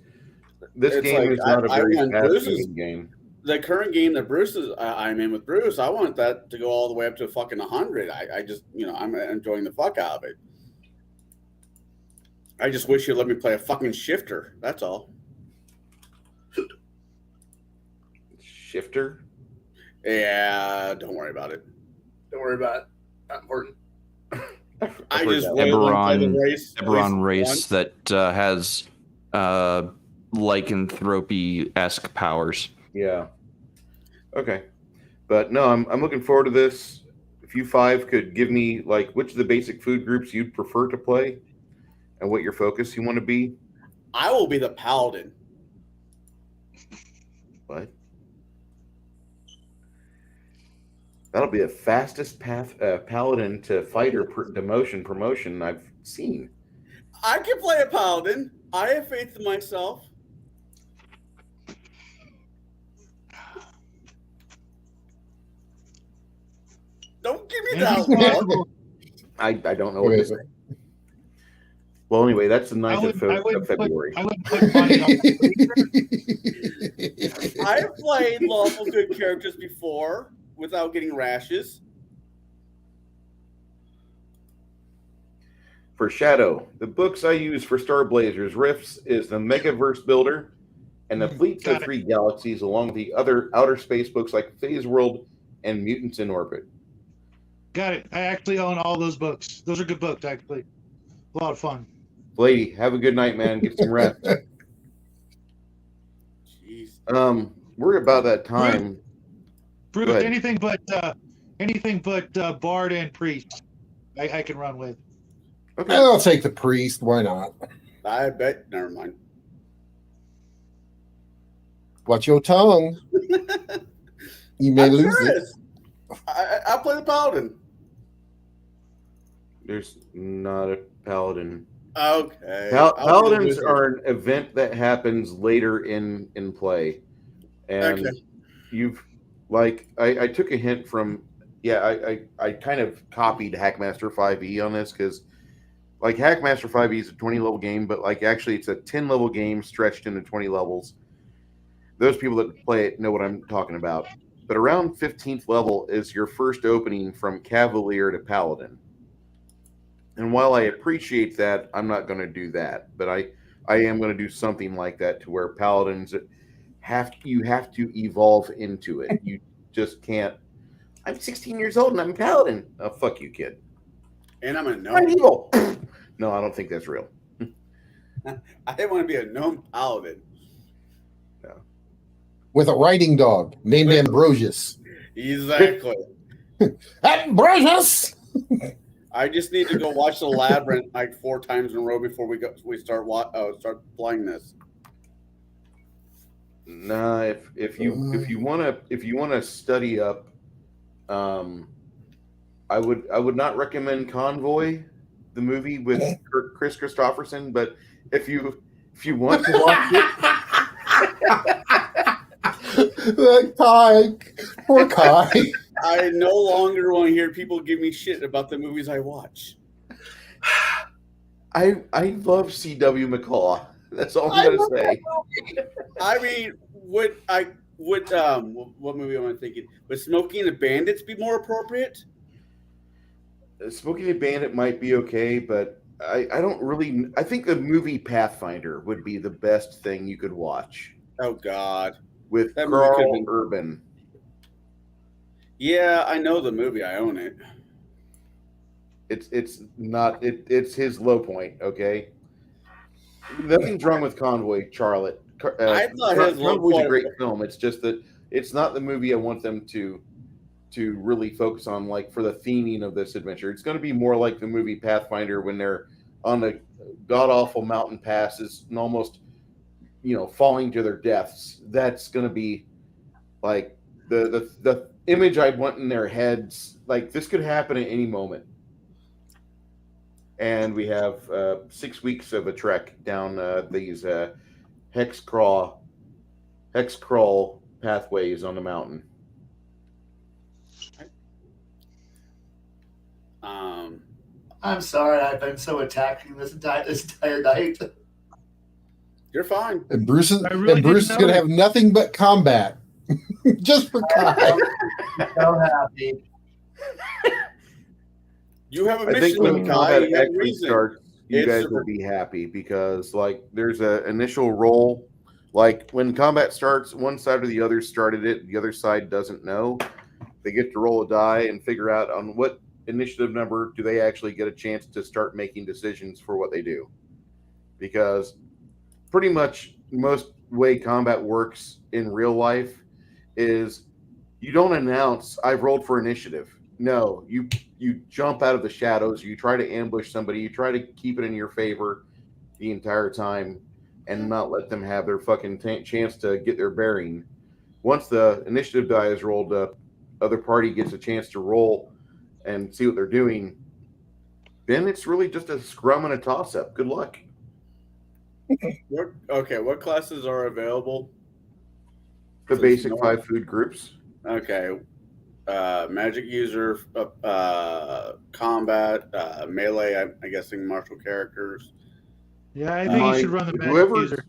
Speaker 2: This
Speaker 3: It's
Speaker 2: game
Speaker 3: like,
Speaker 2: is not a very
Speaker 3: want Bruce's-
Speaker 2: fast-moving game.
Speaker 3: The current game that Bruce is, I'm in with Bruce, I want that to go all the way up to fucking 100. I just, I'm enjoying the fuck out of it. I just wish you'd let me play a fucking shifter. That's all.
Speaker 2: Shifter?
Speaker 3: Yeah, don't worry about it.
Speaker 4: Don't worry about it. Not important.
Speaker 3: I just
Speaker 2: forgot.
Speaker 3: really want to play the race.
Speaker 5: Eberron race
Speaker 3: once.
Speaker 5: that has lycanthropy-esque powers.
Speaker 2: Yeah. Okay. But no, I'm looking forward to this. If you five could give me like which of the basic food groups you'd prefer to play and what your focus you want to be.
Speaker 3: I will be the paladin.
Speaker 2: What? That'll be the fastest path paladin to fighter demotion promotion I've seen.
Speaker 3: I can play a paladin. I have faith in myself. Don't give me that
Speaker 1: Anything's
Speaker 3: look.
Speaker 2: I don't know what to say. Well, anyway, that's the 9th of February.
Speaker 1: I wouldn't put money on
Speaker 3: I've played lawful good characters before without getting rashes.
Speaker 2: For Shadow, the books I use for Star Blazers Rifts is the Megaverse Builder and the Fleets of
Speaker 1: Got it.
Speaker 2: 3 Galaxies, along with the other outer space books like Phase World and Mutants in Orbit.
Speaker 1: Got it. I actually own all those books. Those are good books, actually. A lot of fun.
Speaker 2: Lady, have a good night, man. Get some rest.
Speaker 3: Jeez.
Speaker 2: We're about that time.
Speaker 1: Bruce,
Speaker 2: Go ahead.
Speaker 1: anything but Bard and Priest, I can run with.
Speaker 2: Okay.
Speaker 6: I'll take the priest. Why not?
Speaker 3: I bet. Never mind.
Speaker 6: Watch your tongue. You may
Speaker 3: I'm
Speaker 6: lose it.
Speaker 3: serious. I play the paladin.
Speaker 2: There's not a paladin.
Speaker 3: Okay.
Speaker 2: Paladins are an event that happens later in play, and
Speaker 3: Okay.
Speaker 2: you've like I took a hint from I kind of copied Hackmaster 5e on this because like Hackmaster 5e is a 20 level game, but like actually it's a 10 level game stretched into 20 levels. Those people that play it know what I'm talking about. But around 15th level is your first opening from Cavalier to Paladin. And while I appreciate that, I'm not going to do that. But I am going to do something like that to where Paladins you have to evolve into it. You just can't. I'm 16 years old and I'm a Paladin. Oh, fuck you, kid.
Speaker 3: And I'm a
Speaker 2: I'm
Speaker 3: gnome.
Speaker 2: evil. No, I don't think that's real.
Speaker 3: I didn't want to be a gnome paladin.
Speaker 6: With a riding dog named Ambrosius.
Speaker 3: Exactly.
Speaker 6: Ambrosius!
Speaker 3: I just need to go watch the Labyrinth like 4 times in a row before we start playing this.
Speaker 2: Nah, if you wanna study up, I would not recommend Convoy, the movie with Chris Christopherson. But if you want to watch it,
Speaker 6: That Kai. Poor Kai.
Speaker 3: I no longer want to hear people give me shit about the movies I watch.
Speaker 2: I love C.W. McCall. That's all I'm gonna say.
Speaker 3: I mean, what movie am I thinking? Would Smokey and the Bandits be more appropriate?
Speaker 2: Smokey the Bandit might be okay, but I don't really. I think the movie Pathfinder would be the best thing you could watch
Speaker 3: Oh God.
Speaker 2: with
Speaker 3: That movie could've
Speaker 2: Carl
Speaker 3: been-
Speaker 2: Urban.
Speaker 3: Yeah, I know the movie. I own it.
Speaker 2: It's his low point. Okay, nothing's wrong with Convoy, Charlotte.
Speaker 3: I thought his low
Speaker 2: Convoy's a
Speaker 3: point-
Speaker 2: great film. It's just that it's not the movie I want them to really focus on, like for the theming of this adventure. It's going to be more like the movie Pathfinder when they're on a god awful mountain passes and almost falling to their deaths. That's going to be like the image I want in their heads. Like this could happen at any moment. and we have 6 weeks of a trek down these hex crawl pathways on the mountain.
Speaker 4: I'm sorry, I've been so attacking this entire night.
Speaker 3: You're fine.
Speaker 6: And Bruce is,
Speaker 1: I really
Speaker 6: and Bruce is
Speaker 1: didn't
Speaker 6: going to
Speaker 1: know
Speaker 6: have nothing but combat. Just for Kai.
Speaker 4: So happy.
Speaker 3: You have a
Speaker 2: I think
Speaker 3: mission,
Speaker 2: when
Speaker 3: Kai.
Speaker 2: combat
Speaker 3: You have a
Speaker 2: actually
Speaker 3: reason.
Speaker 2: starts, you
Speaker 3: It's
Speaker 2: guys
Speaker 3: a-
Speaker 2: will be happy because like there's an initial roll. Like when combat starts, one side or the other started it, the other side doesn't know. They get to roll a die and figure out on what initiative number do they actually get a chance to start making decisions for what they do. Because pretty much most way combat works in real life is you don't announce I've rolled for initiative. No, you jump out of the shadows, you try to ambush somebody, you try to keep it in your favor the entire time and not let them have their fucking chance to get their bearing. Once the initiative die is rolled up, other party gets a chance to roll and see what they're doing. Then it's really just a scrum and a toss up. Good luck.
Speaker 3: What classes are available?
Speaker 2: The
Speaker 3: So
Speaker 2: basic
Speaker 3: small.
Speaker 2: 5 food groups.
Speaker 3: Okay. Magic user, combat, melee, I'm guessing martial characters.
Speaker 1: Yeah, I think you should run the magic user.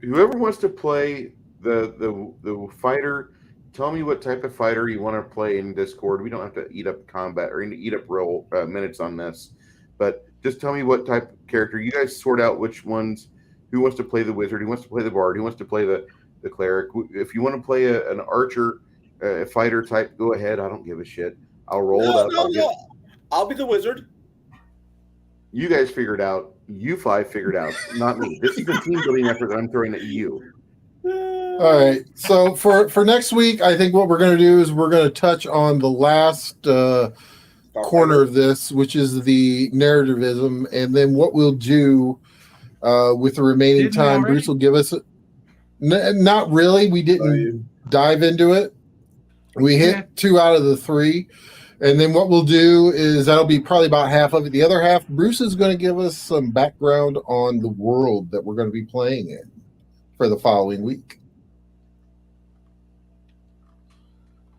Speaker 2: Whoever wants to play the fighter, tell me what type of fighter you want to play in Discord. We don't have to eat up combat or eat up real minutes on this, but just tell me what type of character. You guys sort out which ones. Who wants to play the wizard? Who wants to play the bard? Who wants to play the cleric? If you want to play an archer, a fighter type, go ahead. I don't give a shit. I'll roll it up.
Speaker 3: I'll be the wizard.
Speaker 2: You guys figure it out. You 5 figured out, not me. This is a team building effort that I'm throwing at you.
Speaker 6: All right. So for next week, I think what we're going to do is we're going to touch on the last corner of this, which is the narrativism, and then what we'll do with the remaining
Speaker 1: Didn't we
Speaker 6: time.
Speaker 1: already?
Speaker 6: Bruce will give us. Not really. We didn't dive into it. We hit 2 out of the 3. And then what we'll do is that'll be probably about half of it. The other half, Bruce is going to give us some background on the world that we're going to be playing in for the following week.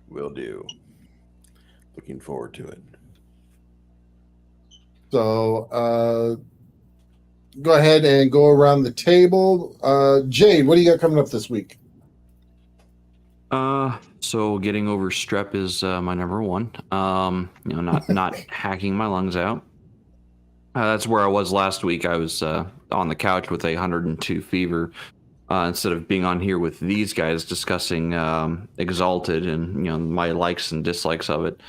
Speaker 2: Will do. Looking forward to it.
Speaker 6: So go ahead and go around the table. Jade, what do you got coming up this week?
Speaker 5: So getting over strep is my number one. Not hacking my lungs out. That's where I was last week. I was on the couch with 102 fever instead of being on here with these guys discussing Exalted and my likes and dislikes of it.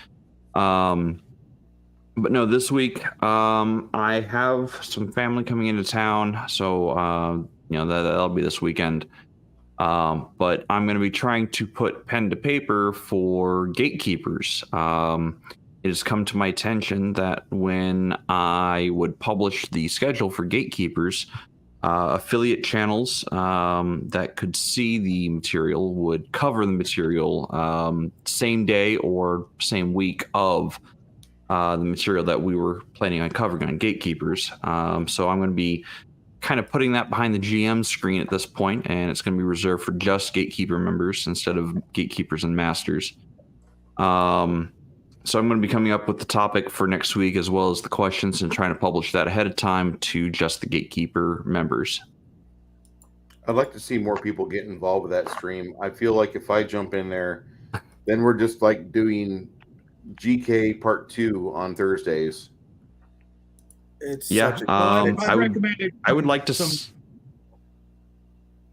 Speaker 5: But no, this week I have some family coming into town, so that'll be this weekend. But I'm going to be trying to put pen to paper for Gatekeepers. It has come to my attention that when I would publish the schedule for Gatekeepers, affiliate channels that could see the material would cover the material same day or same week of the material that we were planning on covering on Gatekeepers. So I'm going to be kind of putting that behind the GM screen at this point, and it's going to be reserved for just Gatekeeper members instead of Gatekeepers and Masters. So I'm going to be coming up with the topic for next week as well as the questions and trying to publish that ahead of time to just the Gatekeeper members.
Speaker 2: I'd like to see more people get involved with that stream. I feel like if I jump in there, then we're just like doing GK Part 2 on Thursdays.
Speaker 3: It's
Speaker 5: Yeah,
Speaker 3: such a
Speaker 5: I would like to.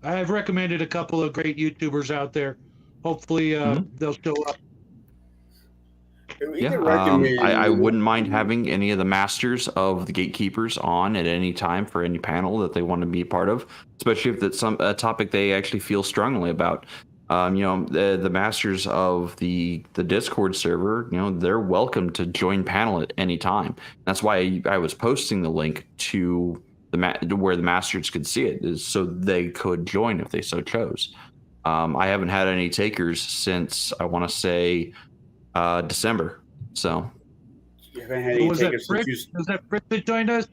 Speaker 1: I have recommended a couple of great YouTubers out there. Hopefully, they'll show up.
Speaker 5: Yeah, I wouldn't mind having any of the masters of the Gatekeepers on at any time for any panel that they want to be a part of, especially if it's a topic they actually feel strongly about. The masters of the Discord server, they're welcome to join panel at any time. That's why I was posting the link to where the masters could see it, is so they could join if they so chose. I haven't had any takers since I want to say December. So
Speaker 3: haven't had any
Speaker 1: Was that
Speaker 3: takers
Speaker 1: Fritz?
Speaker 3: since you.
Speaker 1: Was that Fritz that joined us?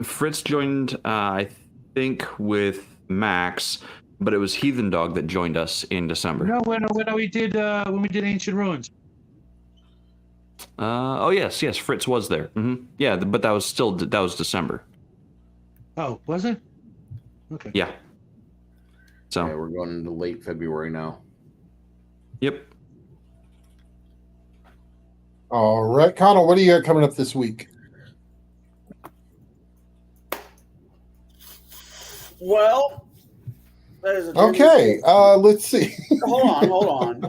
Speaker 5: Fritz joined, I think, with Max, but it was Heathen Dog that joined us in December.
Speaker 1: No, when we did Ancient Ruins.
Speaker 5: Oh yes, Fritz was there. Yeah, but that was December.
Speaker 1: Oh, was it? Okay.
Speaker 5: Yeah. So
Speaker 2: Yeah, we're going into late February now.
Speaker 5: Yep.
Speaker 6: All right, Connell, what do you got coming up this week?
Speaker 3: Well,
Speaker 6: Okay, let's see.
Speaker 3: hold on.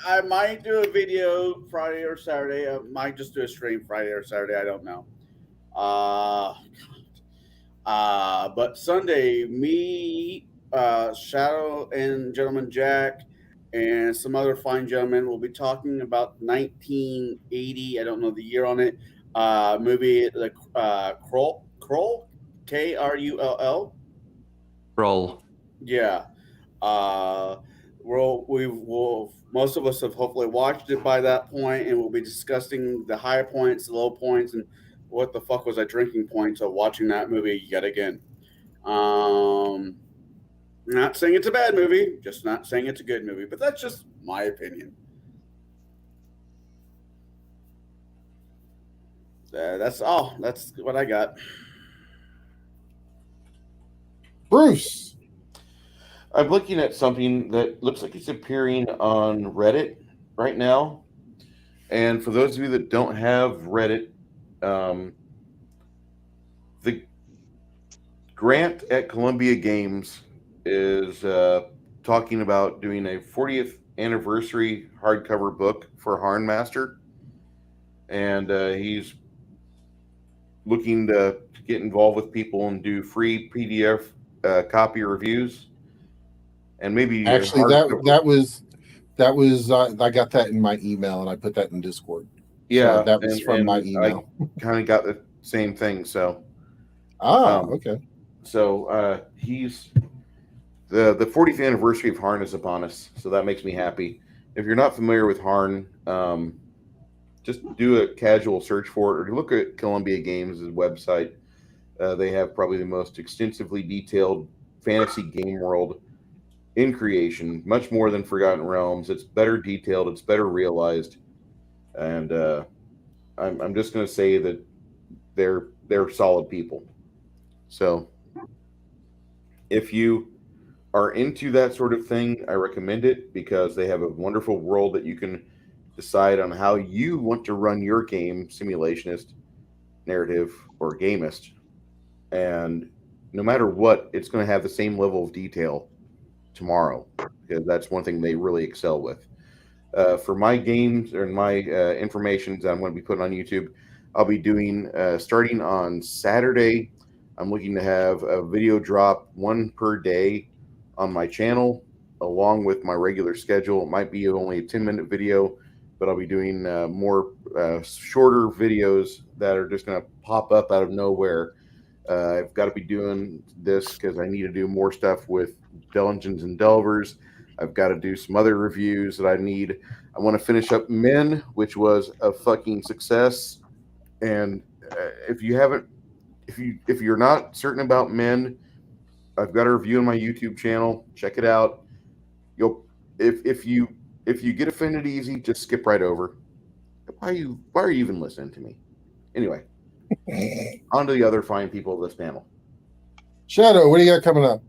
Speaker 3: I might do a video Friday or Saturday. I might just do a stream Friday or Saturday. I don't know. But Sunday, me, Shadow, and Gentleman Jack, and some other fine gentlemen will be talking about 1980. I don't know the year on it. Movie, the Krull, Krull.
Speaker 5: Roll.
Speaker 3: Yeah. Most of us have hopefully watched it by that point, and we'll be discussing the high points, the low points, and what the fuck was I drinking points of watching that movie yet again. Not saying it's a bad movie, just not saying it's a good movie, but that's just my opinion. That's all. That's what I got.
Speaker 6: Bruce.
Speaker 2: I'm looking at something that looks like it's appearing on Reddit right now. And for those of you that don't have Reddit, the grant at Columbia Games is talking about doing a 40th anniversary hardcover book for Harnmaster. And he's looking to get involved with people and do free PDF copy reviews. And maybe
Speaker 6: Actually, that was I got that in my email and I put that in Discord.
Speaker 2: Yeah,
Speaker 6: so that was from my email.
Speaker 2: I kind of got the same thing. So,
Speaker 6: okay.
Speaker 2: So he's the 40th anniversary of Harn is upon us, so that makes me happy. If you're not familiar with Harn, just do a casual search for it, or look at Columbia Games' website. They have probably the most extensively detailed fantasy game world in creation, much more than Forgotten Realms. It's better detailed, it's better realized, and I'm just going to say that they're solid people. So if you are into that sort of thing, I recommend it because they have a wonderful world that you can decide on how you want to run your game, Simulationist, Narrative, or Gamist. And no matter what, it's going to have the same level of detail tomorrow, because that's one thing they really excel with. For my games or my information that I'm going to be putting on YouTube, I'll be doing, starting on Saturday, I'm looking to have a video drop one per day on my channel, along with my regular schedule. It might be only a 10-minute video, but I'll be doing more shorter videos that are just going to pop up out of nowhere. I've got to be doing this because I need to do more stuff with Dungeons and Delvers. I've got to do some other reviews that I need. I want to finish up Men, which was a fucking success. And if you're not certain about Men, I've got a review on my YouTube channel. Check it out. If you get offended easy, just skip right over. Why are you even listening to me? Anyway, on to the other fine people of this panel.
Speaker 6: Shadow, what do you got coming up?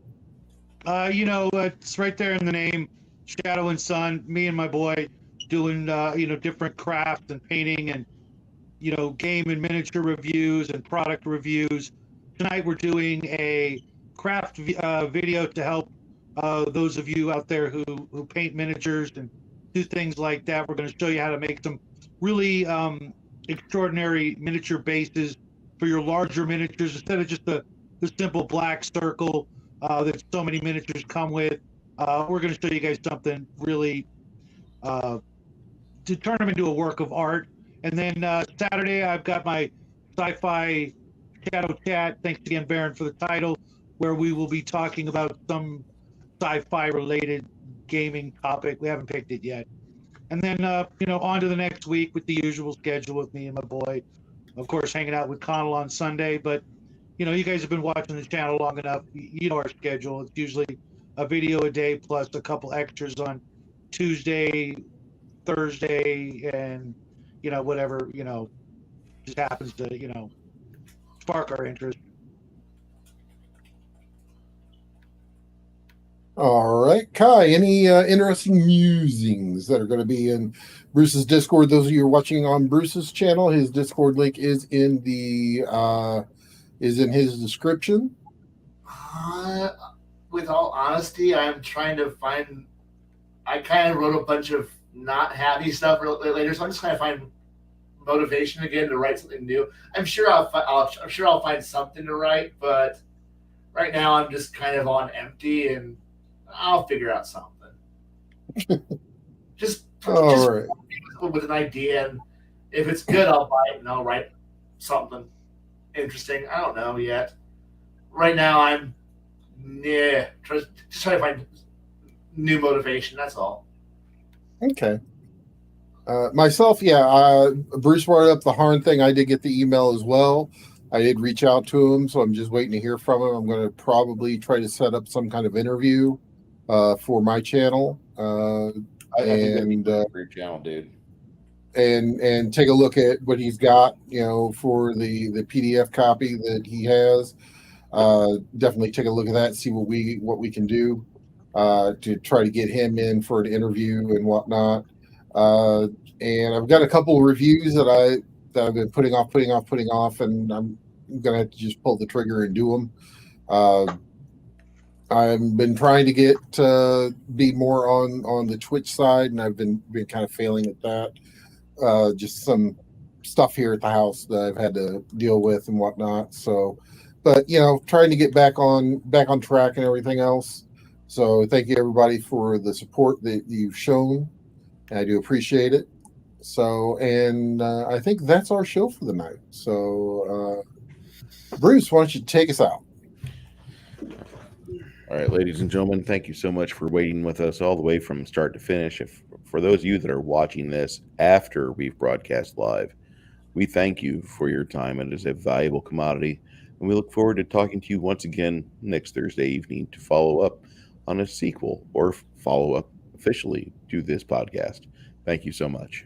Speaker 1: It's right there in the name, Shadow and Son. Me and my boy doing different crafts and painting and game and miniature reviews and product reviews. Tonight we're doing a craft video to help those of you out there who paint miniatures and do things like that. We're going to show you how to make some really extraordinary miniature bases for your larger miniatures instead of just the simple black circle that so many miniatures come with. We're going to show you guys something really to turn them into a work of art. And then Saturday, I've got my sci-fi Shadow Chat. Thanks again, Baron, for the title, where we will be talking about some sci-fi related gaming topic. We haven't picked it yet. And then, on to the next week with the usual schedule with me and my boy. Of course, hanging out with Connell on Sunday. But, you guys have been watching the channel long enough. You know our schedule. It's usually a video a day plus a couple extras on Tuesday, Thursday, and, whatever, just happens to, spark our interest.
Speaker 6: All right, Kai, any interesting musings that are going to be in Bruce's Discord? Those of you who are watching on Bruce's channel, his Discord link is in his description.
Speaker 4: With all honesty, I'm trying to find. I kind of wrote a bunch of not happy stuff later, so I'm just trying to find motivation again to write something new. I'm sure I'll find something to write, but right now I'm just kind of on empty, and I'll figure out something. just
Speaker 6: right.
Speaker 4: With an idea, and if it's good, I'll buy it and I'll write something interesting. I don't know yet. Right now, I'm just trying to find new motivation. That's all.
Speaker 6: Okay. Myself, Bruce brought up the Harn thing. I did get the email as well. I did reach out to him, so I'm just waiting to hear from him. I'm going to probably try to set up some kind of interview for my channel.
Speaker 2: I think that'd be for your channel, dude.
Speaker 6: And take a look at what he's got, for the PDF copy that he has. Definitely take a look at that, see what we can do to try to get him in for an interview and whatnot. And I've got a couple of reviews that I've been putting off, and I'm gonna have to just pull the trigger and do them. I've been trying to get be more on the Twitch side, and I've been kind of failing at that. Just some stuff here at the house that I've had to deal with and whatnot. So, but trying to get back on track and everything else. So thank you everybody for the support that you've shown. I do appreciate it. So, and I think that's our show for the night. So, Bruce, why don't you take us out?
Speaker 2: All right, ladies and gentlemen, thank you so much for waiting with us all the way from start to finish. For those of you that are watching this after we've broadcast live, we thank you for your time. It is a valuable commodity, and we look forward to talking to you once again next Thursday evening to follow up on a sequel or follow up officially to this podcast. Thank you so much.